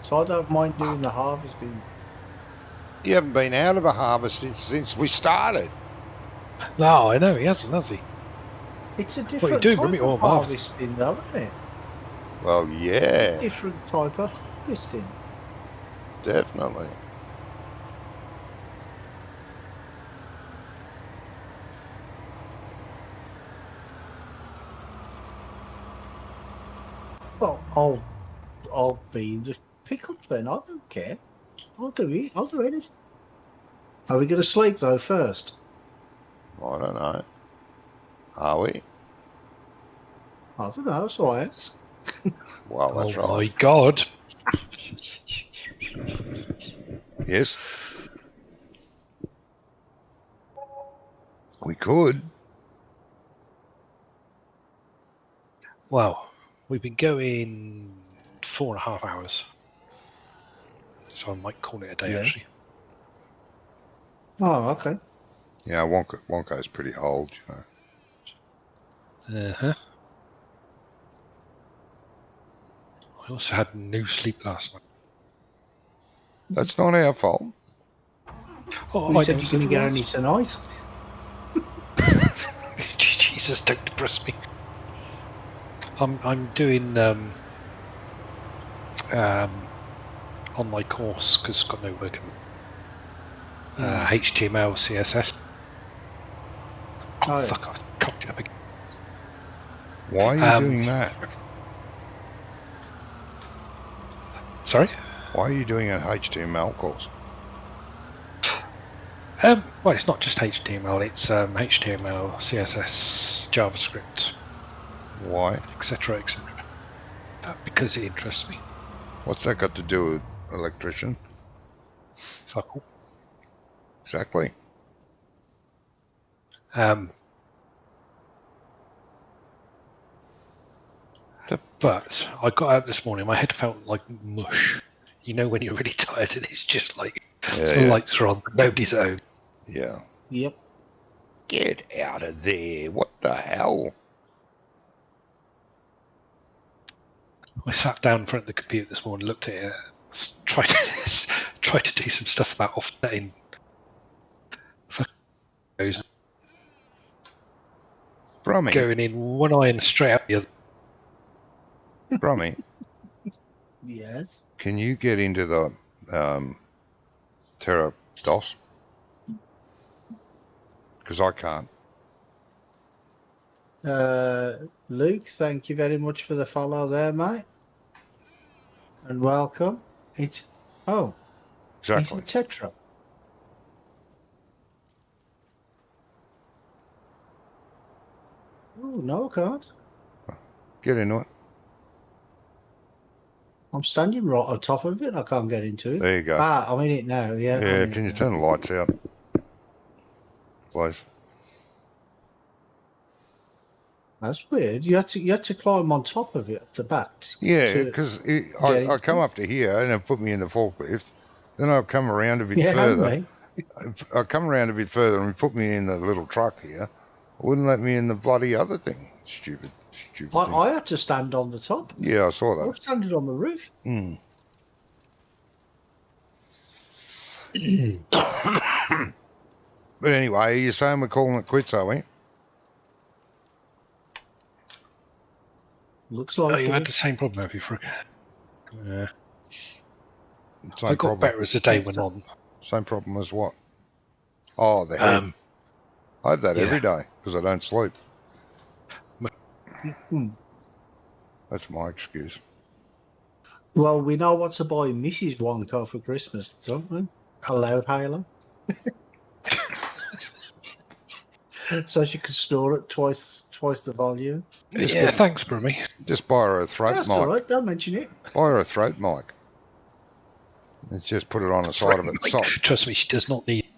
So I don't mind doing the harvesting. You haven't been out of a harvest since we started. No, I know, he hasn't, has he? It's a What different you doing, type bring me of all harvesting, though, isn't it? Well, yeah, Different type of harvesting. definitely. Well, I'll be the pickup then. I don't care. I'll do it. I'll do anything. Are we going to sleep though first? I don't know. Are we? I don't know. So I ask. Well, that's Oh my right. God. Yes. We could. Well, we've been going 4.5 hours. So I might call it a day, Yeah. actually. Oh, okay. Yeah, Wonka's pretty old, you know. Uh-huh. I also had no sleep last night. That's not our fault. Oh, You I said know, you're going to get it any was. tonight. Jesus, don't depress me. I'm doing on my course because I've got no work. HTML, CSS. Oh, yeah. Fuck! I've cocked it up again. Why are you doing that? Sorry. Why are you doing an HTML course? Well, it's not just HTML. It's HTML, CSS, JavaScript. Why? Etc. Etc. Because it interests me. What's that got to do with electrician? Fuck all. Exactly. But I got out this morning. My head felt like mush. You know when you're really tired and it's just like the lights are on, but nobody's at home. Yeah. Yep. Get out of there. What the hell? I sat down in front of the computer this morning, looked at it, tried to do some stuff about offsetting. Brummy. Going in one eye and straight out the other. Brummy. Yes. Can you get into the Terra DOS? Because I can't. Luke, thank you very much for the follow there, mate. And welcome. It's Exactly. It's a Tetra. Oh no, I can't. Get into it. I'm standing right on top of it. I can't get into it. There you go. I'm in it now. Yeah. Yeah, can you turn the lights out, please? That's weird. You had to climb on top of it at the back. Yeah, because I come up to here and it put me in the forklift. Then I've come around a bit further. I come around a bit further and put me in the little truck here. It wouldn't let me in the bloody other thing. Stupid thing. I had to stand on the top. Yeah, I saw that. I was standing on the roof. But anyway, you're saying we're calling it quits, are we? Looks like you had the same problem, have you, Frick? Yeah. Same I got better as the day went on. Same problem as what? Oh, the head. I have that every day because I don't sleep. Hmm. That's my excuse. Well, we know what to buy Mrs. Wonka for Christmas, don't we? A loud halo. So she could snore at twice the volume. Just Yeah, thanks, Brummy. Just buy her a throat That's mic. all right. Don't mention it. Buy her a throat mic. And just put it on the side of it. Trust me, she does not need.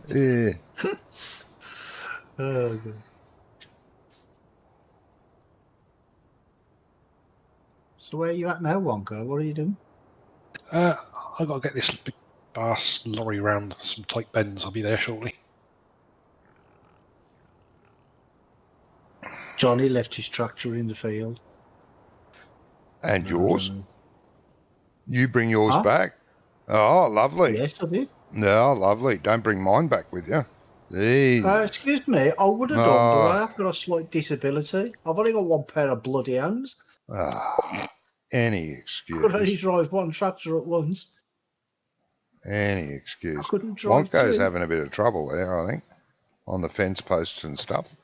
Yeah. Oh, God. So where are you at now, Wonka? What are you doing? I got to get this big bass lorry round some tight bends. I'll be there shortly. Johnny left his tractor in the field. And I yours? don't know. You bring yours Huh? back? Oh, lovely. Yes, I did. No, lovely. Don't bring mine back with you. Jeez. Excuse me, I would have done, but I have got a slight disability. I've only got one pair of bloody hands. Any I could only excuse. drive one tractor at once. Any I excuse. couldn't drive Wonko's two. having a bit of trouble there, I think, on the fence posts and stuff.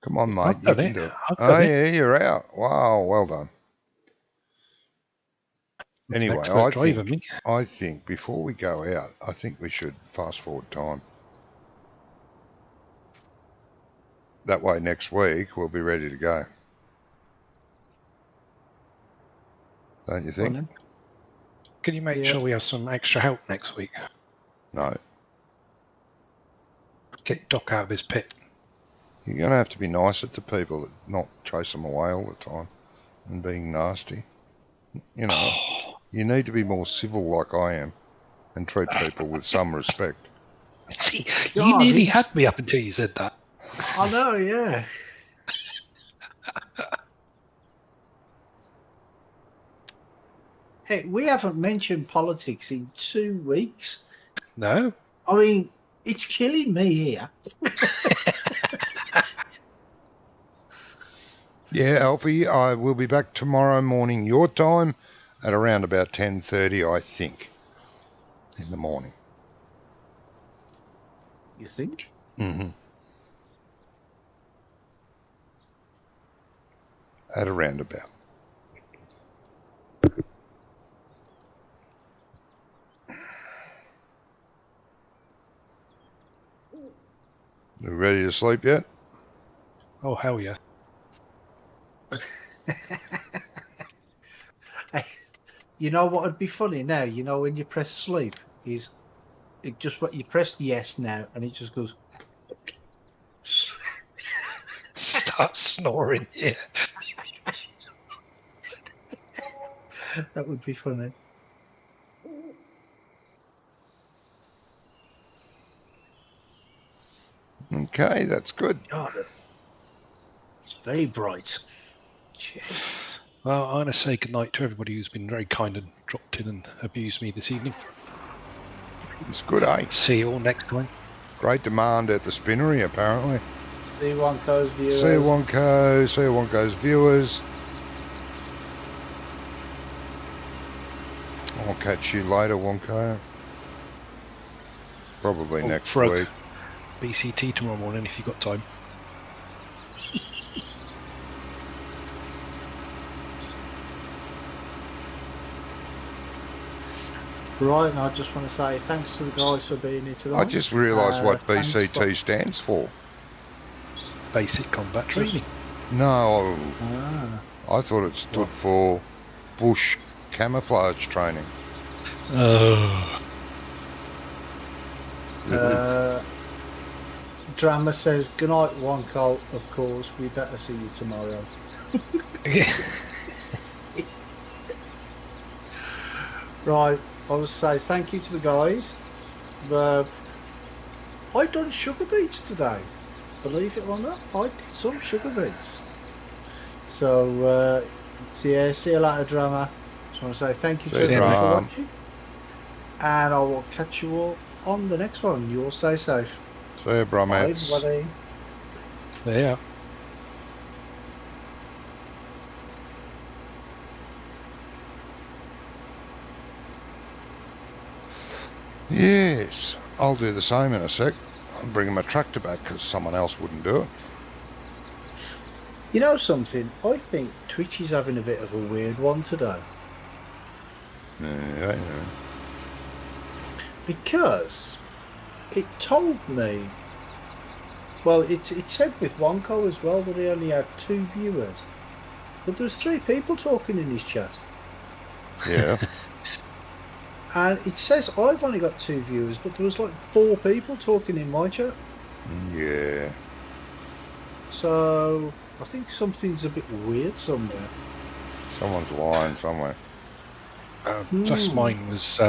Come on, mate. You can do it. Oh, yeah, you're out. Wow, well done. Anyway, I think before we go out, I think we should fast forward time. That way next week we'll be ready to go. Don't you think? Can you make sure we have some extra help next week? No. Get Doc out of his pit. You're going to have to be nicer to people, not chase them away all the time and being nasty. You know, you need to be more civil like I am and treat people with some respect. See, you nearly had me up until you said that. I know, yeah. Hey, we haven't mentioned politics in 2 weeks. No. I mean, it's killing me here. Yeah, Alfie, I will be back tomorrow morning your time at around about 10:30, I think, in the morning. You think? Mm-hmm. At around about. You ready to sleep yet? Oh, hell yeah. You know what would be funny now? You know when you press sleep, is it just what you press yes now, and it just goes. Start snoring. Yeah. That would be funny. Okay, that's good. God, it's very bright. Jeez. Well, I'm going to say goodnight to everybody who's been very kind and dropped in and abused me this evening. It's good, eh? See you all next time. Great demand at the spinnery, apparently. See you, Wonko's viewers. See you, Wonko. See you, Wonko's viewers. I'll catch you later, Wonko. Probably next week. BCT tomorrow morning if you've got time. Right, and I just want to say thanks to the guys for being here tonight. I just realised what BCT stands for. Basic combat training. No, I thought it stood for bush camouflage training. Drama says, good night, Wonko, of course. We better see you tomorrow. Right, I will say thank you to the guys. I done sugar beets today. Believe it or not, I did some sugar beets. So, yeah, see you later, Drama. Just want to say thank you to everyone for watching. And I will catch you all on the next one. You all stay safe. See you, bromates. Bye, everybody. Yeah. Yes, I'll do the same in a sec. I'm bringing my tractor back because someone else wouldn't do it. You know something? I think Twitch is having a bit of a weird one today. Yeah. Because it told me, well, it said with Wonko as well that he only had 2 viewers. But there was 3 people talking in his chat. Yeah. And it says I've only got 2 viewers, but there was like 4 people talking in my chat. Yeah. So I think something's a bit weird somewhere. Someone's lying somewhere. Plus mine was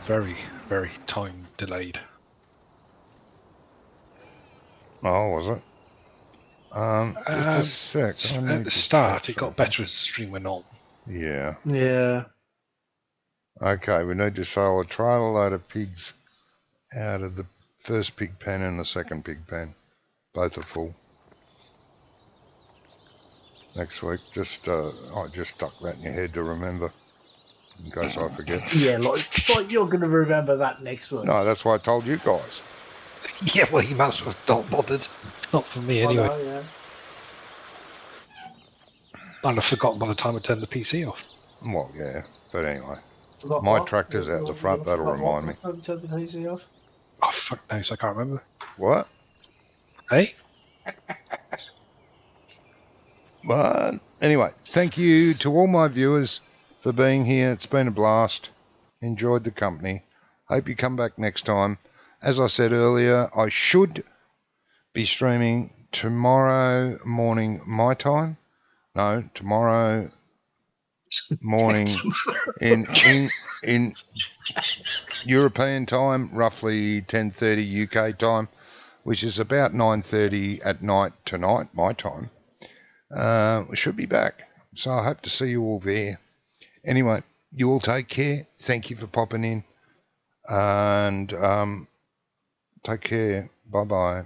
very, very time delayed. Oh, was it? Just a sec. At the start, it got better as the stream went on. Yeah. Yeah. Okay, we need to sell a trailer load of pigs out of the first pig pen and the second pig pen. Both are full. Next week, I just stuck that in your head to remember, in case I forget. Yeah, like you're going to remember that next week. No, that's why I told you guys. Yeah, well, you must have not bothered. Not for me, anyway. I know, yeah. I'd have forgotten by the time I turned the PC off. Well, yeah, but anyway. Forgot My what? tractor's out the front, that'll remind me. Turn the PC off? Oh, fuck knows, I can't remember. What? Hey? But anyway, thank you to all my viewers for being here. It's been a blast. Enjoyed the company. Hope you come back next time. As I said earlier, I should be streaming tomorrow morning my time. No, tomorrow morning in European time, roughly 10:30 UK time, which is about 9:30 at night tonight, my time. We should be back. So I hope to see you all there. Anyway, you all take care. Thank you for popping in. And take care. Bye-bye.